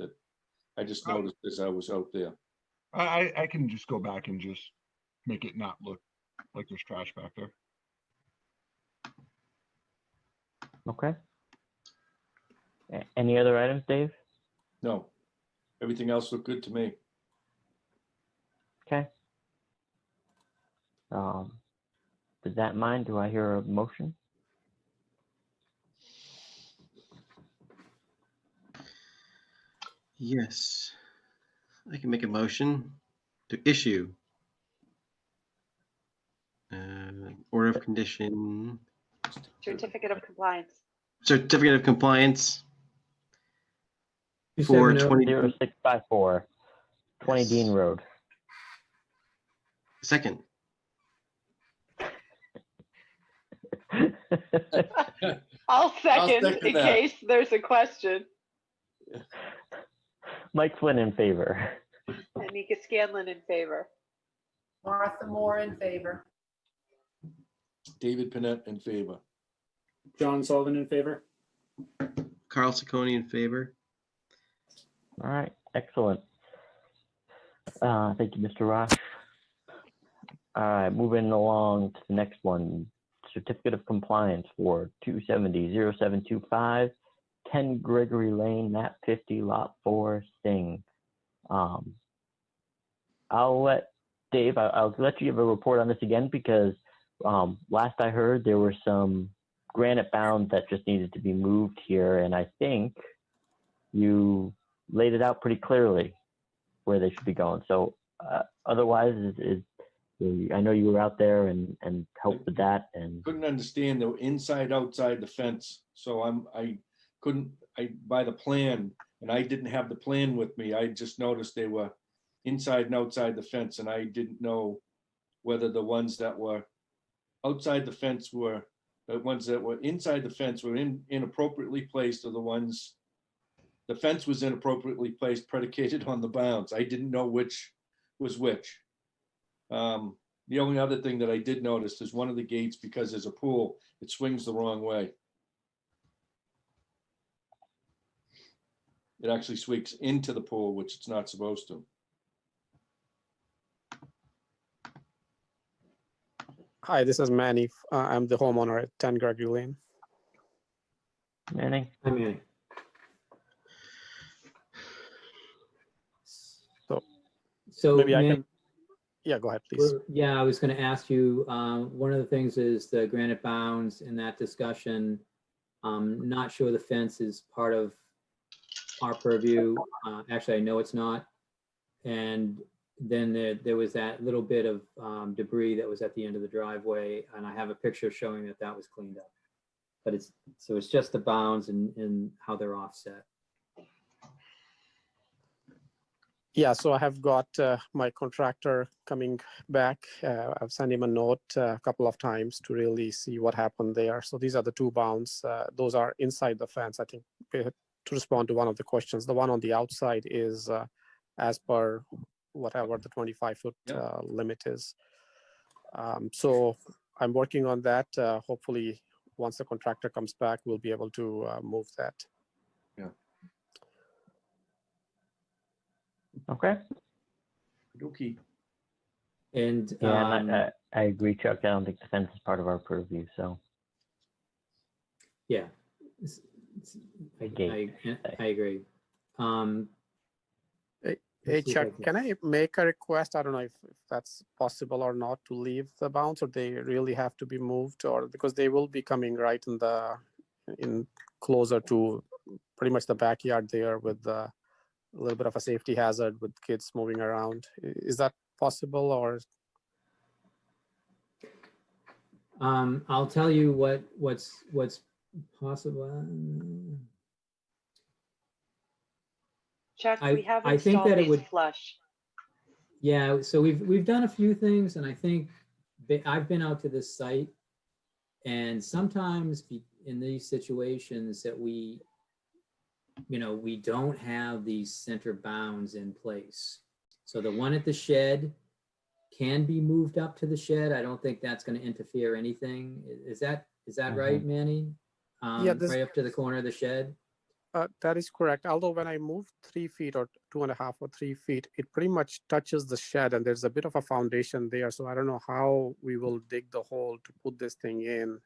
I just noticed as I was out there. I can just go back and just make it not look like there's trash back there. Okay. Any other items, Dave? No, everything else looked good to me. Okay. With that in mind, do I hear a motion? Yes, I can make a motion to issue order of condition. Certificate of compliance. Certificate of compliance for 0654, 20 Dean Road. Second. I'll second in that. case there's a question. Mike Flynn in favor. Anika Scanlon in favor. Martha Moore in favor. David Panett in favor. John Sullivan in favor. Carl Ciccone in favor. All right, excellent. Thank you, Mr. Rosh. All right, moving along to the next one. Certificate of compliance for 270-0725, 10 Gregory Lane, map 50, lot 4, Sting. I'll let Dave, I'll let you give a report on this again because last I heard there were some granite bounds that just needed to be moved here, and I think you laid it out pretty clearly where they should be going. So otherwise, I know you were out there and helped with that. And couldn't understand they were inside, outside the fence. So I couldn't by the plan, and I didn't have the plan with me. I just noticed they were inside and outside the fence, and I didn't know whether the ones that were outside the fence were, the ones that were inside the fence were inappropriately placed, or the ones, the fence was inappropriately placed predicated on the bounds. I didn't know which was which. The only other thing that I did notice is one of the gates, because there's a pool, it swings the wrong way. It actually swings into the pool, which it's not supposed to. Hi, this is Manny. I'm the homeowner at 10 Gregory Lane. Manny? Hi, Manny. So maybe I Man- can, yeah, go ahead, please. Yeah, I was going to ask you, one of the things is the granite bounds in that discussion. Not sure the fence is part of our purview. Actually, I know it's not. And then there was that little bit of debris that was at the end of the driveway, and I have a picture showing that that was cleaned up. But it's just the bounds and how they're offset. Yeah, so I have got my contractor coming back. I've sent him a note a couple of times to really see what happened there. So these are the two bounds. Those are inside the fence. I think to respond to one of the questions, the one on the outside is as per whatever the 25-foot limit is. So I'm working on that. Hopefully, once the contractor comes back, we'll be able to move that. Yeah. Okay. Okay. And yeah, I agree, Chuck. I don't think the fence is part of our purview. So yeah, I agree. Hey, Chuck, can I make a request? I don't know if that's possible or not, to leave the bounds, or they really have to be moved, or because they will be coming right in closer to pretty much the backyard there with a little bit of a safety hazard with kids moving around. Is that possible, or? I'll tell you what's possible. Chuck, we have I think installed that it these would flush. Yeah, so we've done a few things, and I think I've been out to this site, and sometimes in these situations that we don't have these center bounds in place. So the one at the shed can be moved up to the shed. I don't think that's going to interfere anything. Is that right, Manny? Yeah, right up to the corner of the shed. That is correct. Although when I move 3 feet or 2.5 or 3 feet, it pretty much touches the shed, and there's a bit of a foundation there. So I don't know how we will dig the hole to put this thing in.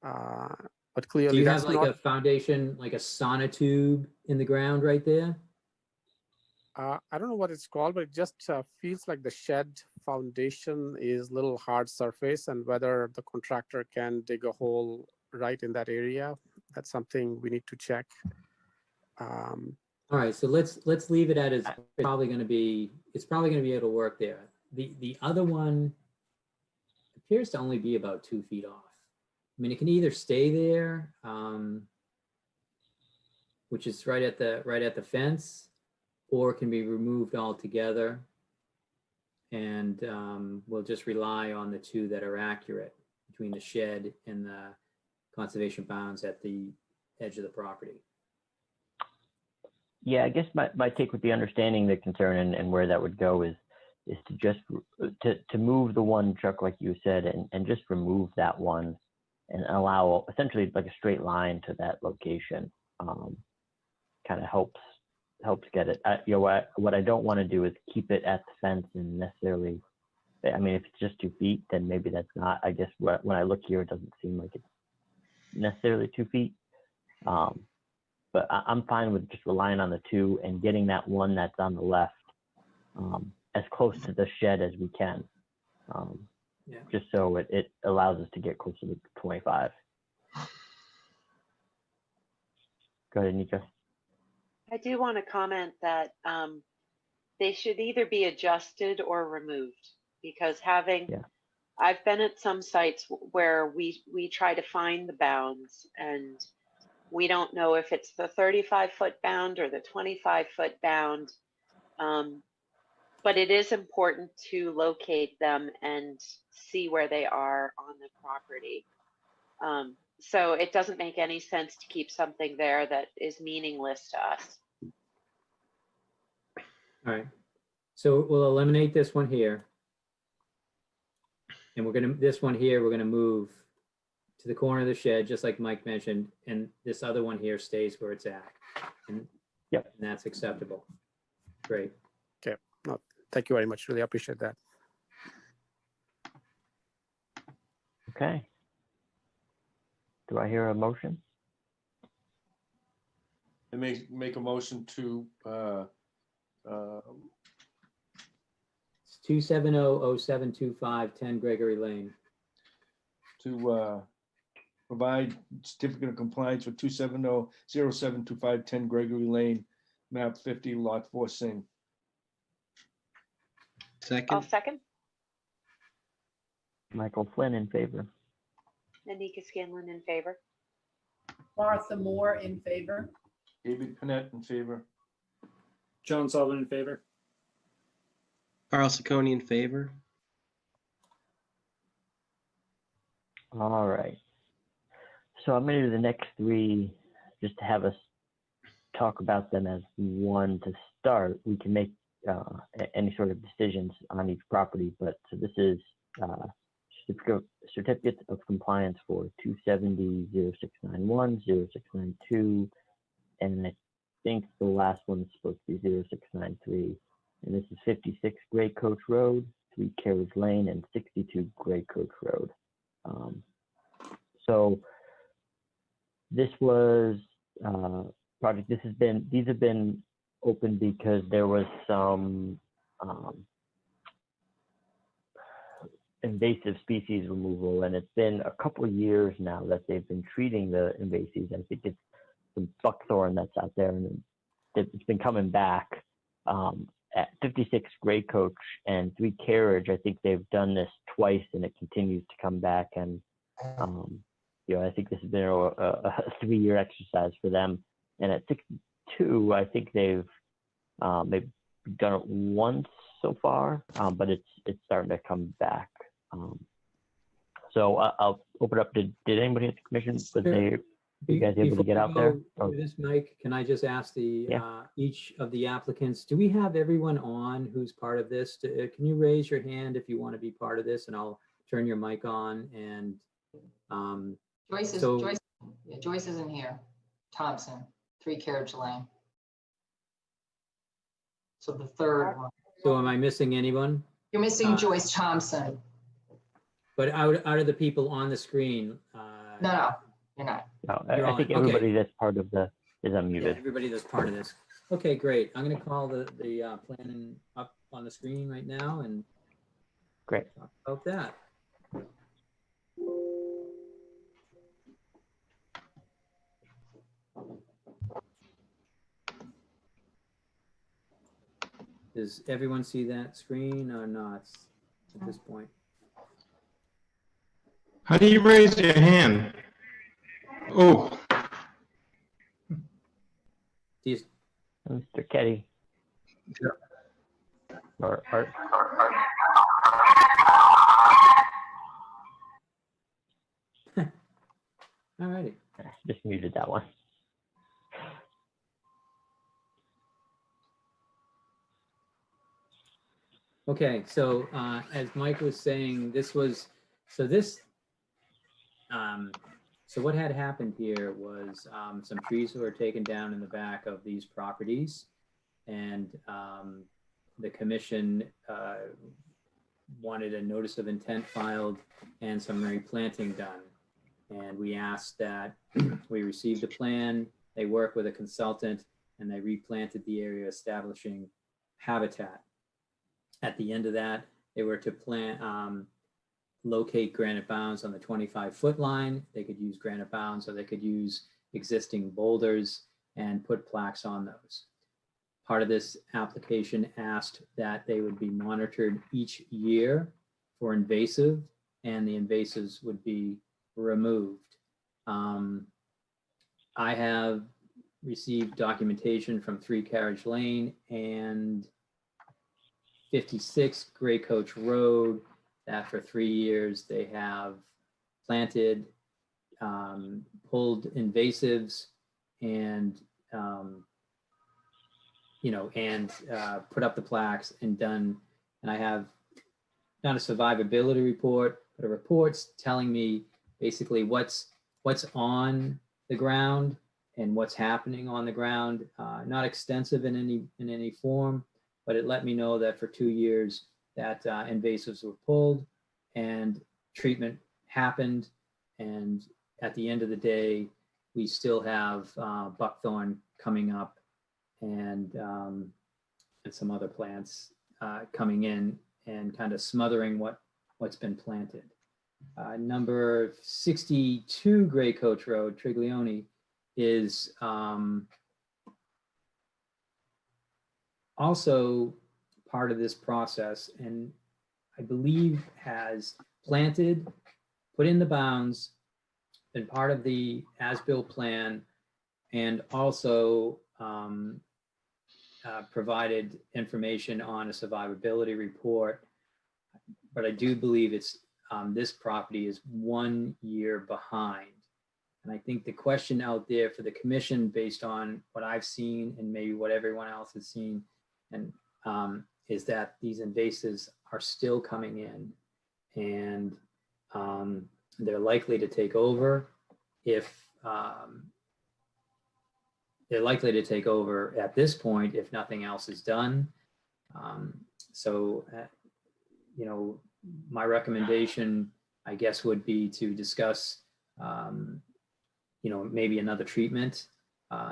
But clearly, Do you that's have like not a foundation, like a sonotube in the ground right there? I don't know what it's called, but it just feels like the shed foundation is little hard surface, and whether the contractor can dig a hole right in that area, that's something we need to check. All right, so let's leave it at it's probably going to be able to work there. The other one appears to only be about 2 feet off. I mean, it can either stay there, which is right at the fence, or it can be removed altogether, and we'll just rely on the two that are accurate between the shed and the conservation bounds at the edge of the property. yeah, I guess my take with the understanding the concern and where that would go is to just to move the one, Chuck, like you said, and just remove that one and allow essentially like a straight line to that location. Kind of helps get it. What I don't want to do is keep it at the fence and necessarily. I mean, if it's just 2 feet, then maybe that's not. I guess when I look here, it doesn't seem like it's necessarily 2 feet. But I'm fine with just relying on the two and getting that one that's on the left as close to the shed as we can. Just so it allows us to get closer to 25. Go ahead, Nika. I do want to comment that they should either be adjusted or removed, because I've been at some sites where we try to find the bounds, and we don't know if it's the 35-foot bound or the 25-foot bound. But it is important to locate them and see where they are on the property. So it doesn't make any sense to keep something there that is meaningless to us. All right. So we'll eliminate this one here. And this one here, we're gonna move to the corner of the shed, just like Mike mentioned, and this other one here stays where it's at. And yep, and that's acceptable. Great. Okay. No, thank you very much. Really appreciate that. Okay. Do I hear a motion? I make a motion to, It's 270-0725 10 Gregory Lane. to provide certificate of compliance with 270-0725 10 Gregory Lane, map 50, lot 4, Sing. I'll second. Michael Flynn in favor. Anika Scanlon in favor. Martha Moore in favor. David Panett in favor. John Sullivan in favor. Carl Sacconi in favor. All right. So I'm going to do the next three just to have us talk about them as one to start. We can make any sort of decisions on each property, but so this is certificate of compliance for 270-0691, 0692, and I think the last one is supposed to be 0693. And this is 56 Gray Coach Road, 3 Carriage Lane, and 62 Gray Coach Road. So this was project. These have been open because there was some invasive species removal, and it's been a couple of years now that they've been treating the invasives. I think it's some buckthorn that's out there, and it's been coming back. At 56 Gray Coach and 3 Carriage, I think they've done this twice, and it continues to come back. And I think this has been a 3-year exercise for them. And at 62, I think they've done it once so far, but it's starting to come back. So I'll open up to, did anybody at the commission, you guys able to get out there? This, Mike, can I just ask each of the applicants, do we have everyone on who's part of this? Can you raise your hand if you want to be part of this, and I'll turn your mic on. And Joyce isn't here. Thompson, 3 Carriage Lane. So the third one. So am I missing anyone? You're missing Joyce Thompson. But out of the people on the screen. No, you're not. No, I think everybody that's part of the is unmuted. Yeah, everybody that's part of this. Okay, great. I'm going to call the plan up on the screen right now and great talk about that. Does everyone see that screen or not at this point? How do you raise your hand? Oh. Mr. Ketty. Yeah. Or Art. All righty. Just muted that one. Okay, so as Mike was saying, so what had happened here was some trees were taken down in the back of these properties, and the commission wanted a notice of intent filed and some replanting done. And we asked that we received a plan, they work with a consultant, and they replanted the area, establishing habitat. At the end of that, they were to plant, locate granite bounds on the 25-foot line. They could use granite bounds, or they could use existing boulders and put plaques on those. Part of this application asked that they would be monitored each year for invasive, and the invasives would be removed. I have received documentation from 3 Carriage Lane and 56 Gray Coach Road, that for 3 years they have planted, pulled invasives and, put up the plaques and I have not a survivability report, but a report's telling me basically what's on the ground and what's happening on the ground. Not extensive in any form, but it let me know that for 2 years that invasives were pulled and treatment happened. And at the end of the day, we still have buckthorn coming up and some other plants coming in and kind of smothering what's been planted. Number 62 Gray Coach Road, Triglione, is also part of this process, and I believe has planted, put in the bounds, been part of the as-built plan, and also provided information on a survivability report. But I do believe it's this property is 1 year behind. And I think the question out there for the commission, based on what I've seen and maybe what everyone else has seen, and is that these invasives are still coming in, and they're likely to take over they're likely to take over at this point if nothing else is done. My recommendation, I guess, would be to discuss, maybe another treatment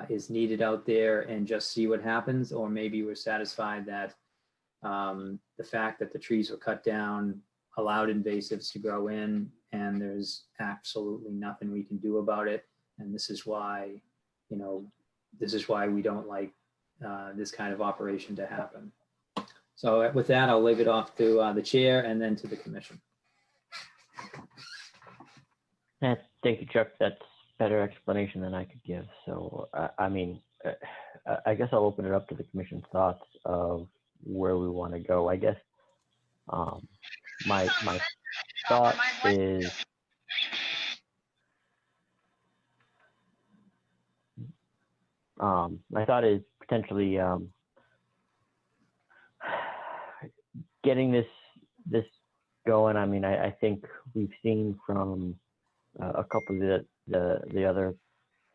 is needed out there and just see what happens, or maybe we're satisfied that the fact that the trees were cut down allowed invasives to grow in, and there's absolutely nothing we can do about it. And this is why, we don't like this kind of operation to happen. So with that, I'll leave it off to the chair and then to the commission. Thank you, Chuck. That's better explanation than I could give. So, I guess I'll open it up to the commission's thoughts of where we want to go. I guess my thought is potentially getting this going. I think we've seen from a couple of the other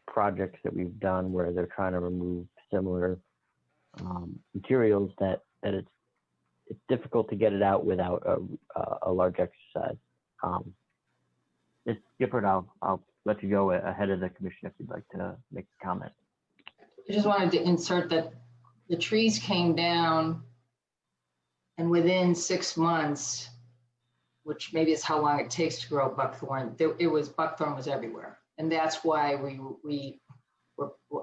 projects that we've done where they're trying to remove similar materials that it's difficult to get it out without a large exercise. Gifford, I'll let you go ahead of the commission if you'd like to make a comment. I just wanted to insert that the trees came down, and within 6 months, which maybe is how long it takes to grow buckthorn, buckthorn was everywhere. And that's why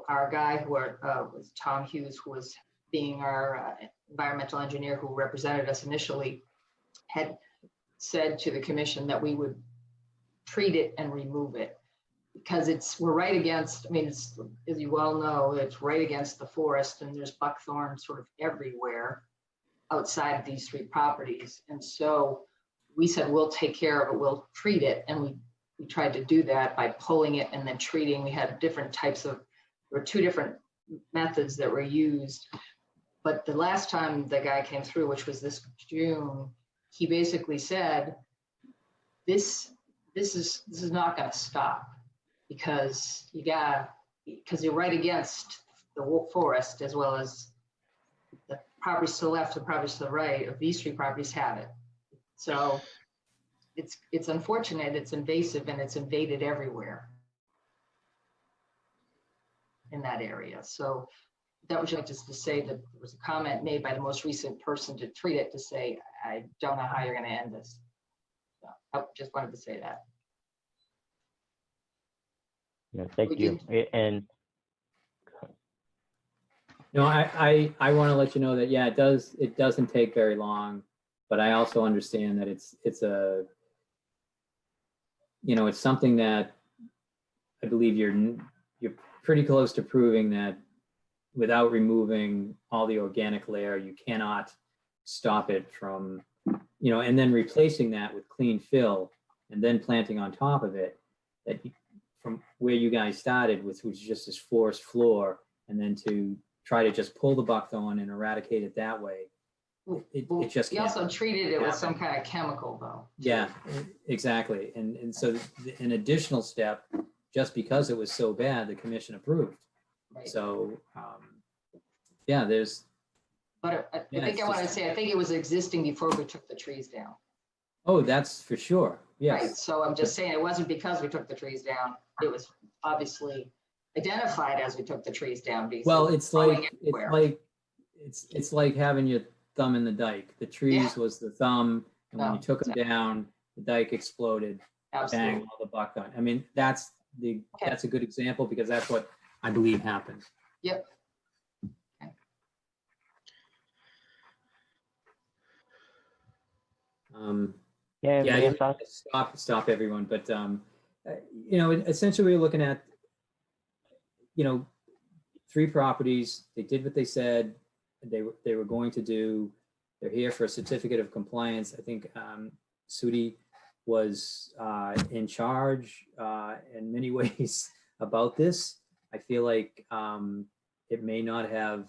our guy was Tom Hughes, who was being our environmental engineer who represented us initially, had said to the commission that we would treat it and remove it, because we're right against, as you well know, it's right against the forest, and there's buckthorn sort of everywhere outside of these 3 properties. And so we said, we'll take care of it, we'll treat it. And we tried to do that by pulling it and then treating. We had different types there were 2 different methods that were used. But the last time the guy came through, which was this June, he basically said, this is not going to stop, because you're right against the forest, as well as the properties to the left and properties to the right of these 3 properties have it. So it's unfortunate, it's invasive, and it's invaded everywhere in that area. So that was just to say that there was a comment made by the most recent person to treat it to say, I don't know how you're going to end this. So I just wanted to say that. Yeah, thank you. And no, I want to let you know that, yeah, it doesn't take very long, but I also understand that it's something that I believe you're pretty close to proving that without removing all the organic layer, you cannot stop it from, you know, and then replacing that with clean fill and then planting on top of it, that from where you guys started with, which was just this forest floor, and then to try to just pull the buckthorn and eradicate it that way. It just We can't also treated it with happen. some kind of chemical though. Yeah, exactly. And so an additional step, just because it was so bad, the commission approved. Right. So, yeah, there's. But I Yeah, think it's I want to just- say, I think it was existing before we took the trees down. Oh, that's for sure. Right, Yes. so I'm just saying, it wasn't because we took the trees down. It was obviously identified as we took the trees down. because Well, it was it's growing like, everywhere. it's like having your thumb in the dike. The trees Yeah. was the thumb, and when No, you took them down, the dike exploded. Bang, Absolutely. all the buckthorn. I mean, that's a good example, because that's what I believe happened. Yep. Yeah, Yeah, any you thoughts? stop everyone, but you know, essentially we're looking at, you know, 3 properties. They did what they said they were going to do. They're here for a certificate of compliance. I think Sudi was in charge in many ways about this. I feel like it may not have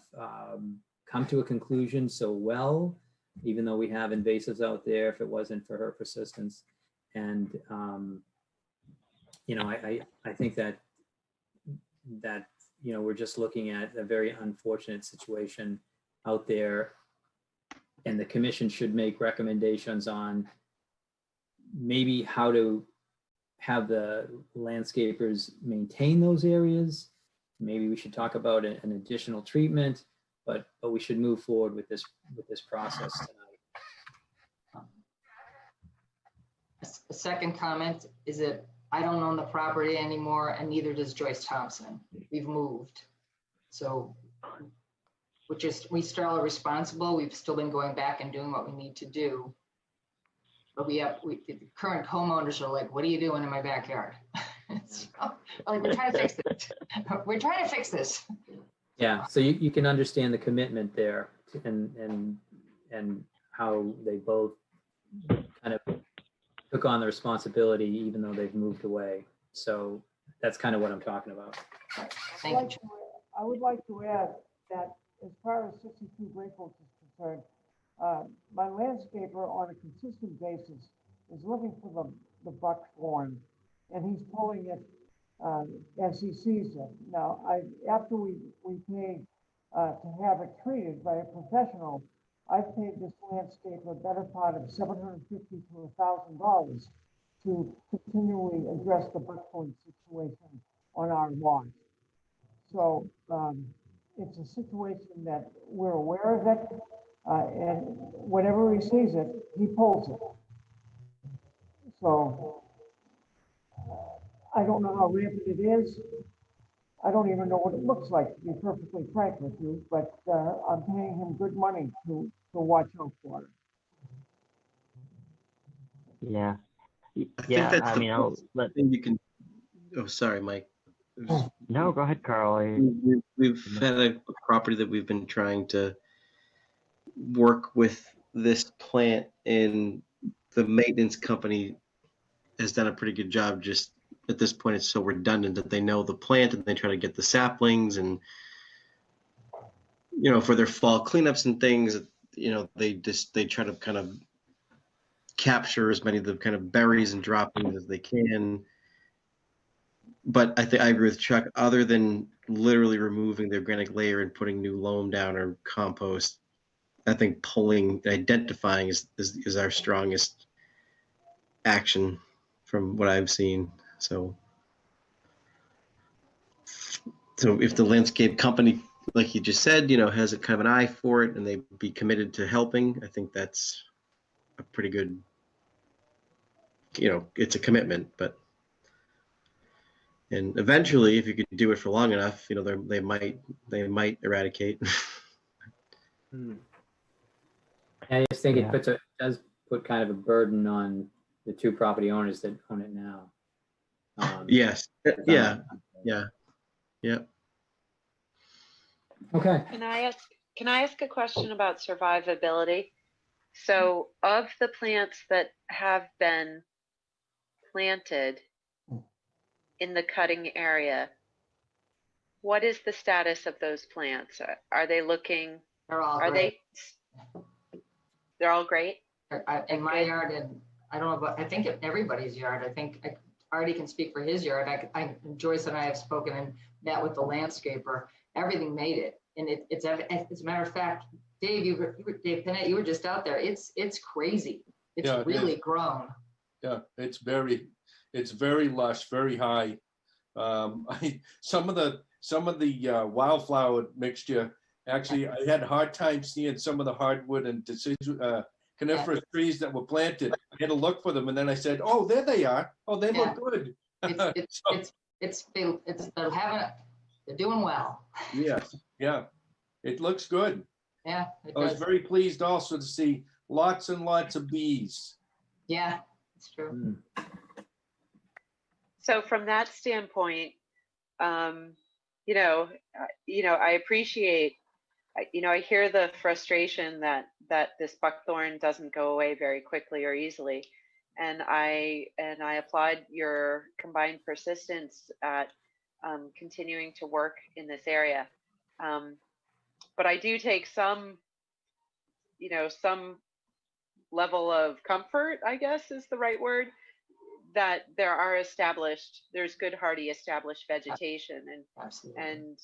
come to a conclusion so well, even though we have invasives out there, if it wasn't for her persistence. And, you know, I think that, you know, we're just looking at a very unfortunate situation out there. And the commission should make recommendations on maybe how to have the landscapers maintain those areas. Maybe we should talk about an additional treatment, but we should move forward with this process tonight. A second comment is that I don't own the property anymore, and neither does Joyce Thompson. We've moved. So we still are responsible. We've still been going back and doing what we need to do. But the current homeowners are like, what are you doing in my backyard? So, like, we're trying to fix this. We're trying to fix this. Yeah, so you can understand the commitment there and how they both kind of took on the responsibility even though they've moved away. So that's kind of what I'm talking about. Thank you. I would like to add that as far as 62 Grapeville is concerned, my landscaper on a consistent basis is looking for the buckthorn, and he's pulling it as he sees it. Now, after we paid to have it treated by a professional, I've paid this landscaper a better part of $750 to $1,000 to continually address the buckthorn situation on our lawn. So it's a situation that we're aware of it, and whenever he sees it, he pulls it. So I don't know how rampant it is. I don't even know what it looks like, to be perfectly frank with you, but I'm paying him good money to watch out for it. Yeah. I Yeah, think that's I mean, I'll let. thing you can. Oh, sorry, Mike. No, go ahead, Carl. We've had a property that we've been trying to work with this plant, and the maintenance company has done a pretty good job. Just at this point, it's so redundant that they know the plant and they try to get the saplings, and you know, for their fall cleanups and things, you know, they try to kind of capture as many of the kind of berries and droppings as they can. But I think I agree with Chuck. Other than literally removing the organic layer and putting new loam down or compost, I think pulling, identifying is our strongest action from what I've seen. So if the landscape company, like you just said, you know, has a kind of an eye for it and they be committed to helping, I think that's a pretty good, you know, it's a commitment. But and eventually, if you could do it for long enough, you know, they might eradicate. I just think it does put kind of a burden on the 2 property owners that own it now. Yes. Yeah. Okay. Can I ask a question about survivability? So of the plants that have been planted in the cutting area, what is the status of those plants? Are they looking, They're all are great. they're all great? In my yard, and I don't know, but I think in everybody's yard, I think Artie can speak for his yard. Joyce and I have spoken and met with the landscaper. Everything made it. And it's as a matter of fact, Dave Panett, you were just out there. It's crazy. It's really grown. Yeah, it's very lush, very high. Some of the wildflower mixture, actually, I had a hard time seeing some of the hardwood and coniferous trees that were planted. I had to look for them, and then I said, "Oh, there they are. Oh, they look good." They're doing well. Yes, yeah, it looks good. Yeah, I was very pleased also to see lots and lots of bees. Yeah, it's true. So from that standpoint, I appreciate, I hear the frustration that this buckthorn doesn't go away very quickly or easily. And I applaud your combined persistence at continuing to work in this area. But I do take some level of comfort, I guess is the right word, that there's good hardy established vegetation. And absolutely. And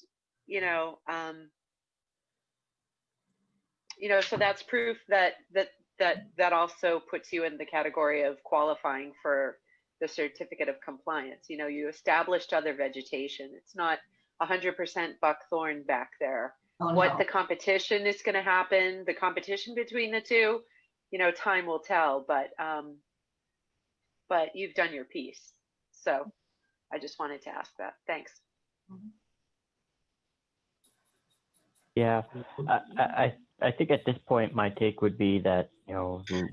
so that's proof that also puts you in the category of qualifying for the certificate of compliance. You established other vegetation. It's not 100% buckthorn back there. Oh, what no. the competition is going to happen, the competition between the two, time will tell, but you've done your piece. So I just wanted to ask that. Thanks. Yeah, I think at this point, my take would be that,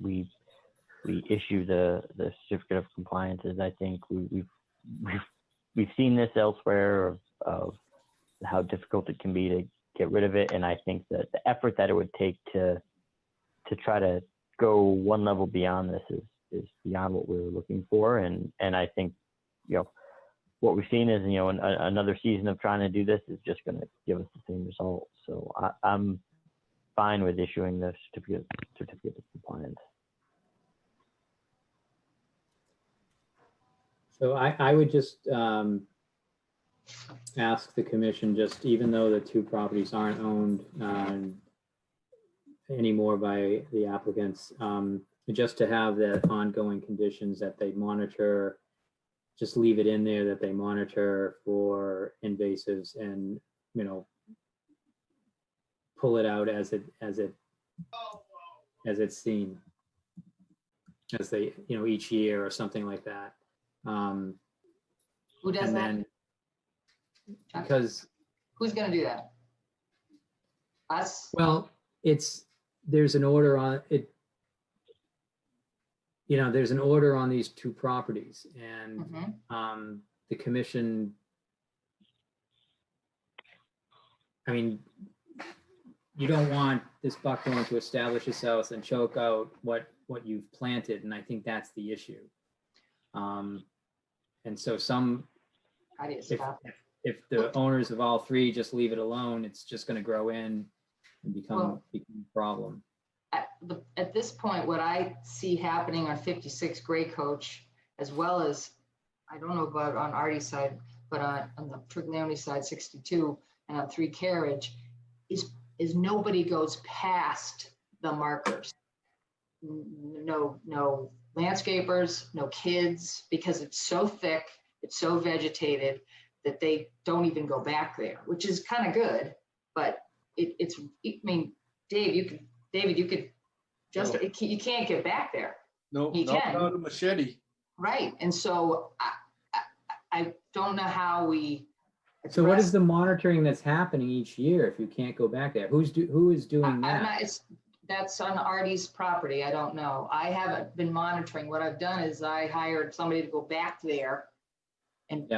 we issue the certificate of compliance. As I think we've seen this elsewhere of how difficult it can be to get rid of it. And I think that the effort that it would take to try to go one level beyond this is beyond what we were looking for. And I think, what we've seen is, another season of trying to do this is just going to give us the same result. So I'm fine with issuing the certificate of compliance. So I would just ask the commission, just even though the two properties aren't owned anymore by the applicants, just to have the ongoing conditions that they monitor, just leave it in there that they monitor for invasives and, pull it out as it's seen, as they, each year or something like that. Who does that? Because who's going to do that? Us? Well, there's an order on it. There's an order on these two properties, and the commission, you don't want this buckthorn to establish itself and choke out what you've planted, and I think that's the issue. And so how do you stop it? If the owners of all three just leave it alone, it's just going to grow in and become a problem. At this point, what I see happening on 56 Gray Coach, as well as, I don't know about on Artie's side, but on the Triglione side, 62, and on 3 Carriage, is nobody goes past the markers. No landscapers, no kids, because it's so thick, it's so vegetated that they don't even go back there, which is kind of good. But David, you could just, you can't get back there. No, you not can. without a machete. Right, and so I don't know how we. So what is the monitoring that's happening each year if you can't go back there? Who is doing that? That's on Artie's property. I don't know. I haven't been monitoring. What I've done is I hired somebody to go back there and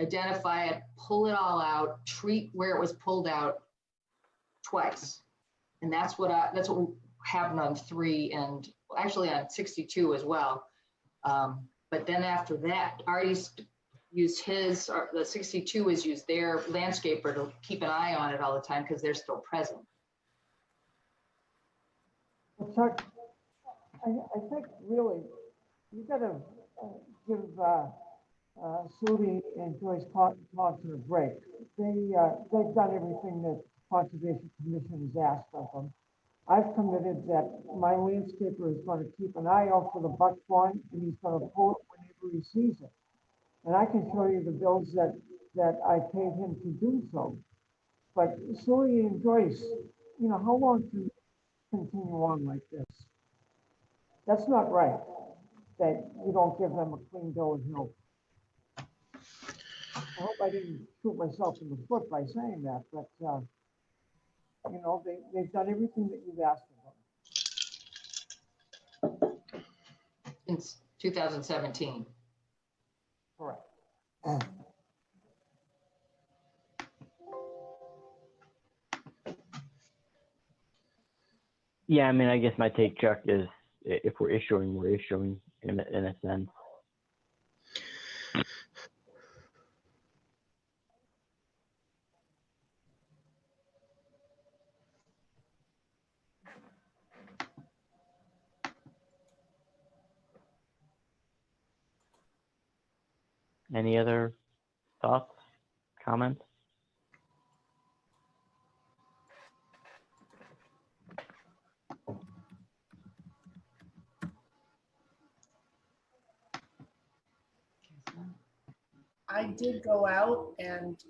identify it, pull it all out, treat where it was pulled out twice. And that's happened on 3 and actually on 62 as well. But then after that, Artie's used his, or the 62 has used their landscaper to keep an eye on it all the time because they're still present. Well, Chuck, I think really you got to give Sudi and Joyce Thompson a break. They've done everything that Conservation Commission has asked of them. I've committed that my landscaper is going to keep an eye out for the buckthorn, and he's going to pull it whenever he sees it. And I can show you the bills that I paid him to do so. But Sudi and Joyce, you know, how long can you continue on like this? That's not right, that you don't give them a clean bill of health. I hope I didn't shoot myself in the foot by saying that, but you know, they've done everything that you've asked of them. Since 2017. Correct. Yeah, I mean, I guess my take, Chuck, is if we're issuing in a sense. Any other thoughts, comments? I did go out and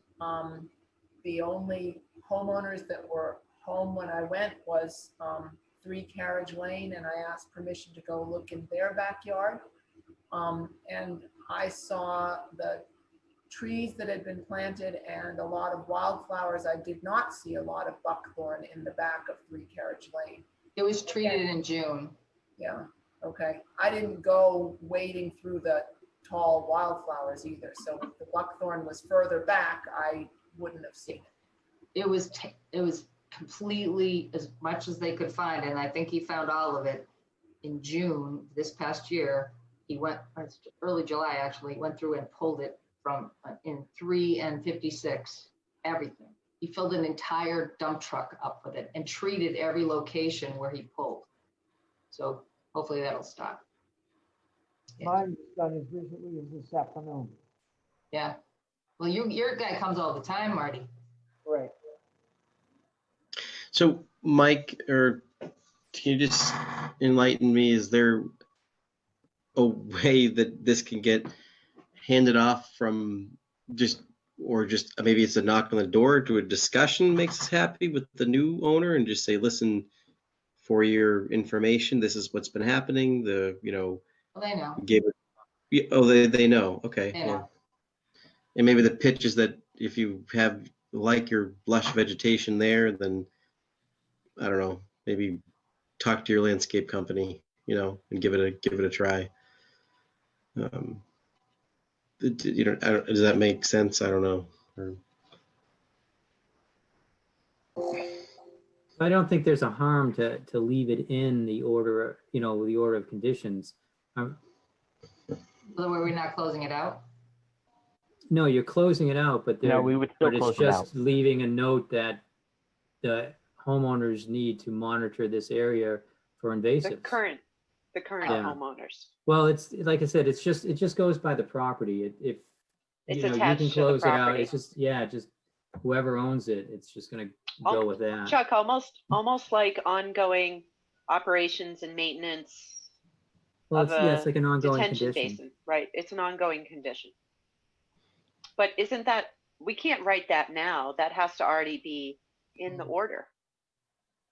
the only homeowners that were home when I went was 3 Carriage Lane, and I asked permission to go look in their backyard. And I saw the trees that had been planted and a lot of wildflowers. I did not see a lot of buckthorn in the back of 3 Carriage Lane. It was treated in June. Yeah, okay. I didn't go wading through the tall wildflowers either. So if the buckthorn was further back, I wouldn't have seen it. It was completely as much as they could find, and I think he found all of it in June this past year. He went early July actually, went through and pulled it from in 3 and 56, everything. He filled an entire dump truck up with it and treated every location where he pulled. So hopefully that'll stop. Mine was done as recently as this afternoon. Yeah. Well, your guy comes all the time, Marty. Right. So Mike, or can you just enlighten me? Is there a way that this can get handed off from or maybe it's a knock on the door to a discussion makes us happy with the new owner and just say, listen, for your information, this is what's been happening. Well, they know. They know. Okay. They know. And maybe the pitch is that if you have your lush vegetation there, then I don't know, maybe talk to your landscape company, and give it a try. Does that make sense? I don't know. I don't think there's a harm to leave it in the order, the order of conditions. So were we not closing it out? No, you're closing it out, but No, we would still close it's it just out. leaving a note that the homeowners need to monitor this area for invasives. The current Yeah. homeowners. Well, it's like I said, it just goes by the property. If It's you attached can to the close it out, property. it's just whoever owns it, it's just gonna go with that. Chuck, almost like ongoing operations and maintenance Well, of it's like an ongoing detention condition. basin, right? It's an ongoing condition. But isn't that, we can't write that now. That has to already be in the order,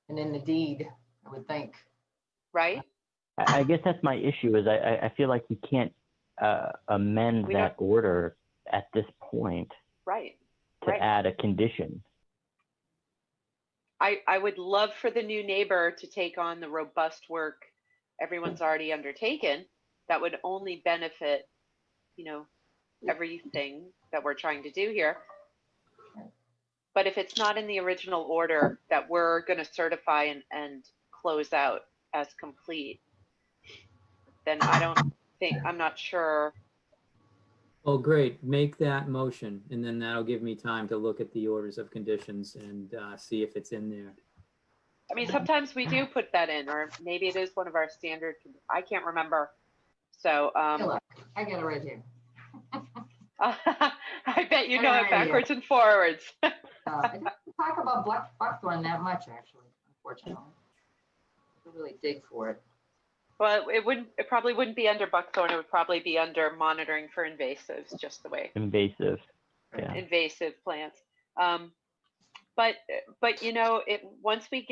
And in the deed, I would think. right? I guess that's my issue is I feel like you can't amend We that order at this point Right. to Right. add a condition. I would love for the new neighbor to take on the robust work everyone's already undertaken. That would only benefit, everything that we're trying to do here. But if it's not in the original order that we're going to certify and close out as complete, then I'm not sure. Oh, great. Make that motion, and then that'll give me time to look at the orders of conditions and see if it's in there. I mean, sometimes we do put that in, or maybe it is one of our standard, I can't remember. So I got it right here. I bet you know it backwards and forwards. It doesn't talk about buckthorn that much, actually, unfortunately. I really dig for it. Well, it probably wouldn't be under buckthorn. It would probably be under monitoring for invasives, just the way. Invasive. Yeah. Invasive plants. But you know, once you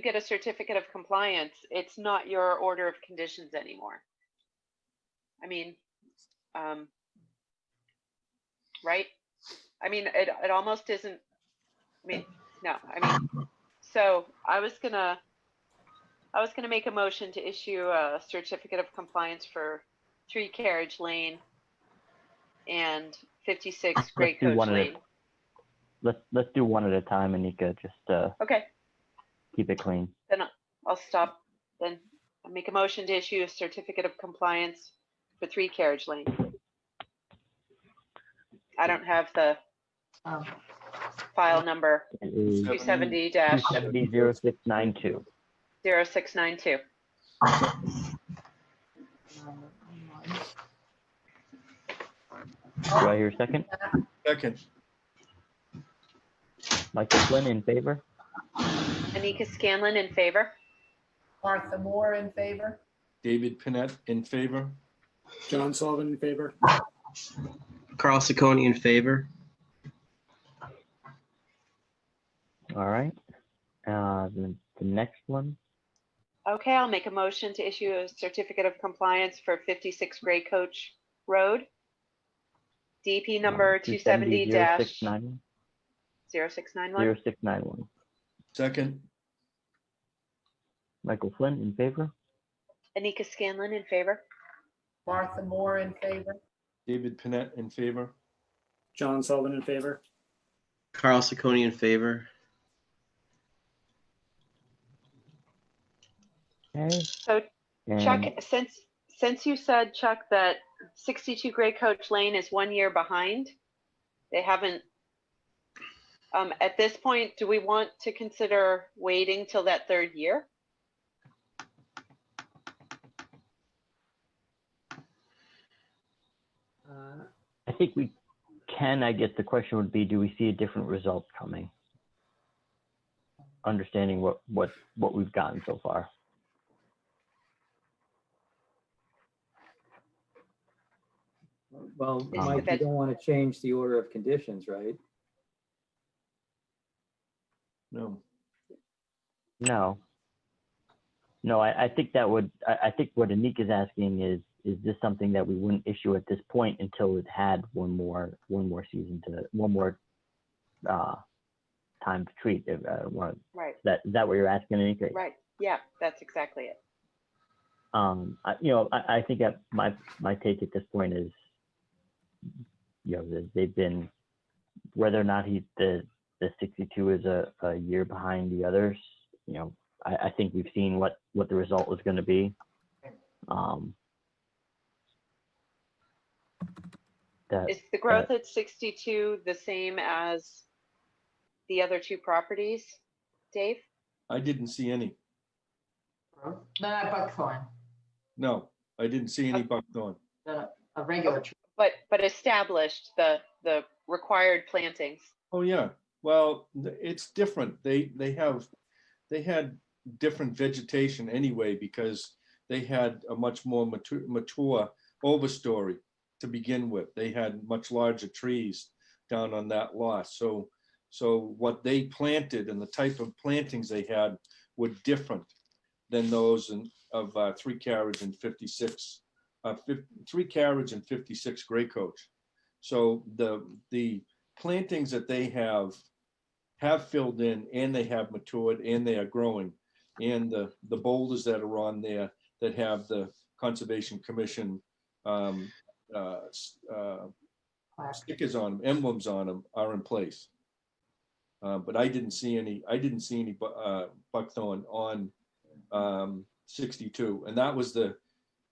get a certificate of compliance, it's not your order of conditions anymore. I mean, right? I mean, it almost isn't. I mean, no. I mean, so I was gonna make a motion to issue a certificate of compliance for 3 Carriage Lane and 56 Gray Coach Lane. Let's do one at a time, Anika. Just okay. Keep it clean. Then I'll stop. Then I'll make a motion to issue a certificate of compliance for 3 Carriage Lane. I don't have the file number. 270-0692. 0692. Do I hear a second? Second. Michael Flynn in favor. Anika Scanlon in favor. Martha Moore in favor. David Pinette in favor. John Sullivan in favor. Carl Ciccone in favor. All right. The next one. Okay, I'll make a motion to issue a certificate of compliance for 56 Gray Coach Road. DP number 270-0691. 0691. Second. Michael Flynn in favor. Anika Scanlon in favor. Martha Moore in favor. David Pinette in favor. John Sullivan in favor. Carl Ciccone in favor. Okay. So Chuck, since you said, Chuck, that 62 Gray Coach Lane is 1 year behind, they haven't, at this point, do we want to consider waiting till that 3rd year? I think we can. I guess the question would be, do we see a different result coming? Understanding what we've gotten so far. Well, Mike, you don't want to change the order of conditions, right? No. No, I think that would, I think what Anika is asking is this something that we wouldn't issue at this point until it had one more season time to treat? Right. Is that what you're asking, Anika? Right. Yeah, that's exactly it. I think that my take at this point is, they've been, whether or not the 62 is a year behind the others, I think we've seen what the result was going to be. Is the growth at 62 the same as the other 2 properties, Dave? I didn't see any. Not buckthorn. No, I didn't see any buckthorn. A regular tree. But established the required plantings. Oh yeah. Well, it's different. They had different vegetation anyway because they had a much more mature overstory to begin with. They had much larger trees down on that lot. So what they planted and the type of plantings they had were different than those of 3 Carriage and 56. 3 Carriage and 56 Gray Coach. So the plantings that they have filled in and they have matured and they are growing, and the boulders that are on there that have the Conservation Commission stickers on them, emblems on them, are in place. But I didn't see any buckthorn on 62, and that was the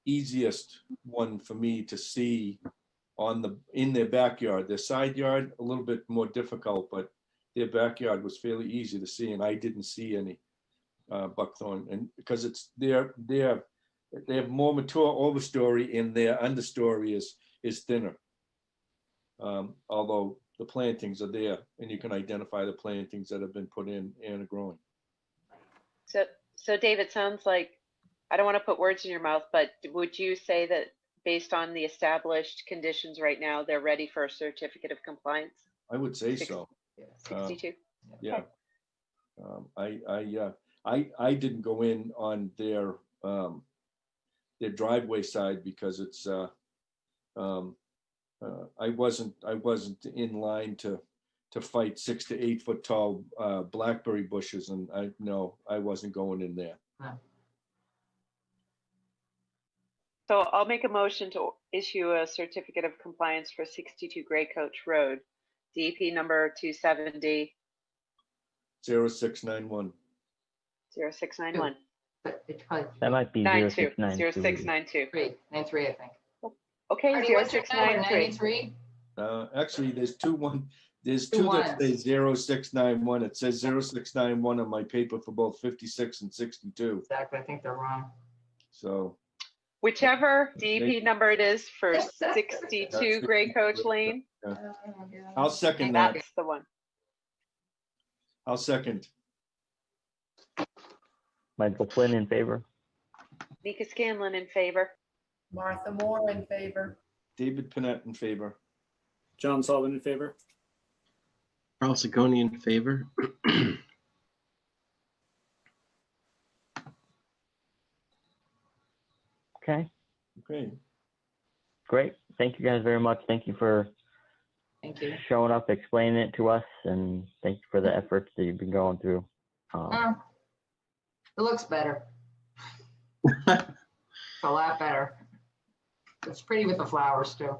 easiest one for me to see in their backyard. Their side yard a little bit more difficult, but their backyard was fairly easy to see, and I didn't see any buckthorn, and because they have more mature overstory and their understory is thinner. Although the plantings are there, and you can identify the plantings that have been put in and are growing. So Dave, it sounds like, I don't want to put words in your mouth, but would you say that based on the established conditions right now, they're ready for a certificate of compliance? I would say so. 62. Yeah. I didn't go in on their driveway side because it's I wasn't in line to fight 6 to 8 foot tall blackberry bushes, and I wasn't going in there. So I'll make a motion to issue a certificate of compliance for 62 Gray Coach Road, DEP number 270. 0691. 0691. But it's probably That might be 92. 0692. 0692. 93, I think. Okay, Artie, what's your number, 0693. 93? Actually, there's Two two ones. that say 0691. It says 0691 on my paper for both 56 and 62. Exactly, I think they're wrong. So Whichever DEP number it is for 62 Gray Coach Lane, I'll second that. that's the one. I'll second. Michael Flynn in favor. Nika Scanlon in favor. Martha Moore in favor. David Panett in favor. John Sullivan in favor. Carl Ciccone in favor. Okay, Okay. great. Thank you guys very much. Thank you for Thank you. showing up, explaining it to us, and thank you for the efforts that you've been going through. It looks better. It's a lot better. It's pretty with the flowers too.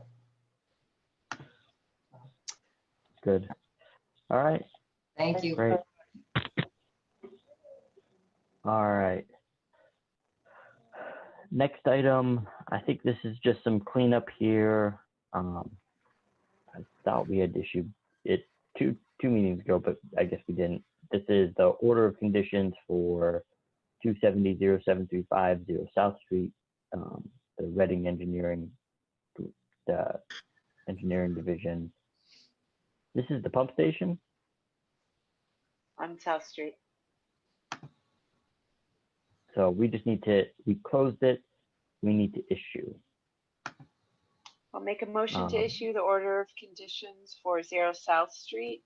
Good. All right. Thank you. Great. All right. Next item, I think this is just some cleanup here. I thought we had issued it two meetings ago, but I guess we didn't. This is the order of conditions for 270-0735 South Street, the Reading Engineering, the engineering division. This is the pump station. On South Street. So we just need to, we closed it. We need to issue. I'll make a motion to issue the order of conditions for 0 South Street,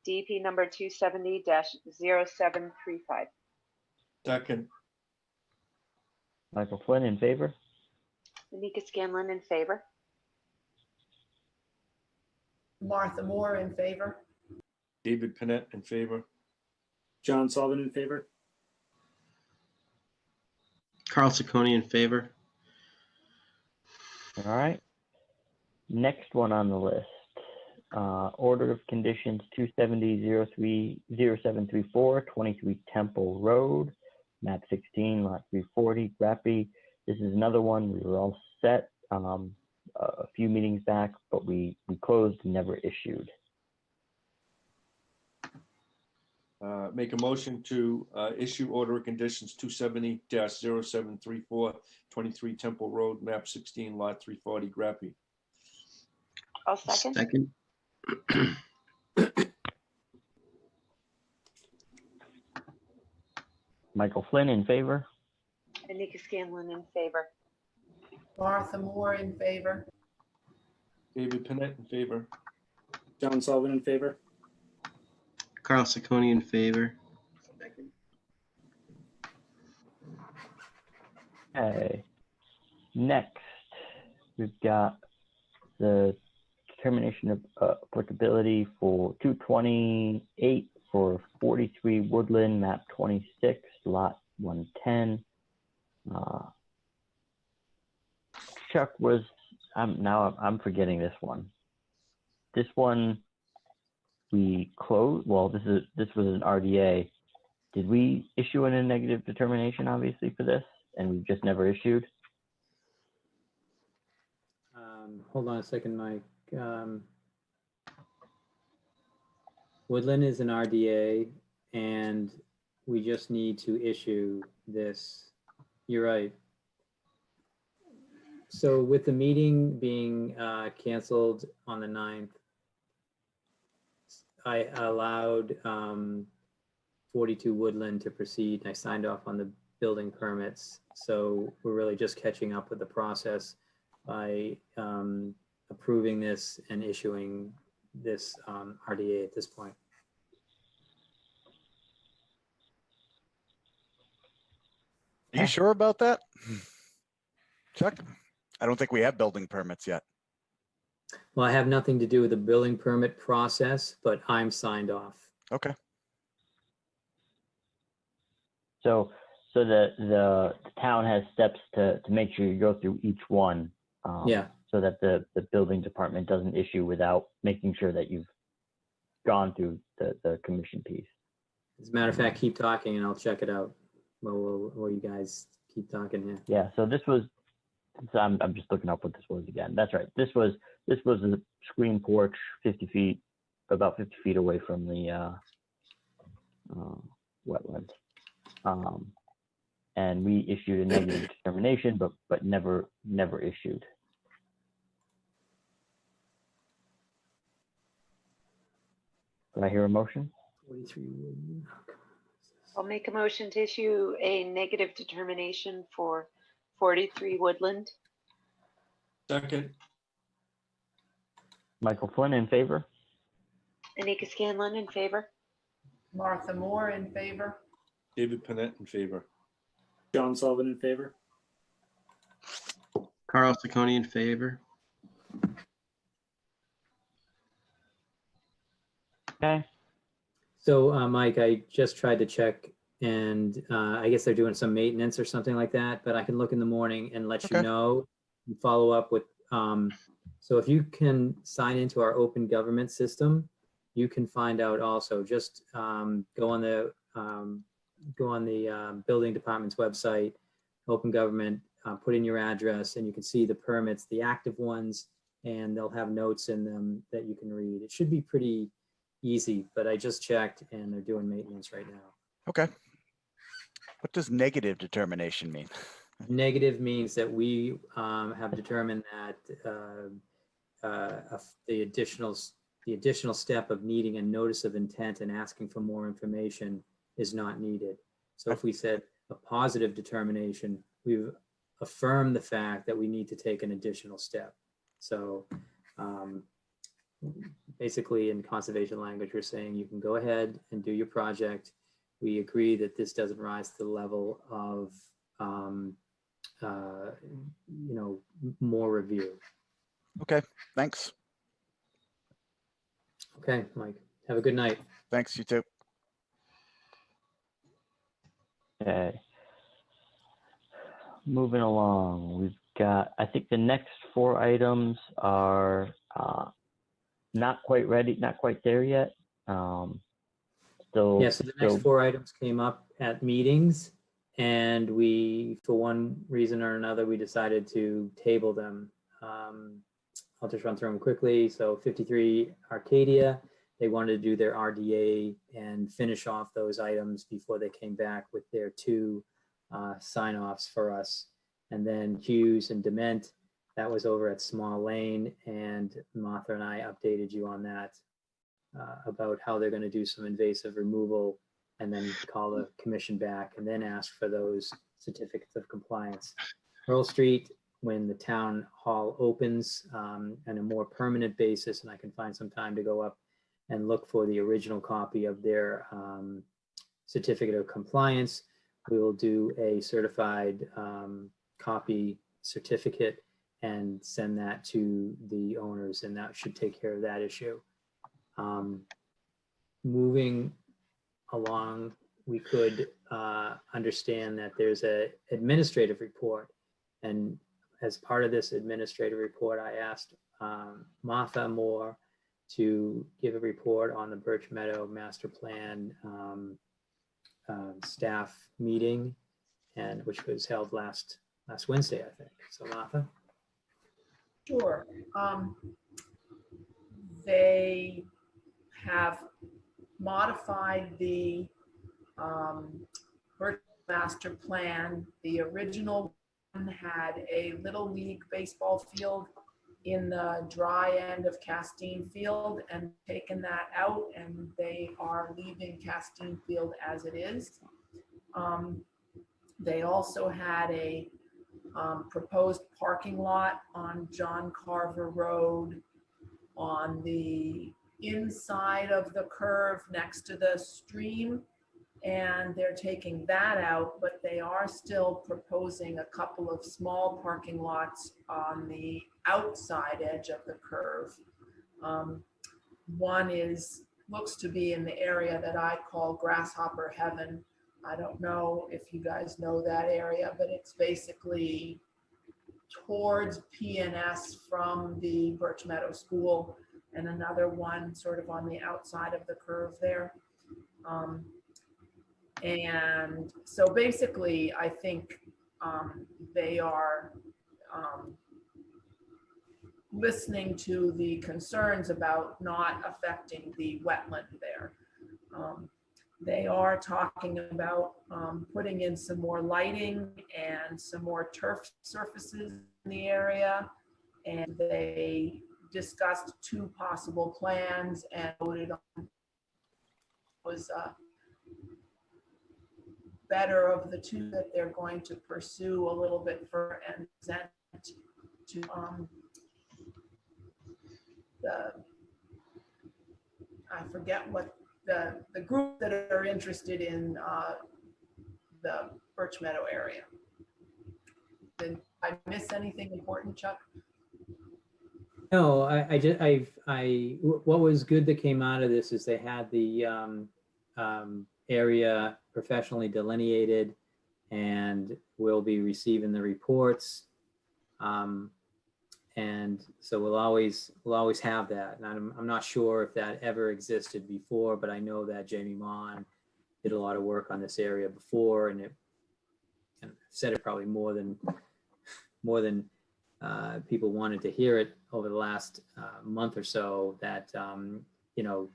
DEP number 270-0735. Second. Michael Flynn in favor. Nika Scanlon in favor. Martha Moore in favor. David Panett in favor. John Sullivan in favor. Carl Ciccone in favor. All right. Next one on the list. Order of conditions 270-0734, 23 Temple Road, map 16, lot 340, Grappy. This is another one. We were all set a few meetings back, but we closed and never issued. Make a motion to issue order of conditions 270-0734, 23 Temple Road, map 16, lot 340, Grappy. I'll second. Second. Michael Flynn in favor. And Nika Scanlon in favor. Martha Moore in favor. David Panett in favor. John Sullivan in favor. Carl Ciccone in favor. Okay. Next, we've got the determination of applicability for 228 for 43 Woodland, map 26, lot 110. Chuck was, I'm forgetting this one. This one we closed. Well, this was an RDA. did we issue a negative determination, obviously, for this, and we've just never issued? Hold on a second, Mike. Woodland is an RDA, and we just need to issue this. You're right. So with the meeting being canceled on the 9th, I allowed 42 Woodland to proceed, and I signed off on the building permits. So we're really just catching up with the process by approving this and issuing this RDA at this point. Are you sure about that? Chuck? I don't think we have building permits yet. Well, I have nothing to do with the building permit process, but I'm signed off. Okay. So the town has steps to make sure you go through each one. Yeah. So that the building department doesn't issue without making sure that you've gone through the commission piece. As a matter of fact, keep talking and I'll check it out. While you guys keep talking here. Yeah. So this was. So I'm just looking up what this was again. That's right. This was a screen porch, 50 feet, about 50 feet away from the wetlands. And we issued a negative determination, but never issued. Did I hear a motion? 43 I'll make a motion to issue a negative determination for 43 Woodland. Second. Michael Flynn in favor. Anika Scanlon in favor. Martha Moore in favor. David Panett in favor. John Sullivan in favor. Carl Ciccone in favor. Okay. So Mike, I just tried to check and I guess they're doing some maintenance or something like that, but I can look in the morning and let you know and follow up with. So if you can sign into our open government system, you can find out also. Just go on the building department's website, open government, put in your address, and you can see the permits, the active ones, and they'll have notes in them that you can read. It should be pretty easy, but I just checked and they're doing maintenance right now. Okay. What does negative determination mean? Negative means that we have determined that the additional step of needing a notice of intent and asking for more information is not needed. So if we said a positive determination, we've affirmed the fact that we need to take an additional step. So basically in conservation language, we're saying you can go ahead and do your project. We agree that this doesn't rise to the level of, more review. Okay, thanks. Okay, Mike, have a good night. Thanks, you too. Okay. Moving along, we've got, I think the next 4 items are not quite ready, not quite there yet. So the next 4 items came up at meetings and we, for one reason or another, we decided to table them. I'll just run through them quickly. So 53 Arcadia, they wanted to do their RDA and finish off those items before they came back with their 2 sign-offs for us. And then Hughes and Dement, that was over at Small Lane, and Martha and I updated you on that about how they're going to do some invasive removal and then call the commission back and then ask for those certificates of compliance. Earl Street, when the town hall opens on a more permanent basis, and I can find some time to go up and look for the original copy of their certificate of compliance, we will do a certified copy certificate and send that to the owners, and that should take care of that issue. Moving along, we could understand that there's an administrative report, and as part of this administrative report, I asked Martha Moore to give a report on the Birch Meadow Master Plan staff meeting, and which was held last Wednesday, I think. So Martha? Sure. They have modified the Birch master plan. The original one had a Little League baseball field in the dry end of Castine Field and taken that out, and they are leaving Castine Field as it is. They also had a proposed parking lot on John Carver Road on the inside of the curve next to the stream, and they're taking that out, but they are still proposing a couple of small parking lots on the outside edge of the curve. One looks to be in the area that I call Grasshopper Heaven. I don't know if you guys know that area, but it's basically towards PNS from the Birch Meadow School, and another one sort of on the outside of the curve there. And so basically, I think they are listening to the concerns about not affecting the wetland there. They are talking about putting in some more lighting and some more turf surfaces in the area. And they discussed two possible plans and voted on was better of the two that they're going to pursue a little bit further and present to I forget what the group that are interested in the Birch Meadow area. Did I miss anything important, Chuck? No, what was good that came out of this is they had the area professionally delineated, and we'll be receiving the reports. And so we'll always have that. And I'm not sure if that ever existed before, but I know that Jamie Mon did a lot of work on this area before, and I've said it probably more than people wanted to hear it over the last month or so, that you know,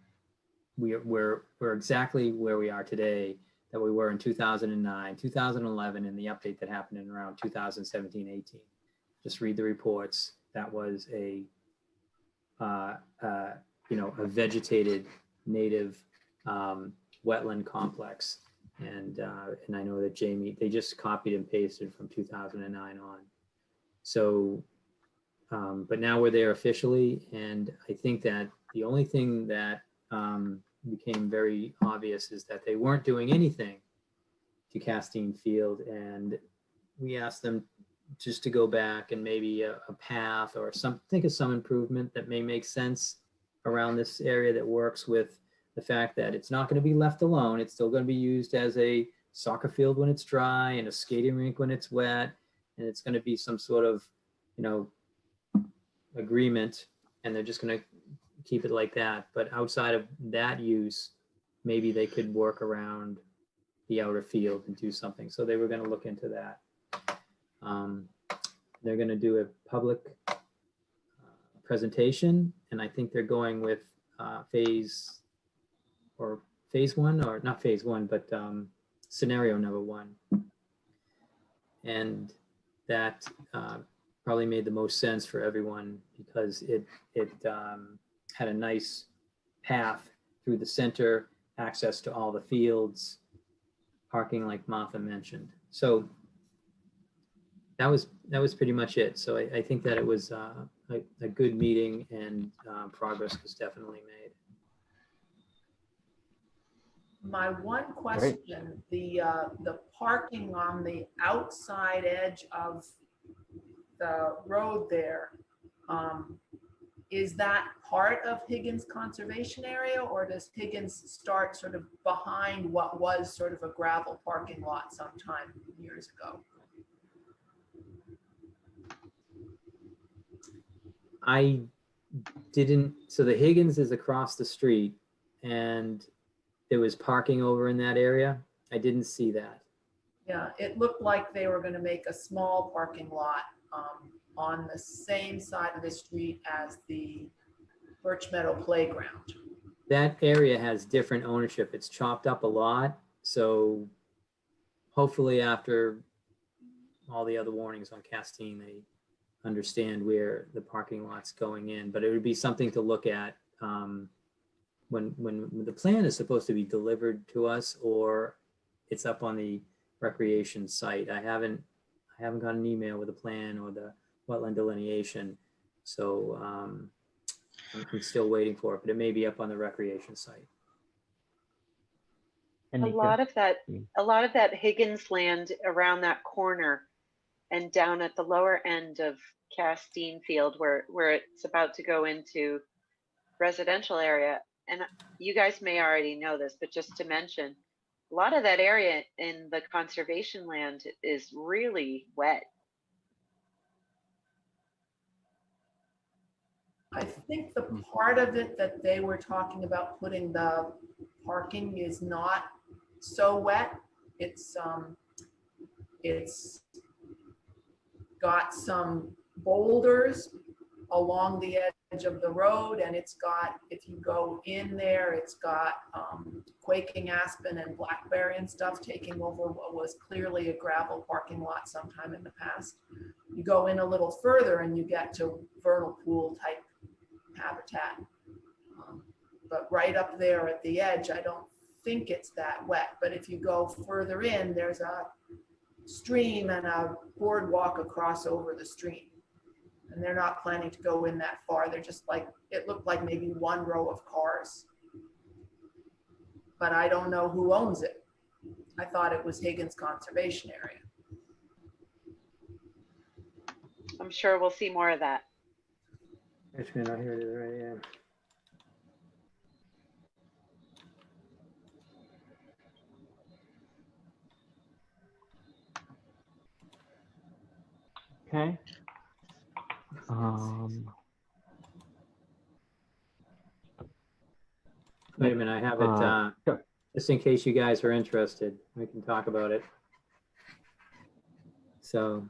we're exactly where we are today that we were in 2009, 2011, and the update that happened in around 2017, 18. Just read the reports. That was a you know, a vegetated native wetland complex, and I know that Jamie, they just copied and pasted from 2009 on. So, but now we're there officially, and I think that the only thing that became very obvious is that they weren't doing anything to Castine Field, and we asked them just to go back and maybe a path or think of some improvement that may make sense around this area that works with the fact that it's not going to be left alone. It's still going to be used as a soccer field when it's dry and a skating rink when it's wet, and it's going to be some sort of, you know, agreement, and they're just going to keep it like that. But outside of that use, maybe they could work around the outer field and do something. So they were going to look into that. They're going to do a public presentation, and I think they're going with phase one, or not phase one, but scenario number one. And that probably made the most sense for everyone, because it had a nice path through the center, access to all the fields, parking like Martha mentioned. So that was pretty much it. So I think that it was a good meeting, and progress was definitely made. My one question, the parking on the outside edge of the road there, is that part of Higgins Conservation Area, or does Higgins start sort of behind what was sort of a gravel parking lot sometime years ago? I didn't, so the Higgins is across the street, and there was parking over in that area. I didn't see that. Yeah, it looked like they were gonna make a small parking lot on the same side of the street as the Birch Meadow Playground. That area has different ownership. It's chopped up a lot. So hopefully after all the other warnings on Castine, they understand where the parking lot's going in. But it would be something to look at when the plan is supposed to be delivered to us or it's up on the recreation site. I haven't got an email with a plan or the wetland delineation. So I'm still waiting for it, but it may be up on the recreation site. A lot of that Higgins land around that corner and down at the lower end of Castine Field where it's about to go into residential area. And you guys may already know this, but just to mention, a lot of that area in the conservation land is really wet. I think the part of it that they were talking about putting the parking is not so wet. It's got some boulders along the edge of the road, and it's got, if you go in there, it's got quaking aspen and blackberry and stuff taking over what was clearly a gravel parking lot sometime in the past. You go in a little further and you get to vernal pool type habitat. But right up there at the edge, I don't think it's that wet. But if you go further in, there's a stream and a boardwalk across over the stream. And they're not planning to go in that far. They're just like, it looked like maybe one row of cars. But I don't know who owns it. I thought it was Higgins Conservation Area. I'm sure we'll see more of that. Richmond, I hear it right, yeah. Okay. Wait a minute, I have it, sure. just in case you guys are interested, we can talk about it. So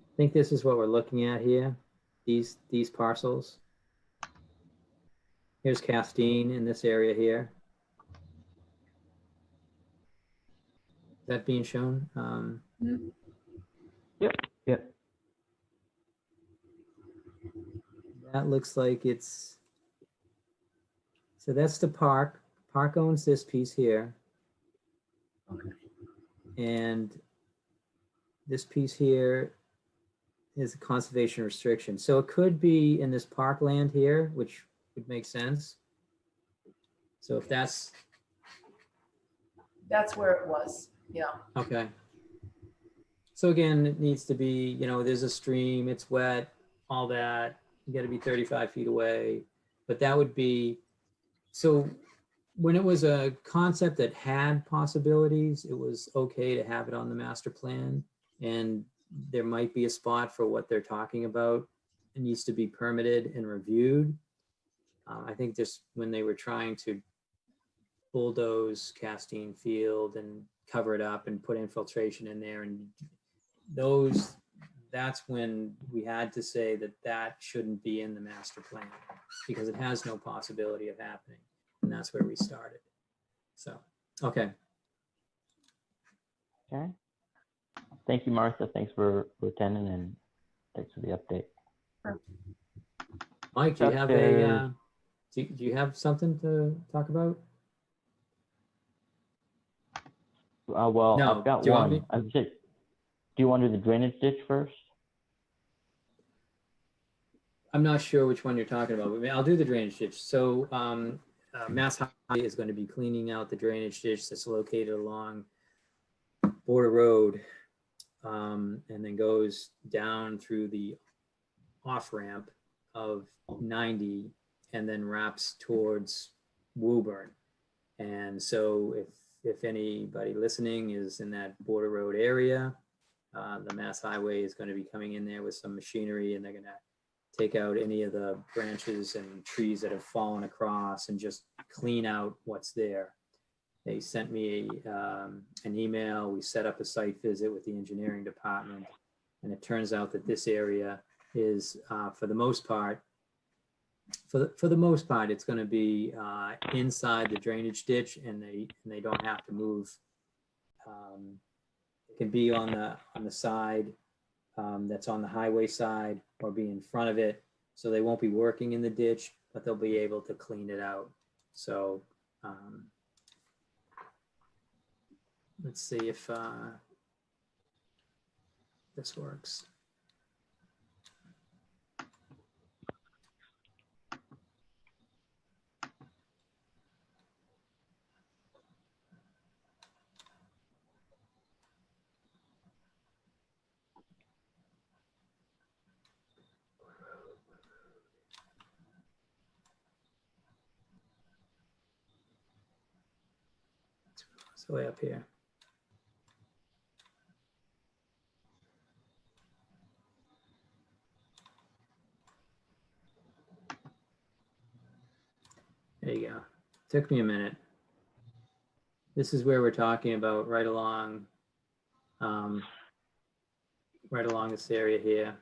I think this is what we're looking at here, these parcels. Here's Castine in this area here. Is that being shown? Yep. That looks like it's, so that's the park. Park owns this piece here. Okay. And this piece here is a conservation restriction. So it could be in this parkland here, which would make sense. So if that's where it was, yeah. okay. So again, it needs to be, there's a stream, it's wet, all that. You got to be 35 feet away. But that would be, so when it was a concept that had possibilities, it was okay to have it on the master plan. And there might be a spot for what they're talking about. It needs to be permitted and reviewed. I think just when they were trying to bulldoze Castine Field and cover it up and put infiltration in there, and that's when we had to say that shouldn't be in the master plan because it has no possibility of happening. And that's where we started. So, okay. Okay. Thank you, Martha. Thanks for attending and thanks for the update. Sure. Mike, do you have do you have something to talk about? Well, No. I've got Do you want one. Do you want to do the drainage ditch first? I'm not sure which one you're talking about, but I'll do the drainage ditch. So Mass Highway is going to be cleaning out the drainage ditch that's located along Border Road and then goes down through the off ramp of 90 and then wraps towards Woburn. And so if anybody listening is in that Border Road area, the Mass Highway is going to be coming in there with some machinery, and they're going to take out any of the branches and trees that have fallen across and just clean out what's there. They sent me an email. We set up a site visit with the engineering department. And it turns out that this area is, for the most part, it's going to be inside the drainage ditch, and they don't have to move. It can be on the side that's on the highway side, or be in front of it. So they won't be working in the ditch, but they'll be able to clean it out. So let's see if this works. It's way up here. There you go. Took me a minute. This is where we're talking about right along this area here.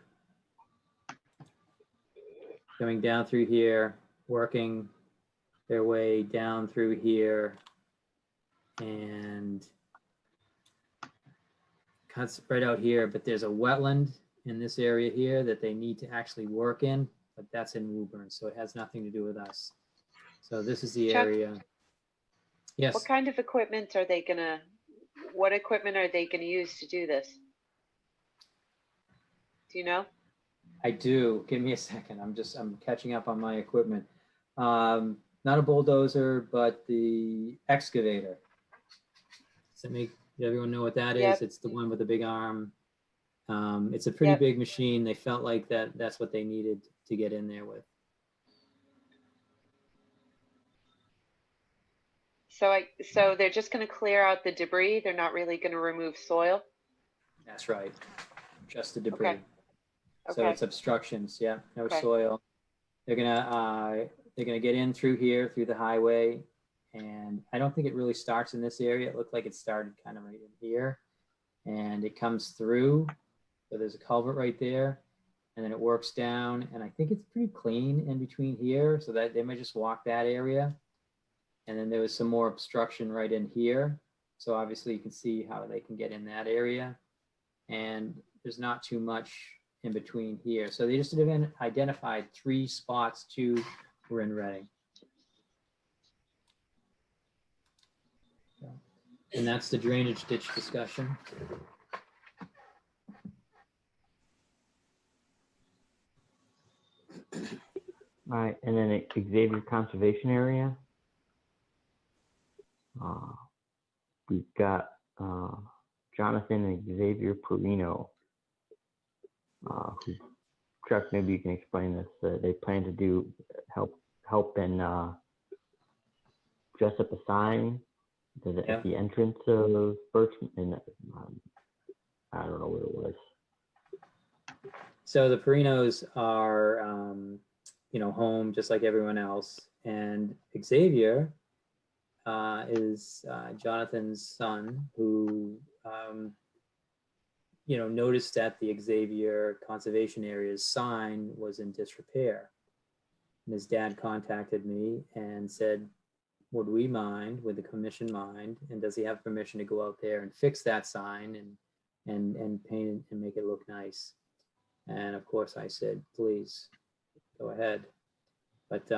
Coming down through here, working their way down through here, and cuts right out here, but there's a wetland in this area here that they need to actually work in, but that's in Woburn, so it has nothing to do with us. So this is the Chuck, area. Yes. What kind of equipment are they gonna, what equipment are they gonna use to do this? Do you know? I do. Give me a second. I'm catching up on my equipment. Not a bulldozer, but the excavator. Does everyone know what that is? Yep. It's the one with the big arm. It's a pretty Yep. big machine. They felt like that's what they needed to get in there with. So they're just gonna clear out the debris. They're not really gonna remove soil. That's right. Just the debris. Okay. So Okay. it's obstructions. Yeah, no Okay. soil. They're gonna get in through here, through the highway, and I don't think it really starts in this area. It looked like it started kind of right in here, and it comes through. So there's a culvert right there, and then it works down, and I think it's pretty clean in between here, so that they might just walk that area. And then there was some more obstruction right in here. So obviously you can see how they can get in that area. And there's not too much in between here. So they just identified 3 spots. 2 were in Reading. And that's the drainage ditch discussion. All right, and then Xavier Conservation Area. We've got Jonathan and Xavier Perino. Chuck, maybe you can explain this. They plan to do help and dress up a sign at the entrance of Birchman. And I don't know what it was. So the Perinos are, home just like everyone else. And Xavier is Jonathan's son, who, noticed that the Xavier Conservation Area's sign was in disrepair. And his dad contacted me and said, would the commission mind, and does he have permission to go out there and fix that sign and paint it and make it look nice? And of course I said, please go ahead. But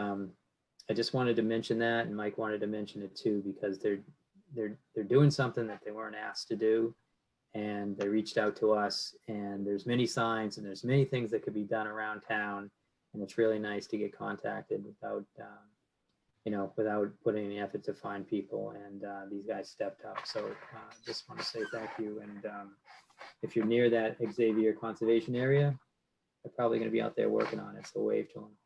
I just wanted to mention that, and Mike wanted to mention it too, because they're doing something that they weren't asked to do, and they reached out to us, and there's many signs and there's many things that could be done around town, and it's really nice to get contacted without putting any effort to find people, and these guys stepped up. So just want to say thank you, and if you're near that Xavier Conservation Area, they're probably going to be out there working on it, so wave to them.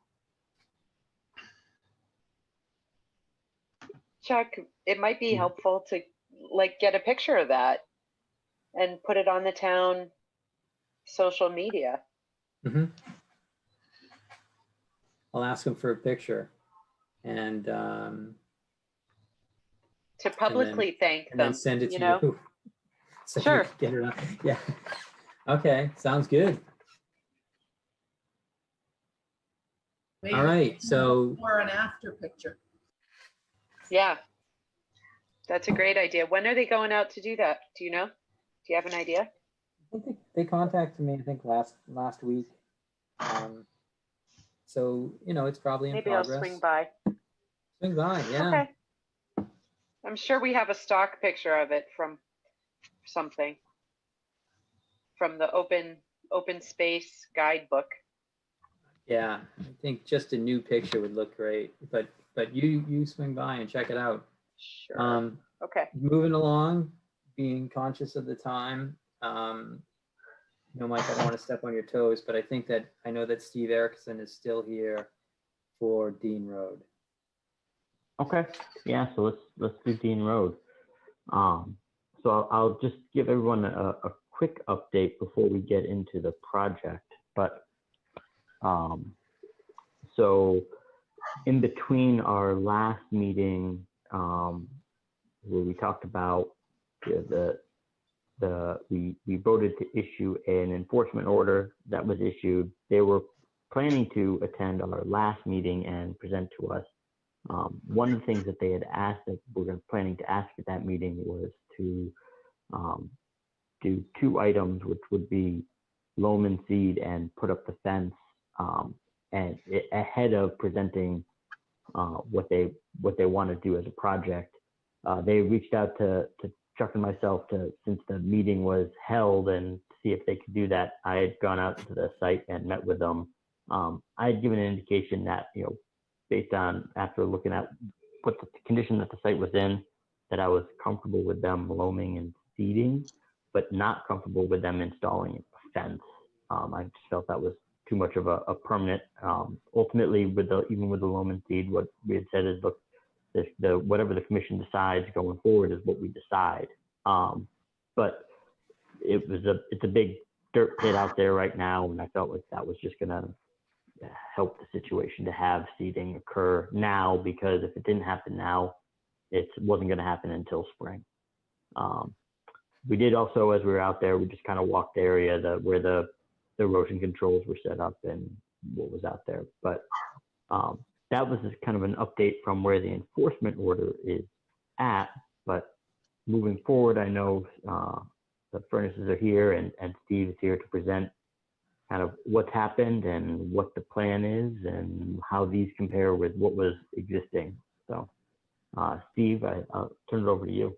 Chuck, it might be helpful to get a picture of that and put it on the town social media. Mm-hmm. I'll ask them for a picture, and to publicly thank and then them, send it to you know? you. So you Sure. can get it on. Yeah. Okay, sounds good. Maybe All right, so before and after picture. Yeah. That's a great idea. When are they going out to do that? Do you know? Do you have an idea? I think they contacted me, I think last week. So, you know, it's probably in Maybe I'll progress. swing by. Swing by, yeah. Okay. I'm sure we have a stock picture of it from something. From the open space guidebook. Yeah, I think just a new picture would look great, but you swing by and check it out. Sure. Okay. Moving along, being conscious of the time. You know, Mike, I don't want to step on your toes, but I know that Steve Erickson is still here for Dean Road. Okay. Yeah. So let's do Dean Road. So I'll just give everyone a quick update before we get into the project. But so in between our last meeting, where we talked about we voted to issue an enforcement order that was issued. They were planning to attend our last meeting and present to us. One of the things that they had asked that we're planning to ask at that meeting was to do 2 items, which would be loam and seed and put up the fence, and ahead of presenting what they want to do as a project. They reached out to Chuck and myself since the meeting was held and see if they could do that. I had gone out to the site and met with them. I had given an indication that, you know, based on after looking at what the condition that the site was in, that I was comfortable with them loaming and seeding, but not comfortable with them installing a fence. I just felt that was too much of a permanent. Ultimately, even with the loam and seed, what we had said is, look, whatever the commission decides going forward is what we decide. But it's a big dirt pit out there right now, and I felt like that was just gonna help the situation to have seeding occur now, because if it didn't happen now, it wasn't gonna happen until spring. We did also, as we were out there, we just kind of walked the area where the erosion controls were set up and what was out there. But that was just kind of an update from where the enforcement order is at. But moving forward, I know the furnaces are here and Steve is here to present kind of what's happened and what the plan is and how these compare with what was existing. So Steve, I'll turn it over to you.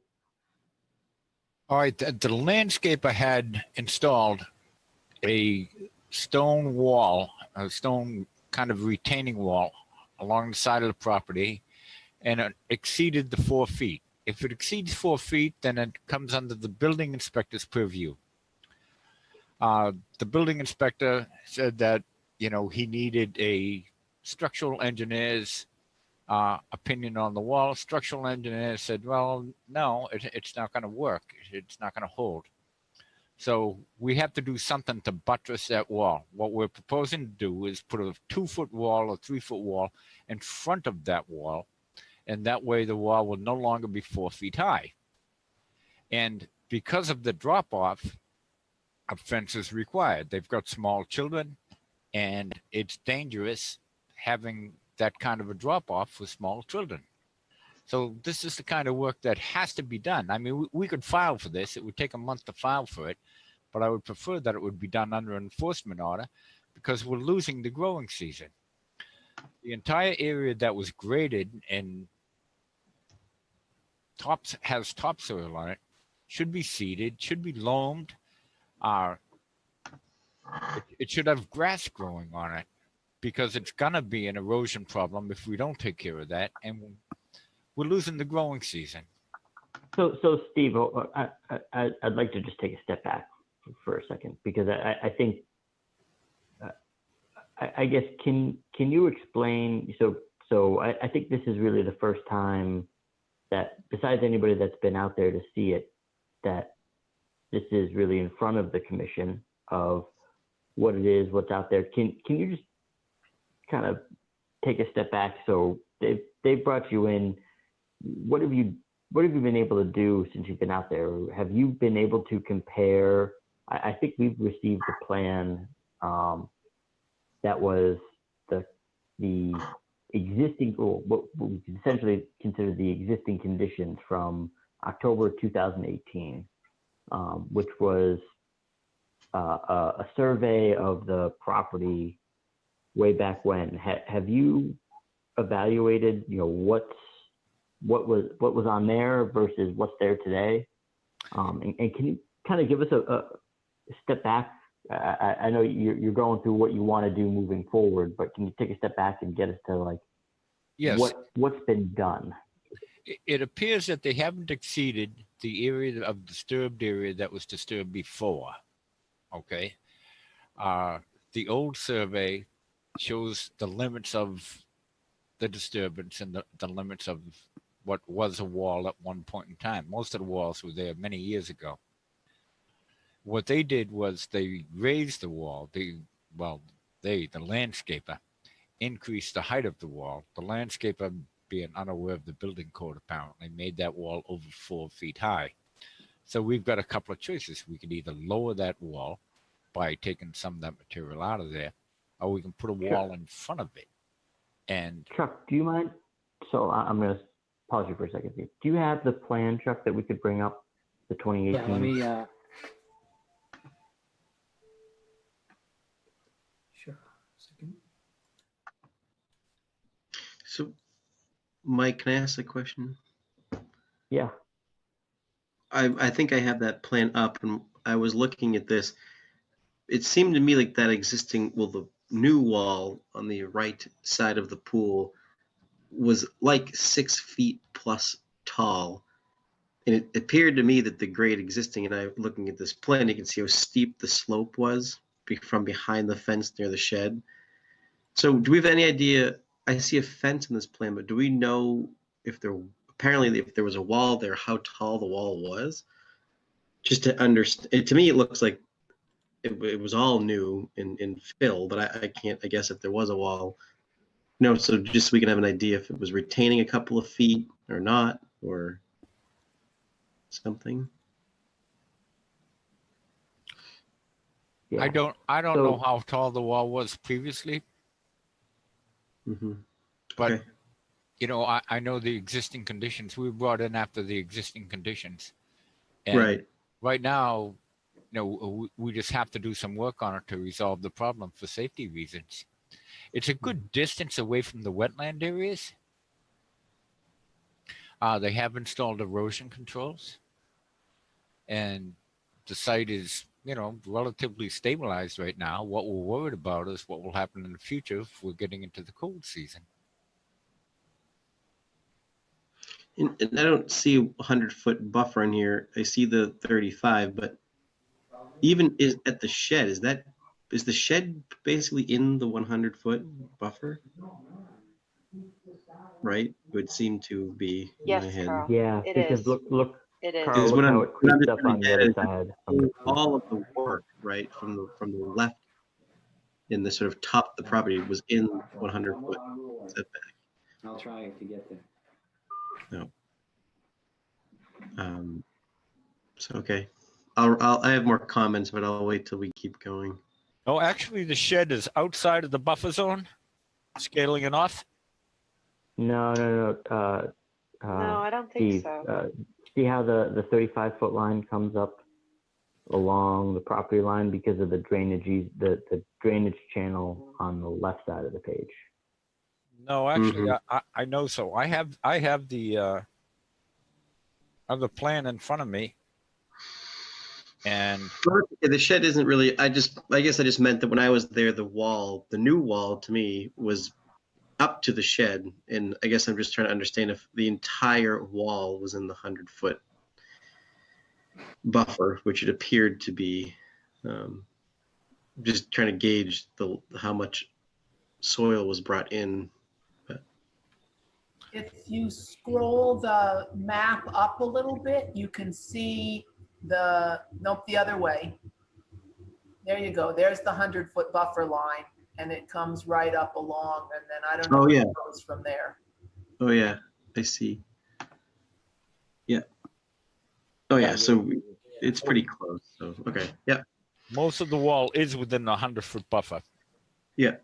All right, the landscaper had installed a stone wall, a stone kind of retaining wall along the side of the property, and it exceeded the 4 feet. If it exceeds 4 feet, then it comes under the building inspector's purview. The building inspector said that, you know, he needed a structural engineer's opinion on the wall. Structural engineer said, well, no, it's not going to work. It's not going to hold. So we have to do something to buttress that wall. What we're proposing to do is put a 2-foot wall or 3-foot wall in front of that wall. And that way the wall will no longer be 4 feet high. And because of the drop off, a fence is required. They've got small children and it's dangerous having that kind of a drop off for small children. So this is the kind of work that has to be done. I mean, we could file for this. It would take a month to file for it, but I would prefer that it would be done under an enforcement order because we're losing the growing season. The entire area that was graded and has topsoil on it should be seeded, should be loamed. It should have grass growing on it because it's gonna be an erosion problem if we don't take care of that, and we're losing the growing season. So Steve, I'd like to just take a step back for a second, because I think, I guess, can you explain, so I think this is really the first time that, besides anybody that's been out there to see it, that this is really in front of the commission of what it is, what's out there. Can you just kind of take a step back? So they've brought you in. What have you what have you been able to do since you've been out there? Have you been able to compare? I think we've received a plan that was the existing, or what we can essentially consider the existing conditions from October 2018, which was a survey of the property way back when. Have you evaluated, what was on there versus what's there today? And can you kind of give us a step back? I know you're going through what you want to do moving forward, but can you take a step back and get us to like, Yes. what's been done? It appears that they haven't exceeded the area of disturbed area that was disturbed before. Okay. The old survey shows the limits of the disturbance and the limits of what was a wall at one point in time. Most of the walls were there many years ago. What they did was they raised the wall. The landscaper, increased the height of the wall. The landscaper, being unaware of the building code, apparently made that wall over 4 feet high. So we've got a couple of choices. We could either lower that wall by taking some of that material out of there, or we can put a wall in front of it. And Chuck, do you mind? So I'm going to pause you for a second. Do you have the plan, Chuck, that we could bring up, the 2018? Yeah, let me, sure, second. So, Mike, can I ask a question? Yeah. I think I have that plan up, and I was looking at this. It seemed to me like that existing, the new wall on the right side of the pool was like 6 feet plus tall. And it appeared to me that the grade existing, and looking at this plan, you can see how steep the slope was from behind the fence near the shed. So do we have any idea? I see a fence in this plan, but do we know if there was a wall there, how tall the wall was? Just to understand, to me, it looks like it was all new in fill, but I guess if there was a wall, no, so just so we can have an idea if it was retaining a couple of feet or not, or something. Yeah. I don't know how tall the wall was previously. Mm-hmm. But, okay. I know the existing conditions. We brought in after the existing conditions. And right. Right now, we just have to do some work on it to resolve the problem for safety reasons. It's a good distance away from the wetland areas. They have installed erosion controls. And the site is, relatively stabilized right now. What we're worried about is what will happen in the future if we're getting into the cold season. And I don't see a 100-foot buffer in here. I see the 35, but even at the shed, is the shed basically in the 100-foot buffer? Right? It would seem to be. Yes, in my head. Carl. Yeah, It because is. look, It is. Carl, look how it creeps up on the other side. All of the work, right, from the left in the sort of top of the property was in 100-foot setback. I'll try to get there. No. So okay, I have more comments, but I'll wait till we keep going. Oh, actually, the shed is outside of the buffer zone, scaling it off. No. No, I don't think Steve, so. See how the 35-foot line comes up along the property line because of the drainage channel on the left side of the page. No, actually, I know so. I have the plan in front of me, and the shed isn't really. I guess I just meant that when I was there, the new wall to me was up to the shed, and I guess I'm just trying to understand if the entire wall was in the 100-foot buffer, which it appeared to be. Just trying to gauge how much soil was brought in. If you scroll the map up a little bit, you can see nope, the other way. There you go. There's the 100-foot buffer line, and it comes right up along, and then I don't know where it goes from there. Oh yeah, I see. Oh, yeah, so it's pretty close, so, okay, yeah, Most of the wall is within a 100-foot buffer. yeah.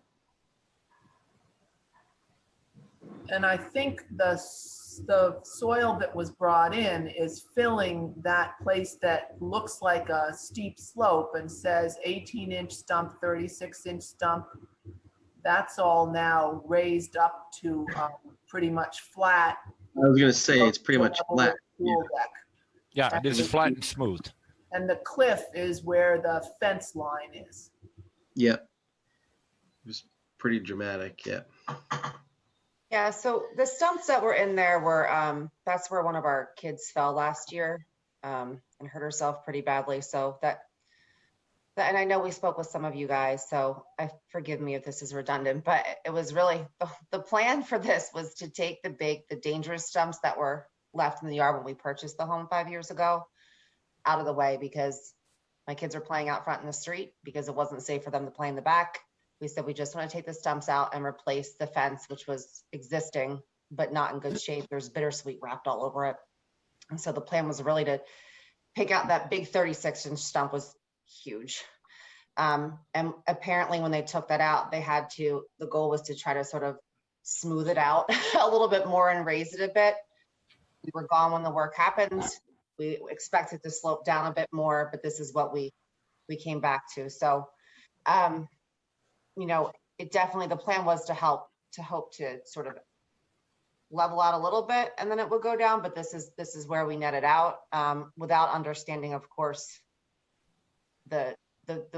And I think the soil that was brought in is filling that place that looks like a steep slope and says 18-inch stump, 36-inch stump. That's all now raised up to pretty much flat. I was gonna say, it's pretty much flat. Pool deck. Yeah, it is flat and smooth. And the cliff is where the fence line is. Yeah. It was pretty dramatic, yeah. Yeah, so the stumps that were in there were, that's where one of our kids fell last year and hurt herself pretty badly. So and I know we spoke with some of you guys, so forgive me if this is redundant, but it was really, the plan for this was to take the dangerous stumps that were left in the yard when we purchased the home 5 years ago out of the way, because my kids are playing out front in the street because it wasn't safe for them to play in the back. We said, we just want to take the stumps out and replace the fence, which was existing, but not in good shape. There's bittersweet wrapped all over it. And so the plan was really to pick out that big 36-inch stump, was huge. And apparently when they took that out, the goal was to try to sort of smooth it out a little bit more and raise it a bit. We were gone when the work happened. We expected to slope down a bit more, but this is what we came back to. So, you know, it definitely, the plan was to hope to sort of level out a little bit and then it would go down, but this is where we netted out, without understanding, of course, the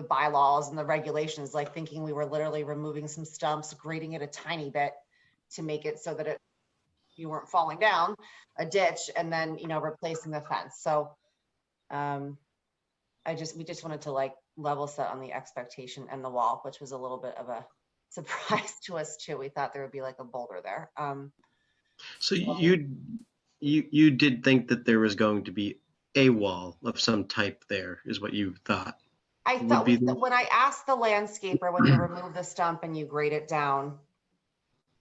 bylaws and the regulations, like thinking we were literally removing some stumps, grading it a tiny bit to make it so that you weren't falling down a ditch, and then, you know, replacing the fence. So we just wanted to like level set on the expectation and the wall, which was a little bit of a surprise to us too. We thought there would be like a boulder there. So you did think that there was going to be a wall of some type there, is what you thought? I thought when I asked the landscaper, when you remove the stump and you grade it down,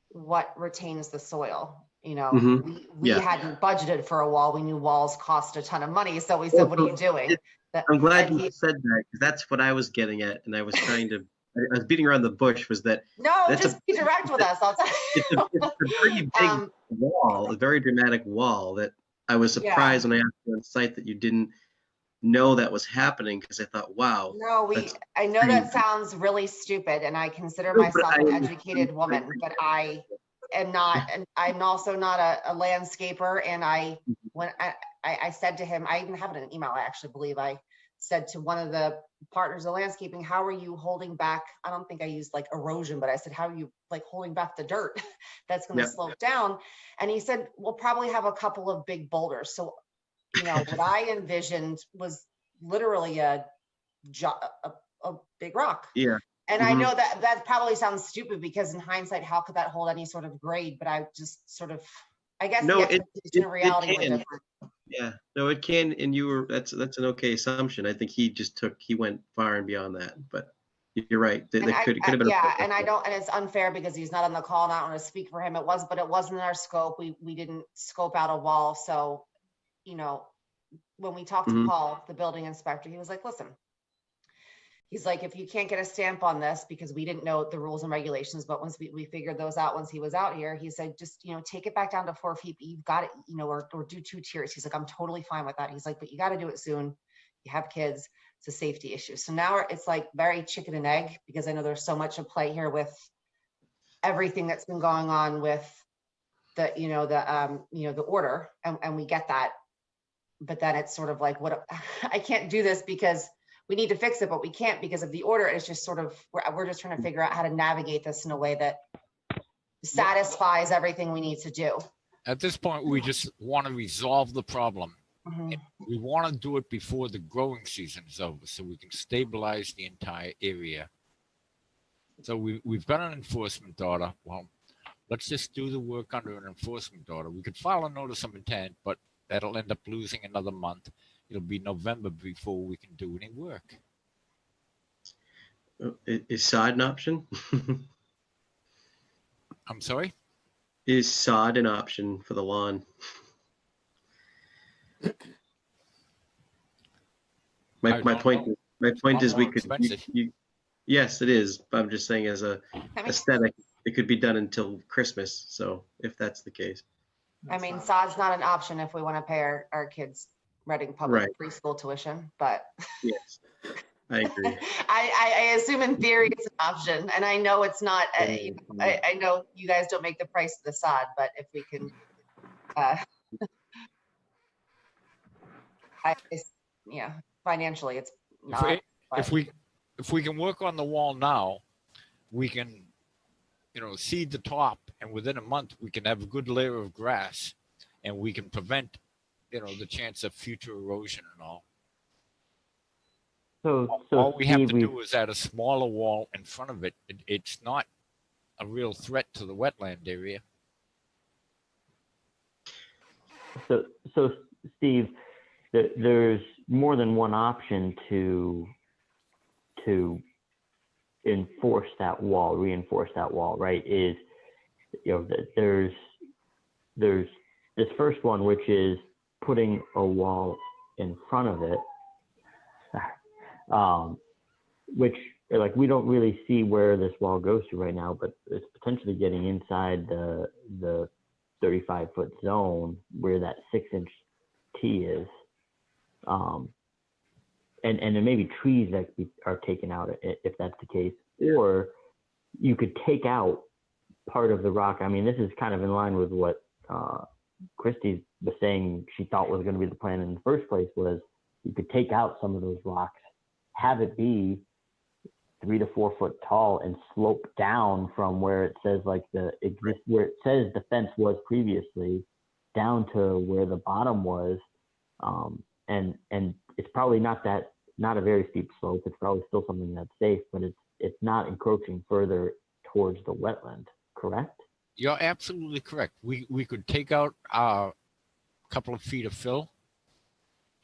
what retains the soil? You know, we hadn't budgeted for a wall. We knew walls cost a ton of money. So we said, what are you doing? I'm glad you said that, because that's what I was getting at. And I was trying to, I was beating around the bush, was that. No, just be direct with us. I'll tell you. It's a pretty big wall, a very dramatic wall that I was surprised when I asked you on site that you didn't know that was happening, because I thought, wow. No, I know that sounds really stupid, and I consider myself an educated woman, but I am not, and I'm also not a landscaper. And when I said to him, I even have it in an email, I actually believe I said to one of the partners of landscaping, how are you holding back? I don't think I used like erosion, but I said, how are you like holding back the dirt that's going to slope down? And he said, we'll probably have a couple of big boulders. So, you know, what I envisioned was literally a big rock. Yeah. And I know that probably sounds stupid, because in hindsight, how could that hold any sort of grade? But I just sort of, I guess the expectation and reality were different. Yeah, no, it can, and that's an okay assumption. I think he went far and beyond that, but you're right. It could have been. Yeah, and it's unfair because he's not on the call, and I don't want to speak for him. It wasn't in our scope. We didn't scope out a wall. So, you know, when we talked to Paul, the building inspector, he was like, listen, he's like, if you can't get a stamp on this, because we didn't know the rules and regulations, but once we figured those out, once he was out here, he said, just, you know, take it back down to 4 feet. You've got it, you know, or do 2 tiers. He's like, I'm totally fine with that. He's like, but you got to do it soon. You have kids. It's a safety issue. So now it's like very chicken and egg, because I know there's so much at play here with everything that's been going on with the order, and we get that. But then it's sort of like, I can't do this because we need to fix it, but we can't because of the order. It's just sort of, we're just trying to figure out how to navigate this in a way that satisfies everything we need to do. At this point, we just want to resolve the problem. We want to do it before the growing season is over, so we can stabilize the entire area. So we've got an enforcement order. Well, let's just do the work under an enforcement order. We could file a notice of intent, but that'll end up losing another month. It'll be November before we can do any work. Is sod an option? I'm sorry? Is sod an option for the lawn? My I don't point, know. my point lot is we more could, expensive. yes, it is. But I'm just saying as a I mean, aesthetic, it could be done until Christmas. So if that's the case. I mean, sod's not an option if we want to pay our kids Reading public Right. preschool tuition, but Yes, I agree. I assume in theory it's an option, and I know it's not. I know you guys don't make the price of the sod, but if we can, yeah, financially it's not. If we can work on the wall now, we can, seed the top, and within a month we can have a good layer of grass, and we can prevent, the chance of future erosion and all. So All we have to Steve, do is add a smaller wall in front of it. It's not a real threat to the wetland area. So Steve, there's more than one option to enforce that wall, reinforce that wall, right? There's this first one, which is putting a wall in front of it, which we don't really see where this wall goes to right now, but it's potentially getting inside the 35-foot zone where that 6-inch T is. And there may be trees that are taken out if that's the case, or you could take out part of the rock. I mean, this is kind of in line with what Christy was saying she thought was going to be the plan in the first place, was you could take out some of those rocks, have it be 3 to 4 foot tall, and slope down from where it says where it says the fence was previously, down to where the bottom was, and it's probably not a very steep slope. It's probably still something that's safe, but it's not encroaching further towards the wetland. Correct? You're absolutely correct. We could take out a couple of feet of fill,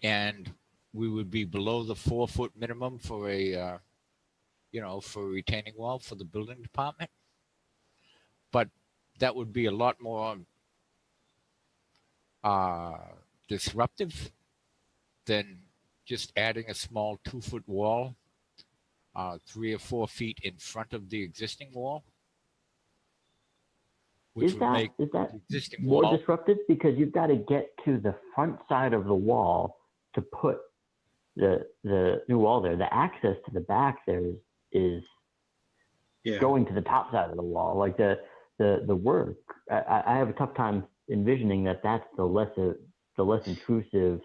and we would be below the 4-foot minimum for a for a retaining wall for the building department. But that would be a lot more disruptive than just adding a small 2-foot wall 3 or 4 feet in front of the existing wall. Which Is would that make the existing more wall disruptive? Because you've got to get to the front side of the wall to put the new wall there. The access to the back there is going to the top side of the wall. Like the work, I have a tough time envisioning that that's the less intrusive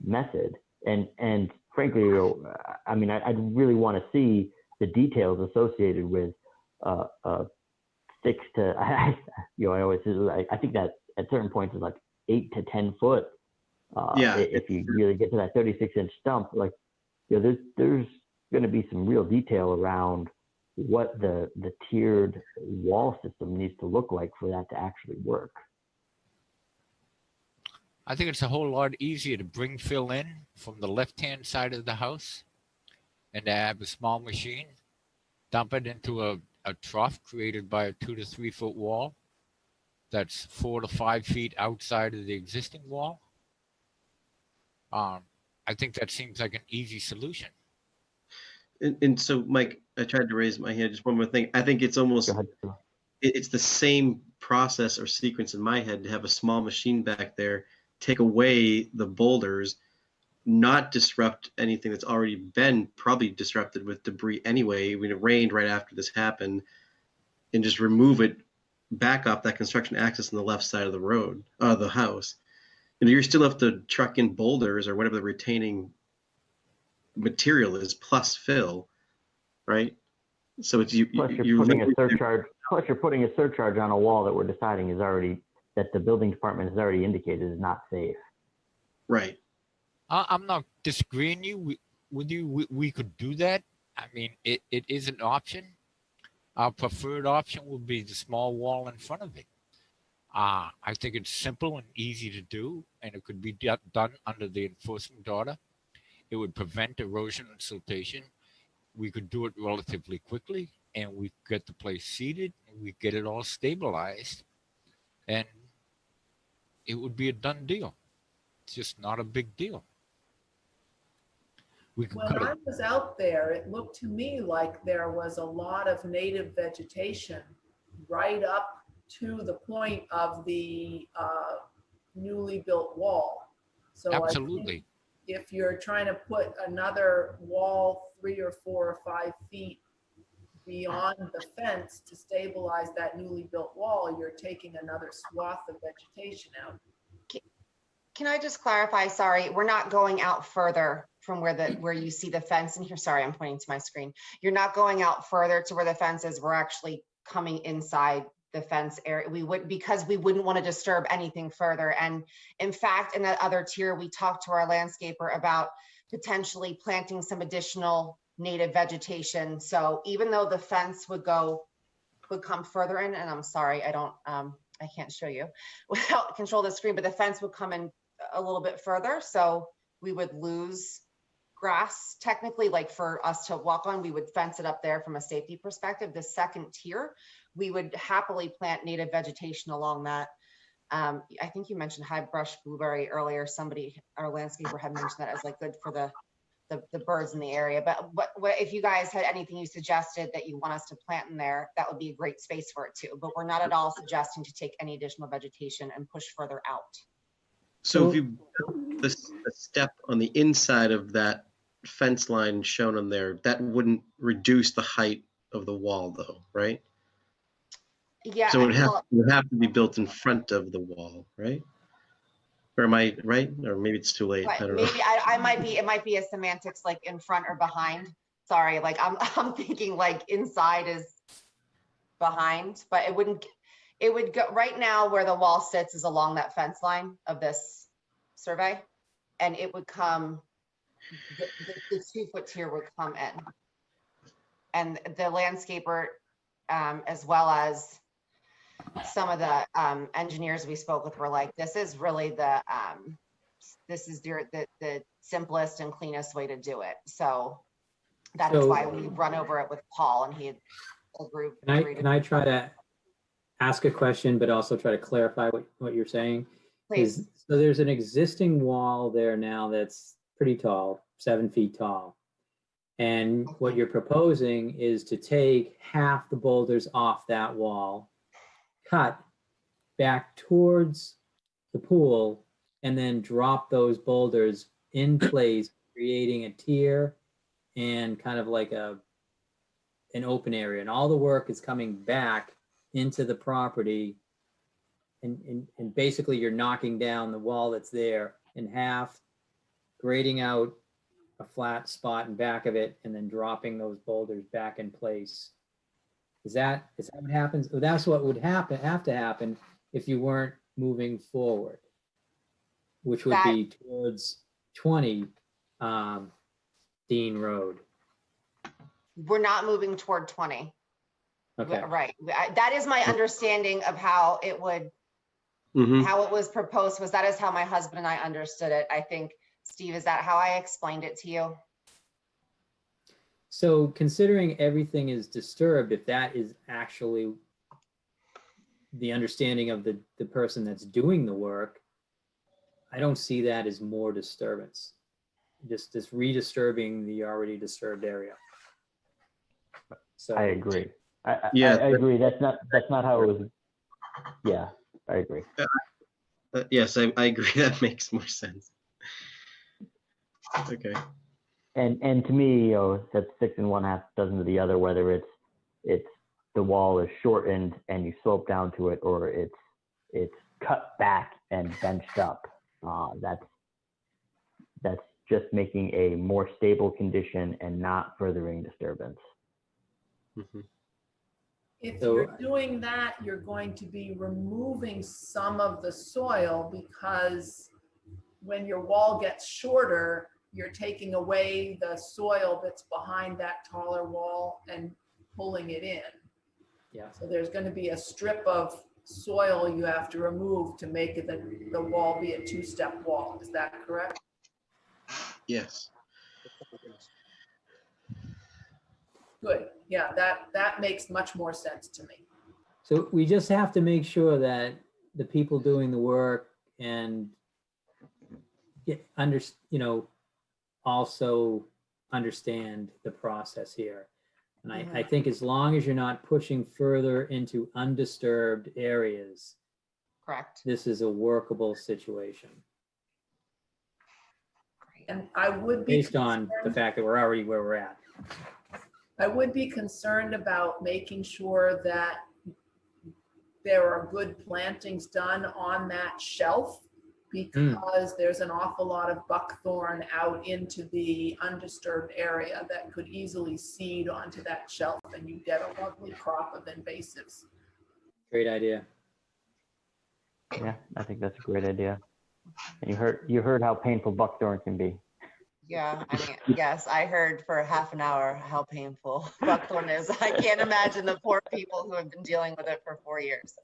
method. And frankly, I mean, I'd really want to see the details associated with 6 to I always say, I think that at certain points is like 8 to 10 foot. If you really get to that 36-inch stump, there's going to be some real detail around what the tiered wall system needs to look like for that to actually work. I think it's a whole lot easier to bring fill in from the left-hand side of the house and to have a small machine, dump it into a trough created by a 2 to 3 foot wall that's 4 to 5 feet outside of the existing wall. I think that seems like an easy solution. And so, Mike, I tried to raise my hand. Just one more thing. I think it's almost, it's the same process or sequence in my head to have a small machine back there, take away the boulders, not disrupt anything that's already been probably disrupted with debris anyway. When it rained right after this happened, and just remove it back off that construction access on the left side of the road, the house. And you still have to truck in boulders or whatever the retaining material is, plus fill, right? So it's you're putting a surcharge. Plus, you're putting a surcharge on a wall that we're deciding is already, that the building department has already indicated is not safe. Right. I'm not disagreeing with you. We could do that. I mean, it is an option. Our preferred option would be the small wall in front of it. I think it's simple and easy to do, and it could be done under the enforcement order. It would prevent erosion and siltation. We could do it relatively quickly, and we get the place seeded, and we get it all stabilized, and it would be a done deal. It's just not a big deal. we could When cut I it. was out there, it looked to me like there was a lot of native vegetation right up to the point of the newly built wall. So I think Absolutely. if you're trying to put another wall 3 or 4 or 5 feet beyond the fence to stabilize that newly built wall, you're taking another swath of vegetation out. Can I just clarify? Sorry, we're not going out further from where you see the fence in here. Sorry, I'm pointing to my screen. You're not going out further to where the fence is. We're actually coming inside the fence area. Because we wouldn't want to disturb anything further. And in fact, in that other tier, we talked to our landscaper about potentially planting some additional native vegetation. So even though the fence would come further in, and I'm sorry, I can't show you without control of the screen, but the fence would come in a little bit further. So we would lose grass technically, like for us to walk on, we would fence it up there from a safety perspective. The second tier, we would happily plant native vegetation along that. I think you mentioned high brush blueberry earlier. Our landscaper had mentioned that as like good for the birds in the area. But if you guys had anything you suggested that you want us to plant in there, that would be a great space for it too. But we're not at all suggesting to take any additional vegetation and push further out. So if you built a step on the inside of that fence line shown on there, that wouldn't reduce the height of the wall though, right? Yeah. So it would have to be built in front of the wall, right? Or am I right? Or maybe it's too late. I don't know. Maybe it might be a semantics like in front or behind. Sorry, like I'm thinking like inside is behind, but it would go right now where the wall sits is along that fence line of this survey. And it would come, the 2-foot tier would come in. And the landscaper, as well as some of the engineers we spoke with were like, this is really the simplest and cleanest way to do it. So that is why we run over it with Paul, and he had agreed. Can I try to ask a question, but also try to clarify what you're saying? Please. So there's an existing wall there now that's pretty tall, 7 feet tall. And what you're proposing is to take half the boulders off that wall, cut back towards the pool, and then drop those boulders in place, creating a tier and kind of like an open area. And all the work is coming back into the property. And basically you're knocking down the wall that's there in half, grading out a flat spot in back of it, and then dropping those boulders back in place. Is that what happens? Well, that's what would have to happen if you weren't moving forward, which would be towards 20 Dean Road. We're not moving toward 20. Okay. Right. That is my understanding of how it would, how it was proposed, was that is how my husband and I understood it. I think, Steve, is that how I explained it to you? So considering everything is disturbed, if that is actually the understanding of the person that's doing the work, I don't see that as more disturbance. Just redisturbing the already disturbed area. So I agree. I agree. That's not how it was. Yeah, I agree. Yes, I agree. That makes more sense. Okay. And to me, that's 6 1/2 dozen of the other, whether it's the wall is shortened and you slope down to it, or it's cut back and benched up. That's just making a more stable condition and not furthering disturbance. If you're doing that, you're going to be removing some of the soil, because when your wall gets shorter, you're taking away the soil that's behind that taller wall and pulling it in. Yeah. So there's going to be a strip of soil you have to remove to make it the wall be a 2-step wall. Is that correct? Yes. Good. Yeah, that makes much more sense to me. So we just have to make sure that the people doing the work and also understand the process here. And I think as long as you're not pushing further into undisturbed areas, Correct. this is a workable situation And I would be based on the fact that we're already where we're at. I would be concerned about making sure that there are good plantings done on that shelf, because there's an awful lot of buckthorn out into the undisturbed area that could easily seed onto that shelf, and you get a lovely crop of invasives. Great idea. Yeah, I think that's a great idea. And you heard how painful buckthorn can be. Yeah, I mean, yes, I heard for half an hour how painful buckthorn is. I can't imagine the poor people who have been dealing with it for 4 years.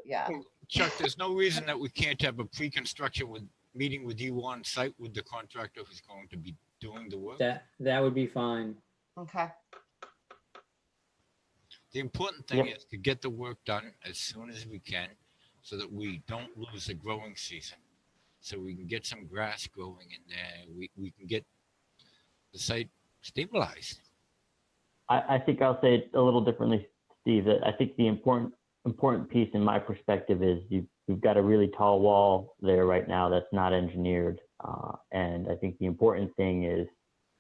Yeah. Chuck, there's no reason that we can't have a pre-construction meeting with you on site with the contractor who's going to be doing the work. That would be fine. Okay. The important thing is to get the work done as soon as we can so that we don't lose the growing season. So we can get some grass growing in there. We can get the site stabilized. I think I'll say it a little differently, Steve. That I think the important piece in my perspective is you've got a really tall wall there right now that's not engineered. And I think the important thing is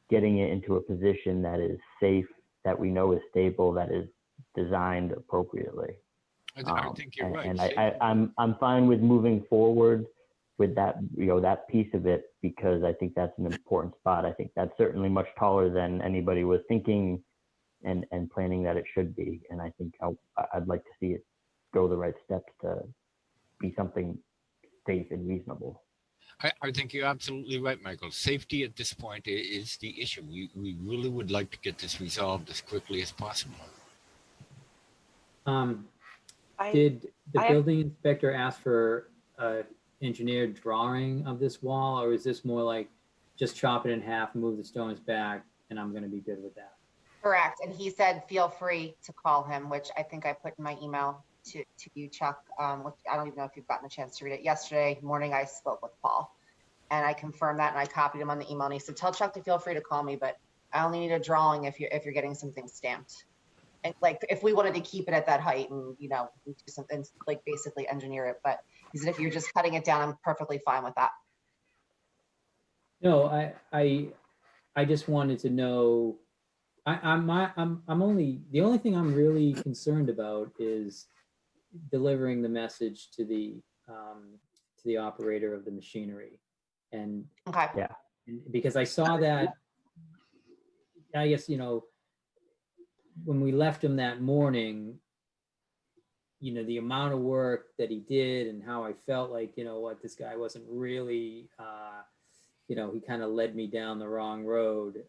getting it into a position that is safe, that we know is stable, that is designed appropriately. I think you're right. And I'm fine with moving forward with that, that piece of it, because I think that's an important spot. I think that's certainly much taller than anybody was thinking and planning that it should be. And I think I'd like to see it go the right steps to be something safe and reasonable. I think you're absolutely right, Michael. Safety at this point is the issue. We really would like to get this resolved as quickly as possible. Did the building inspector ask for an engineered drawing of this wall, or is this more like just chop it in half, move the stones back, and I'm going to be good with that? Correct. And he said, feel free to call him, which I think I put in my email to you, Chuck, which I don't even know if you've gotten a chance to read it. Yesterday morning, I spoke with Paul and I confirmed that, and I copied him on the email, and he said, tell Chuck to feel free to call me, but I only need a drawing if you're getting something stamped. And like, if we wanted to keep it at that height and, do something like basically engineer it, but he said, if you're just cutting it down, I'm perfectly fine with that. No, I just wanted to know, the only thing I'm really concerned about is delivering the message to the operator of the machinery. And because I saw that, I guess, when we left him that morning, the amount of work that he did and how I felt like, this guy wasn't really, he kind of led me down the wrong road,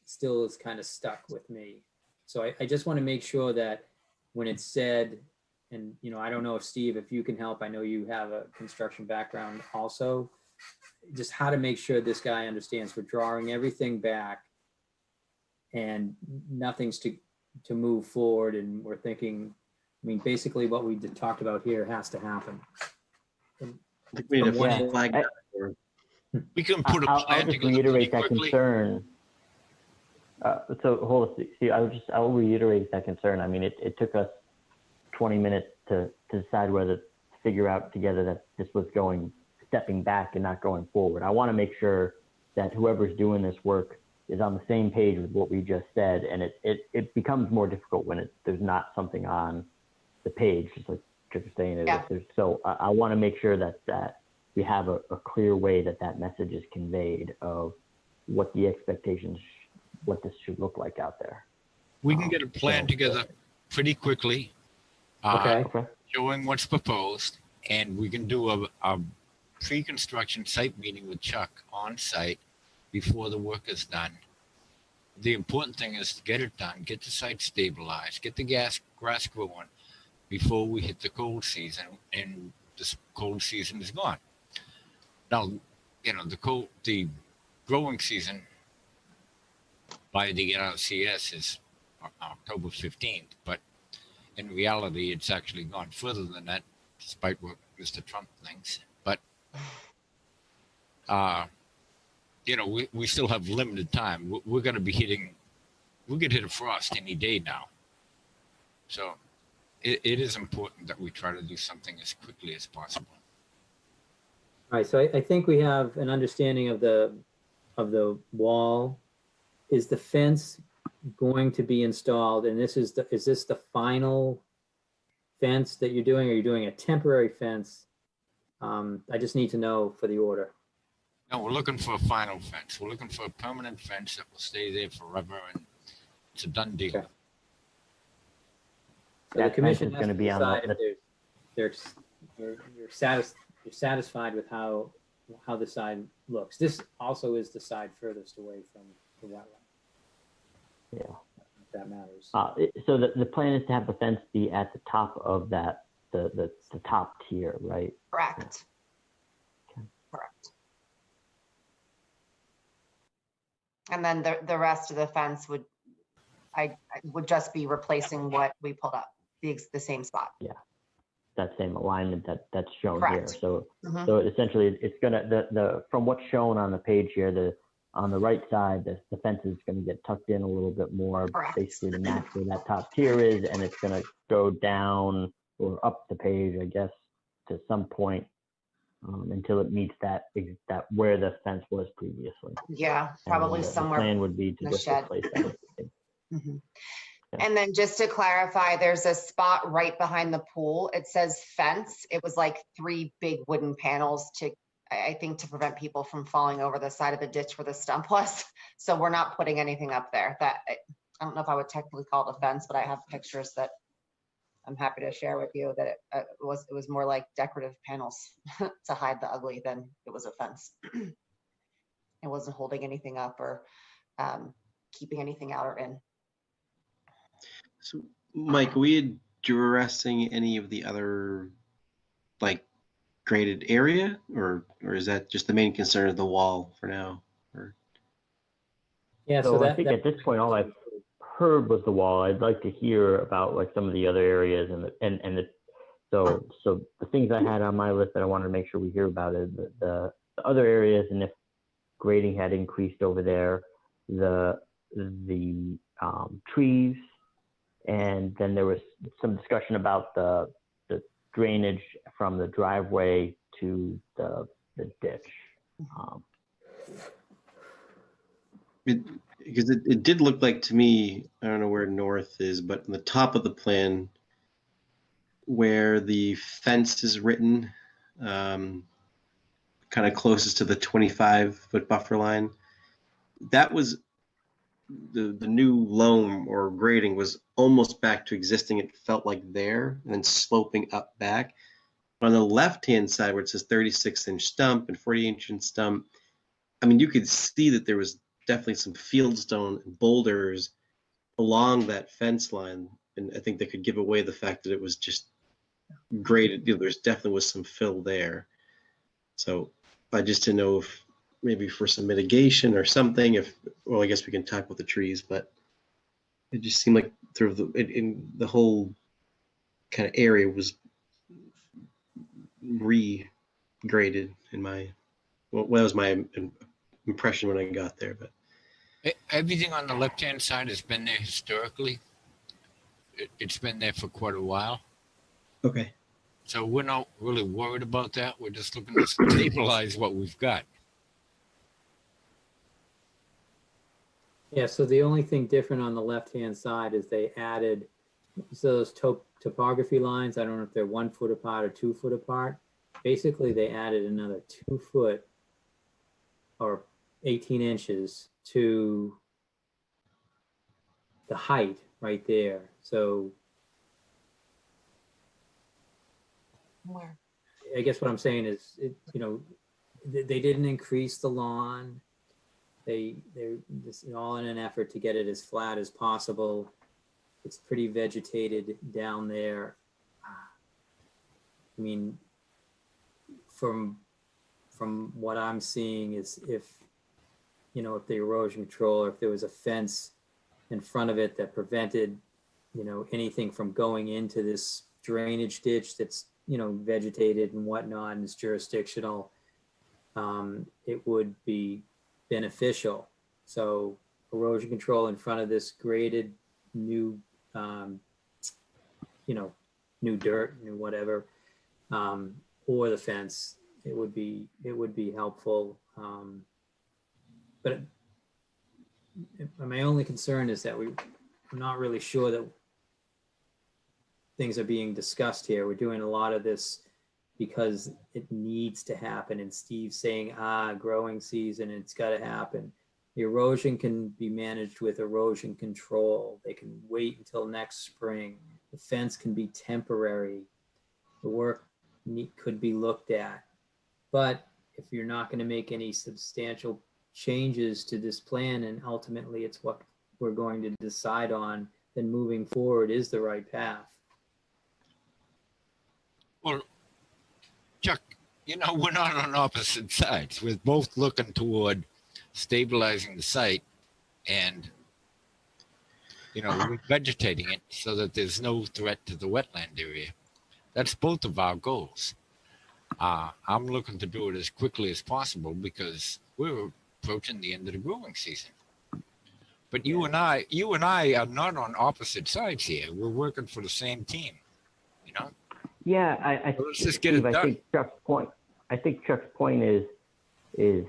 still is kind of stuck with me. So I just want to make sure that when it's said, and, I don't know if Steve, if you can help, I know you have a construction background also, just how to make sure this guy understands we're drawing everything back and nothing's to move forward. And we're thinking, basically what we talked about here has to happen. I think we need a flag. We can put a plan I'll just reiterate that concern. So hold on, see, I'll reiterate that concern. It took us 20 minutes to decide whether to figure out together that this was stepping back and not going forward. I want to make sure that whoever's doing this work is on the same page with what we just said, and it becomes more difficult when there's not something on the page, just like you're saying. So I want to make sure that we have a clear way that message is conveyed of what the expectations, what this should look like out there. We can get a plan together pretty quickly, showing what's proposed, and we can do a pre-construction site meeting with Chuck on site before the work is done. The important thing is to get it done, get the site stabilized, get the grass growing before we hit the cold season, and this cold season is gone. Now, the growing season by the NRCS is October 15th, but in reality, it's actually gone further than that, despite what Mr. Trump thinks. But you know, we still have limited time. We're going to be hitting, we could hit a frost any day now. So it is important that we try to do something as quickly as possible. All right, so I think we have an understanding of the wall. Is the fence going to be installed? And is this the final fence that you're doing? Or are you doing a temporary fence? I just need to know for the order. No, we're looking for a final fence. We're looking for a permanent fence that will stay there forever, and it's a done deal. Okay. So the commission has to decide if you're satisfied with how the side looks. This also is the side furthest away from the wetland. Yeah. If that matters. So the plan is to have the fence be at the top of that, the top tier, right? Correct. Okay. Correct. And then the rest of the fence would just be replacing what we pulled up, the same spot. Yeah. That same alignment that's shown Correct. here. So so essentially it's gonna the from what's shown on the page here, on the right side, the fence is gonna get tucked in a little bit more, Correct. basically to match where that top tier is, and it's gonna go down or up the page, I guess, to some point until it meets that where the fence was previously. Yeah, probably And, somewhere. The plan would be in to the just shed. replace that. And then just to clarify, there's a spot right behind the pool. It says fence. It was like 3 big wooden panels I think to prevent people from falling over the side of the ditch where the stump was. So we're not putting anything up there. I don't know if I would technically call it a fence, but I have pictures that I'm happy to share with you that it was more like decorative panels to hide the ugly than it was a fence. It wasn't holding anything up or keeping anything out or in. So, Mike, are we addressing any of the other like graded area, or is that just the main concern of the wall for now? Or yeah, so I think at this point all I've heard was the wall. I'd like to hear about like some of the other areas so the things I had on my list that I wanted to make sure we hear about is the other areas, and if grading had increased over there, the trees. And then there was some discussion about the drainage from the driveway to the ditch. Because it did look like to me, I don't know where north is, but on the top of the plan where the fence is written, kind of closest to the 25-foot buffer line, that was the new loam or grading was almost back to existing. It felt like there and then sloping up back. On the left-hand side where it says 36-inch stump and 40-inch stump, I mean, you could see that there was definitely some fieldstone and boulders along that fence line. And I think that could give away the fact that it was just graded. You know, there's definitely was some fill there. So I just didn't know if maybe for some mitigation or something, well, I guess we can talk with the trees, but it just seemed like through the whole kind of area was re-graded that was my impression when I got there. But everything on the left-hand side has been there historically. It's been there for quite a while. Okay. So we're not really worried about that. We're just looking to stabilize what we've got. Yeah, so the only thing different on the left-hand side is they added those topography lines. I don't know if they're 1 foot apart or 2 foot apart. Basically, they added another 2 foot or 18 inches to the height right there. So where? I guess what I'm saying is, they didn't increase the lawn. They're all in an effort to get it as flat as possible. It's pretty vegetated down there. I mean, from what I'm seeing is if the erosion control, or if there was a fence in front of it that prevented, anything from going into this drainage ditch that's, vegetated and whatnot, and it's jurisdictional, it would be beneficial. So erosion control in front of this graded new, new dirt, new whatever, or the fence, it would be helpful. But my only concern is that I'm not really sure that things are being discussed here. We're doing a lot of this because it needs to happen. And Steve's saying, growing season, it's got to happen. The erosion can be managed with erosion control. They can wait until next spring. The fence can be temporary. The work could be looked at. But if you're not going to make any substantial changes to this plan, and ultimately it's what we're going to decide on, then moving forward is the right path. Well, Chuck, we're not on opposite sides. We're both looking toward stabilizing the site and, vegetating it so that there's no threat to the wetland area. That's both of our goals. I'm looking to do it as quickly as possible because we're approaching the end of the growing season. But you and I are not on opposite sides here. We're working for the same team, Yeah, let's just get it done. I think Chuck's point is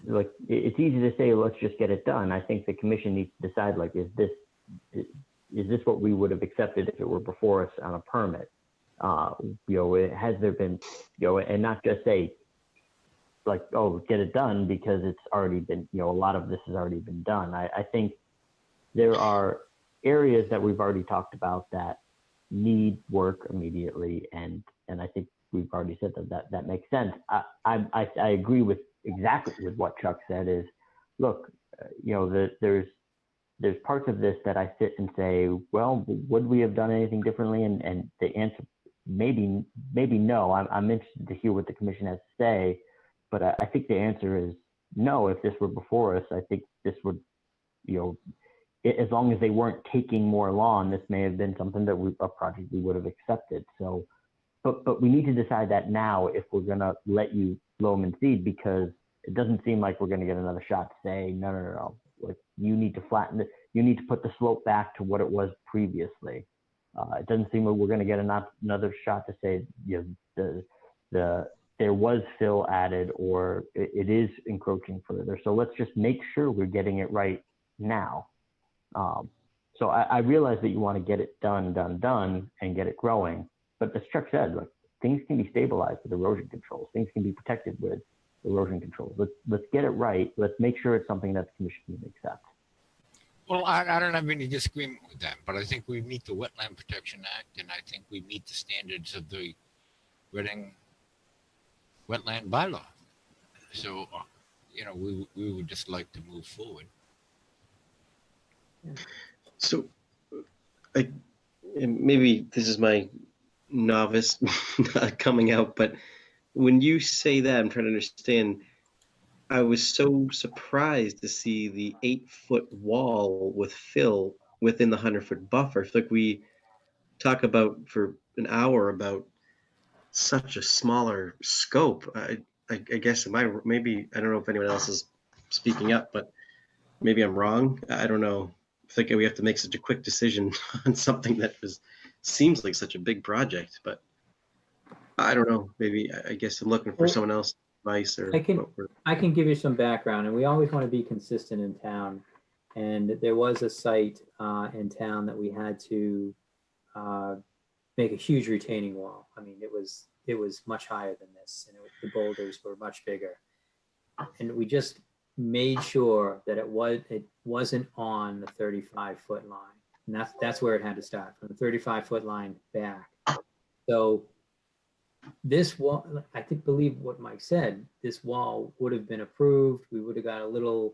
like, it's easy to say, let's just get it done. I think the commission needs to decide, like, is this what we would have accepted if it were before us on a permit? Has there been, and not just say, like, oh, get it done because it's already been, a lot of this has already been done. I think there are areas that we've already talked about that need work immediately, and I think we've already said that makes sense. I agree with exactly with what Chuck said. Is look, there's parts of this that I sit and say, well, would we have done anything differently? And the answer maybe no. I'm interested to hear what the commission has to say, but I think the answer is no. If this were before us, I think this would, as long as they weren't taking more lawn, this may have been something that a project we would have accepted. So, but we need to decide that now if we're going to let you loam and seed, because it doesn't seem like we're going to get another shot to say, no. Like, you need to flatten it. You need to put the slope back to what it was previously. It doesn't seem like we're going to get another shot to say, there was fill added or it is encroaching further. So let's just make sure we're getting it right now. So I realize that you want to get it done and get it growing. But as Chuck said, like, things can be stabilized with erosion controls. Things can be protected with erosion controls. Let's get it right. Let's make sure it's something that the commission can accept. Well, I don't have any disagreement with that, but I think we meet the Wetland Protection Act, and I think we meet the standards of the Reading Wetland Bylaw. So, we would just like to move forward. So, maybe this is my novice coming out, but when you say that, I'm trying to understand. I was so surprised to see the 8-foot wall with fill within the 100-foot buffer. It's like we talk about for an hour about such a smaller scope. I guess maybe I don't know if anyone else is speaking up, but maybe I'm wrong. I don't know. I think we have to make such a quick decision on something that seems like such a big project, but I don't know. Maybe I guess I'm looking for someone else. Advice or I can give you some background, and we always want to be consistent in town. And there was a site in town that we had to make a huge retaining wall. I mean, it was much higher than this, and the boulders were much bigger. And we just made sure that it wasn't on the 35-foot line, and that's where it had to start, from the 35-foot line back. So this wall, I believe what Mike said, this wall would have been approved. We would have got a little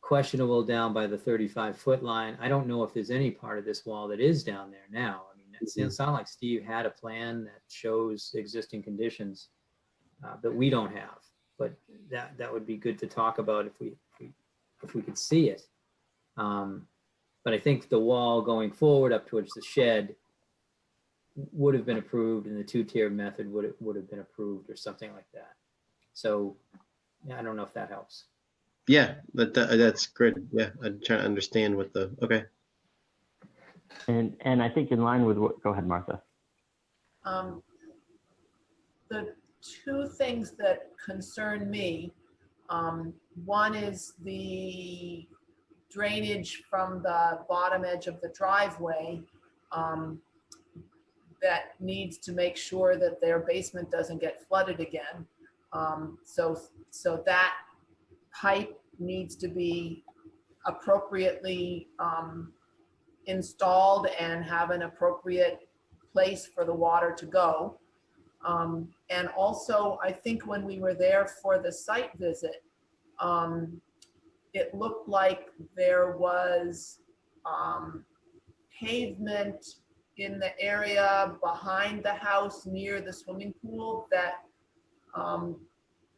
questionable down by the 35-foot line. I don't know if there's any part of this wall that is down there now. I mean, it sounds like Steve had a plan that shows existing conditions that we don't have, but that would be good to talk about if we could see it. But I think the wall going forward up towards the shed would have been approved, and the 2-tier method would have been approved or something like that. So Yeah, I don't know if that helps. Yeah, that's good. Yeah, I'm trying to understand what the, okay. And I think in line with what, go ahead, Martha. The two things that concern me, one is the drainage from the bottom edge of the driveway that needs to make sure that their basement doesn't get flooded again. So that pipe needs to be appropriately installed and have an appropriate place for the water to go. And also, I think when we were there for the site visit, it looked like there was pavement in the area behind the house near the swimming pool that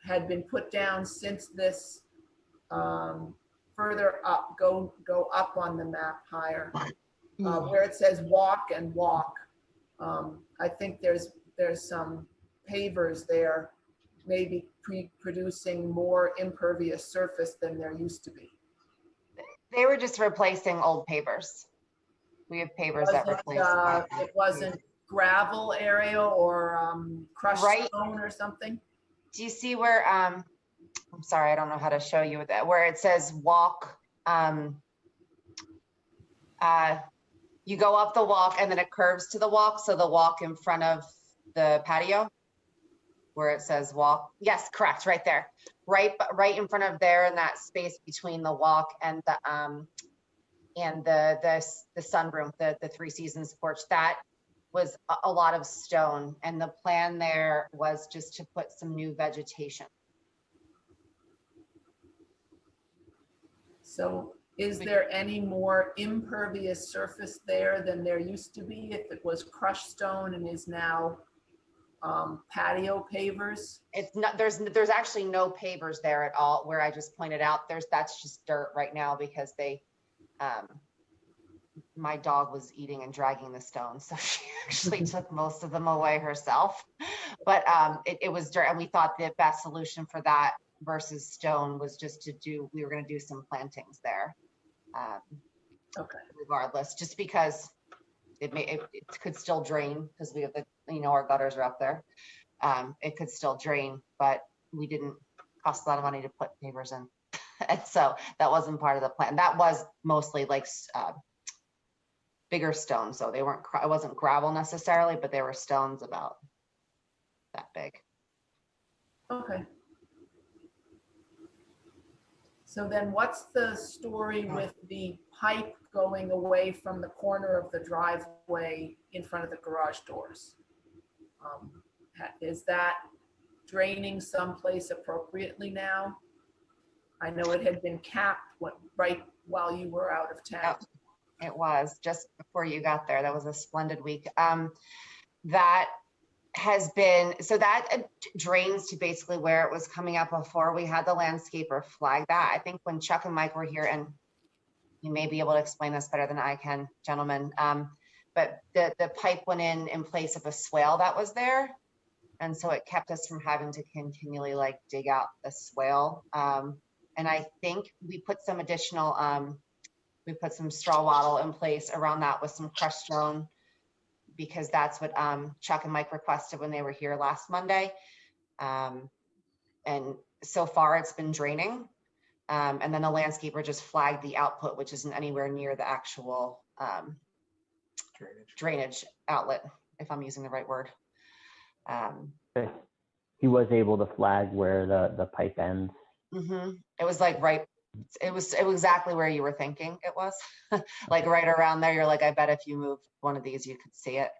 had been put down since this further up, go up on the map higher, where it says walk and walk. I think there's some pavers there, maybe producing more impervious surface than there used to be. They were just replacing old pavers. We have pavers that replace. It wasn't gravel area or crushed stone or something? Do you see where, I'm sorry, I don't know how to show you that, where it says walk, you go up the walk and then it curves to the walk. So the walk in front of the patio where it says walk. Yes, correct, right there. Right in front of there in that space between the walk and the sunroom, the Three Seasons porch, that was a lot of stone. And the plan there was just to put some new vegetation. So is there any more impervious surface there than there used to be if it was crushed stone and is now patio pavers? It's not, there's actually no pavers there at all where I just pointed out. That's just dirt right now because they, my dog was eating and dragging the stones. So she actually took most of them away herself, but it was dirt. And we thought the best solution for that versus stone was just we were going to do some plantings there. Okay. Regardless, just because it could still drain because we have our gutters are up there. It could still drain, but we didn't cost a lot of money to put pavers in. And so that wasn't part of the plan. That was mostly like bigger stones. So they weren't, it wasn't gravel necessarily, but they were stones about that big. Okay. So then what's the story with the pipe going away from the corner of the driveway in front of the garage doors? Is that draining someplace appropriately now? I know it had been capped right while you were out of town. It was just before you got there. That was a splendid week. That has been, so that drains to basically where it was coming up before. We had the landscaper flag that. I think when Chuck and Mike were here, and you may be able to explain this better than I can, gentlemen, but the pipe went in place of a swale that was there. And so it kept us from having to continually like dig out the swale. And I think we put some additional, we put some straw wattle in place around that with some crushed stone, because that's what Chuck and Mike requested when they were here last Monday. And so far it's been draining. And then the landscaper just flagged the output, which isn't anywhere near the actual drainage outlet, if I'm using the right word. He was able to flag where the pipe ends. It was like it was exactly where you were thinking it was. Like right around there. You're like, I bet if you moved one of these, you could see it.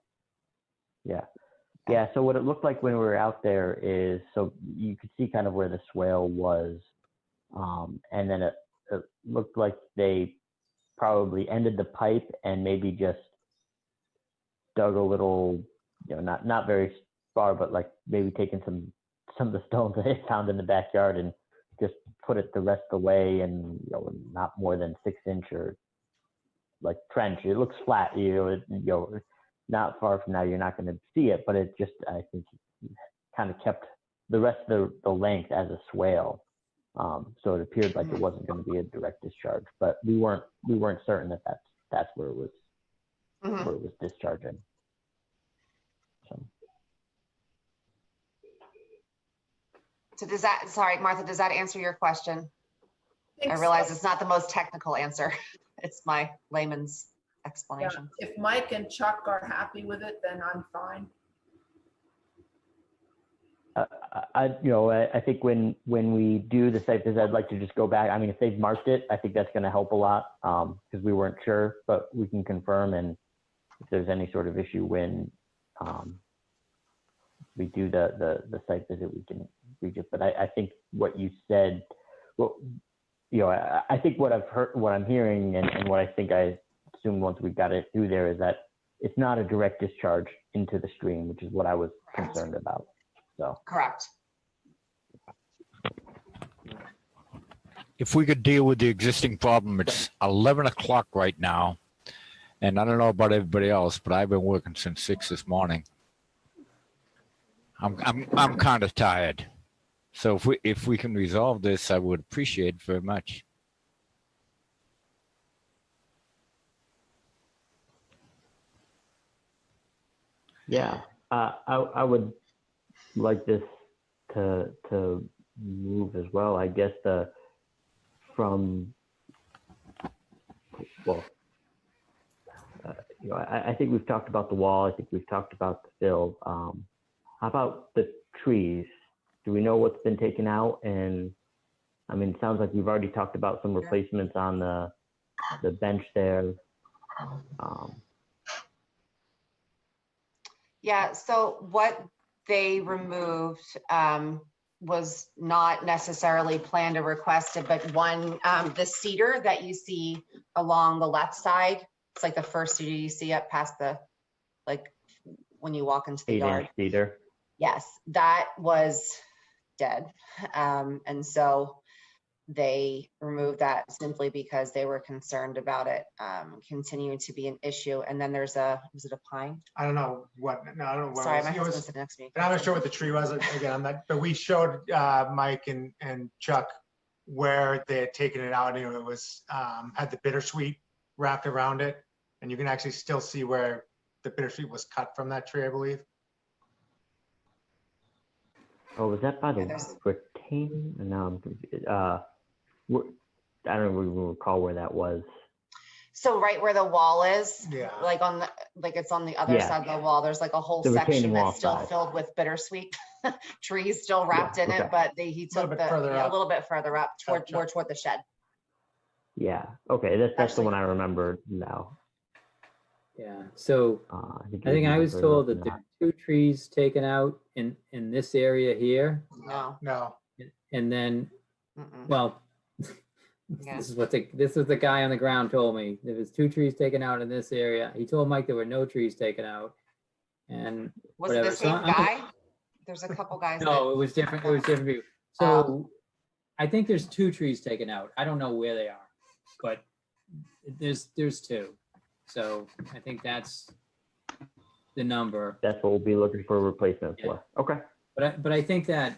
Yeah. So what it looked like when we were out there is, so you could see kind of where the swale was. And then it looked like they probably ended the pipe and maybe just dug a little, not very far, but like maybe taking some of the stones that they found in the backyard and just put it the rest of the way, and not more than 6-inch or like trench. It looks flat, not far from now you're not going to see it, but it just, I think, kind of kept the rest of the length as a swale. So it appeared like it wasn't going to be a direct discharge, but we weren't certain that that's where it was where it was discharging. So does that, sorry, Martha, does that answer your question? I realize it's not the most technical answer. It's my layman's Yeah, explanation. if Mike and Chuck are happy with it, then I'm fine. I think when we do the site visit, I'd like to just go back. I mean, if they've marked it, I think that's going to help a lot, because we weren't sure, but we can confirm. And if there's any sort of issue when we do the site visit, we can reach it. But I think what you said, well, I think what I've heard, what I'm hearing, and what I think I assumed once we got it through there is that it's not a direct discharge into the stream, which is what I was concerned about. So correct. If we could deal with the existing problem, it's 11 o'clock right now. And I don't know about everybody else, but I've been working since 6 this morning. I'm kind of tired. So if we can resolve this, I would appreciate it very much. yeah, I would like this to move as well. I guess I think we've talked about the wall. I think we've talked about the fill. How about the trees? Do we know what's been taken out? And I mean, it sounds like we've already talked about some replacements on the bench there. Yeah, so what they removed was not necessarily planned or requested, but the cedar that you see along the left side, it's like the first cedar you see up past like when you walk into the yard. 8-inch cedar. Yes, that was dead. And so they removed that simply because they were concerned about it continuing to be an issue. And then was it a pine? I don't know what, no, I don't know what. Sorry, it my was. husband said next to me. And I'm not sure what the tree was again, but we showed Mike and Chuck where they had taken it out, and it was had the bittersweet wrapped around it. And you can actually still see where the bittersweet was cut from that tree, I believe. Oh, was that by the retaining? No, I'm confused. I don't even recall where that was. So right where the wall is, yeah, like it's on the other side of the wall. There's like a whole section that's still filled with bittersweet trees still wrapped in it, but he took a little bit further up toward the shed. Yeah. Okay. That's the one I remember now. Yeah. So I think I was told that there are 2 trees taken out in this area here. No. And then, well, this is what the guy on the ground told me. There was 2 trees taken out in this area. He told Mike there were no trees taken out. And was it the same guy? There's a couple guys. No, it was different. It was different view. So I think there's 2 trees taken out. I don't know where they are, but there's 2. So I think that's the number. That's what we'll be looking for a replacement for. Okay. But I think the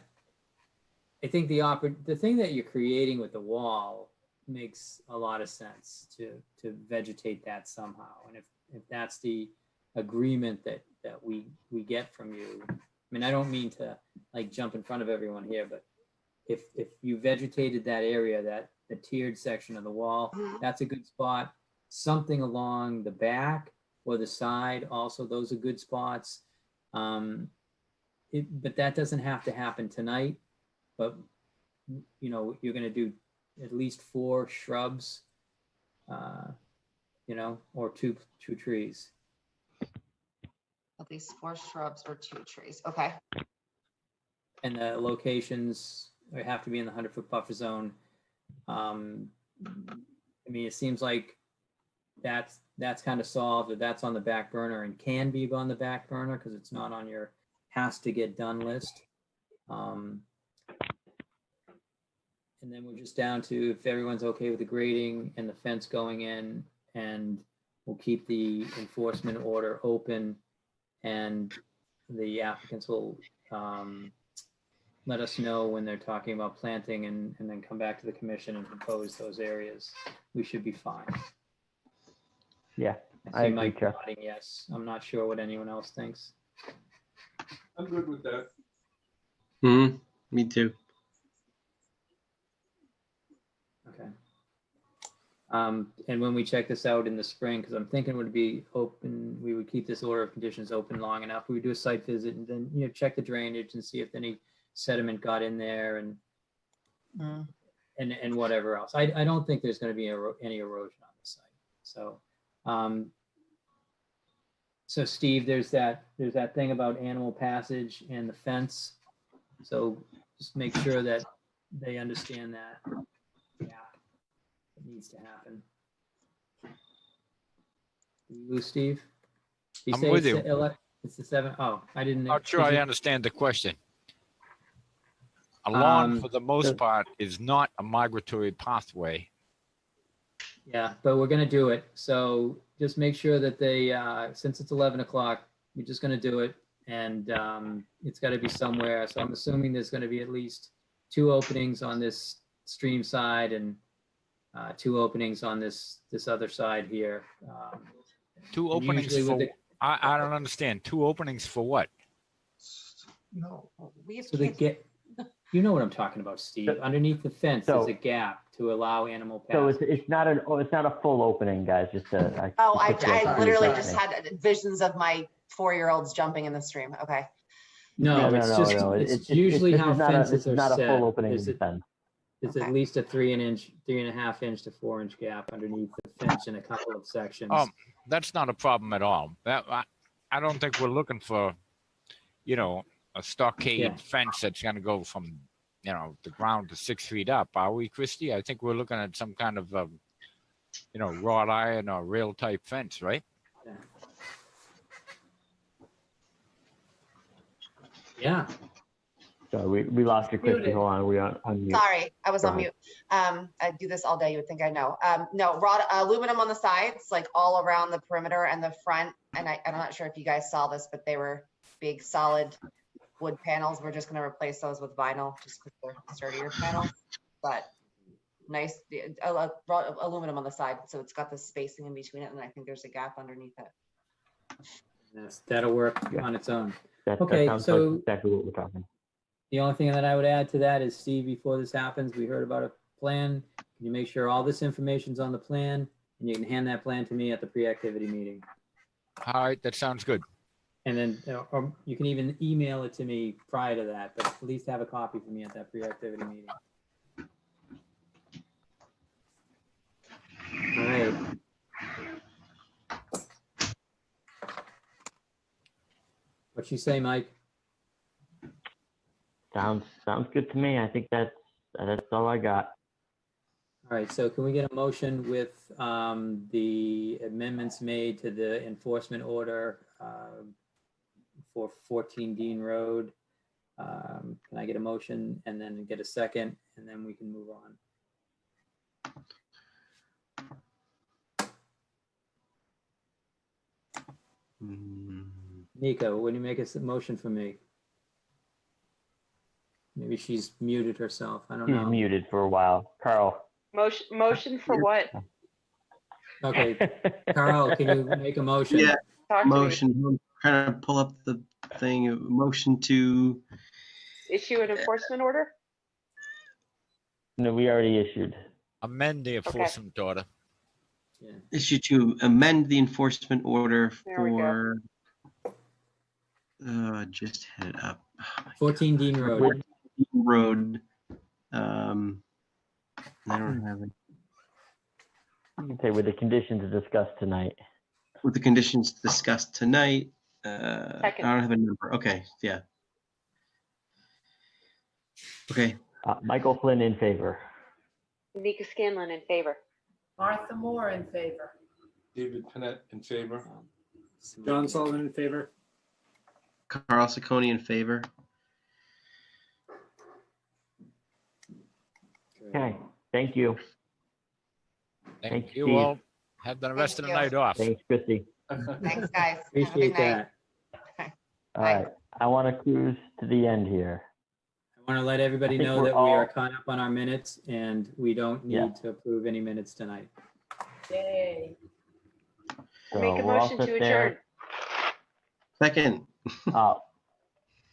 thing that you're creating with the wall makes a lot of sense to vegetate that somehow. And if that's the agreement that we get from you, I mean, I don't mean to like jump in front of everyone here, but if you vegetated that area, that the tiered section of the wall, that's a good spot. Something along the back or the side, also, those are good spots. But that doesn't have to happen tonight. But you're going to do at least 4 shrubs, or two trees. At least 4 shrubs or 2 trees. Okay. And the locations have to be in the 100-foot buffer zone. I mean, it seems like that's kind of solved, or that's on the back burner and can be on the back burner because it's not on your has to get done list. And then we're just down to if everyone's okay with the grading and the fence going in, and we'll keep the enforcement order open, and the applicants will let us know when they're talking about planting and then come back to the commission and propose those areas, we should be fine. Yeah, I I see agree, Mike Chuck. nodding yes. I'm not sure what anyone else thinks. I'm good with that. Me too. Okay. And when we check this out in the spring, because I'm thinking it would be open, we would keep this order of conditions open long enough. We would do a site visit and then, check the drainage and see if any sediment got in there and whatever else. I don't think there's going to be any erosion on the site. So, so Steve, there's that thing about animal passage and the fence. So just make sure that they understand that. Yeah. It needs to happen. You, Steve? I'm with you. It's the 7th. Oh, I didn't. Not sure I understand the question. A lawn, for the most part, is not a migratory pathway. Yeah, but we're gonna do it. So just make sure that they, since it's 11 o'clock, we're just gonna do it. And it's gotta be somewhere. So I'm assuming there's gonna be at least 2 openings on this stream side and 2 openings on this other side here. 2 openings for, I don't understand. 2 openings for what? No, we have So they kids. get, you know what I'm talking about, Steve. Underneath the fence, there's a gap to allow animal passage. So it's not a full opening, guys, just a. Oh, I literally opening. just had visions of my 4-year-olds jumping in the stream. Okay. No, it's usually this how is not fences a, are not a set. full opening There's fence. It's at least a 3.5 inch to 4 inch gap underneath the fence in a couple of sections. That's not a problem at all. I don't think we're looking for, a stockade fence that's going to go from, the ground to 6 feet up. Are we, Christie? I think we're looking at some kind of, wrought iron or rail type fence, right? Yeah. So we lost you, Christie. Hold on, we are on mute. Sorry, I was Go on ahead. mute. I do this all day. You would think I know. No, aluminum on the sides, like all around the perimeter and the front. And I'm not sure if you guys saw this, but they were big, solid wood panels. We're just going to replace those with vinyl, just because they're sturdier panels. But nice aluminum on the side, so it's got the spacing in between it, and I think there's a gap underneath it. Yes, that'll work on its own. That Okay, sounds so like exactly what we're talking. the only thing that I would add to that is, Steve, before this happens, we heard about a plan. Can you make sure all this information's on the plan, and you can hand that plan to me at the pre-activity meeting? All right, that sounds good. And then, or you can even email it to me prior to that, but at least have a copy for me at that pre-activity meeting. All right. What you say, Mike? Sounds good to me. I think that's all I got. All right, so can we get a motion with the amendments made to the enforcement order for 14 Dean Road? Can I get a motion and then get a second, and then we can move on? Nico, when you make a motion for me? Maybe she's muted herself. I don't She's know. muted for a while. Carl. Motion for what? Okay, Carl, can you make a motion? Yeah, Talk to me. motion. I'm trying to pull up the thing. Motion to Issue an enforcement order? No, we already issued. Amend the enforcement order. issue to amend the enforcement order There we go. for. I just had it up. 14 Dean Road. 14 Dean Road. I don't have it. You can say with the conditions discussed tonight. With the conditions discussed tonight. I Second. don't have a number. Okay, yeah. Okay. Michael Flynn in favor. Nika Scanlon in favor. Martha Moore in favor. David Panett in favor. John Sullivan in favor. Carl Sacconi in favor. Okay, thank you. Thank Thanks, you Steve. all. Have the rest of the night off. Thanks, Christy. Thanks, guys. Have a good Appreciate night. that. All right, I want to cruise to the end here. want to let everybody I think know we're that we are all- caught up on our minutes and we don't Yeah. need to approve any minutes tonight. Yay. So Make a we're all motion set to there. adjourn. Second.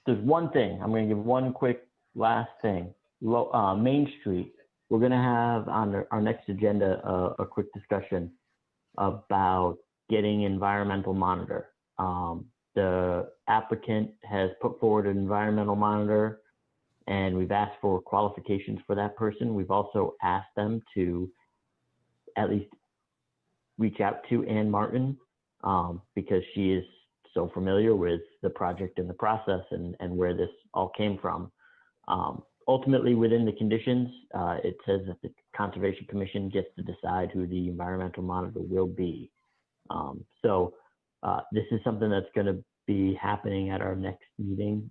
There's one thing, I'm gonna give one quick last thing. Main Street, we're gonna have on our next agenda, a quick discussion about getting environmental monitor. The applicant has put forward an environmental monitor and we've asked for qualifications for that person. We've also asked them to at least reach out to Ann Martin because she is so familiar with the project and the process and where this all came from. Ultimately, within the conditions, it says that the Conservation Commission gets to decide who the environmental monitor will be. So this is something that's going to be happening at our next meeting.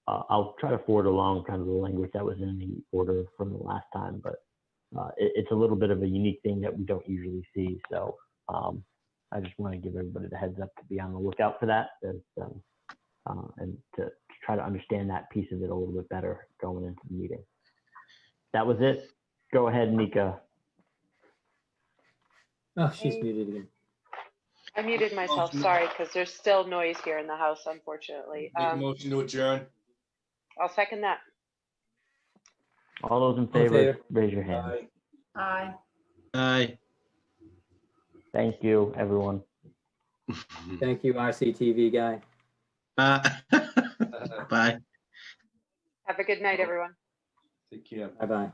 I'll try to forward along kind of the language that was in the order from the last time, but it's a little bit of a unique thing that we don't usually see. So I just want to give everybody the heads up to be on the lookout for that and to try to understand that piece of it a little bit better going into the meeting. That was it. Go ahead, Nika. Oh, she's muted again. I muted myself, sorry, because there's still noise here in the house, unfortunately. Make a motion to adjourn. I'll second that. All those in All in favor, favor? raise your hand. Aye. Aye. Thank you, everyone. Thank you, RCTV guy. Bye. Have a good night, everyone. Take care. Bye-bye.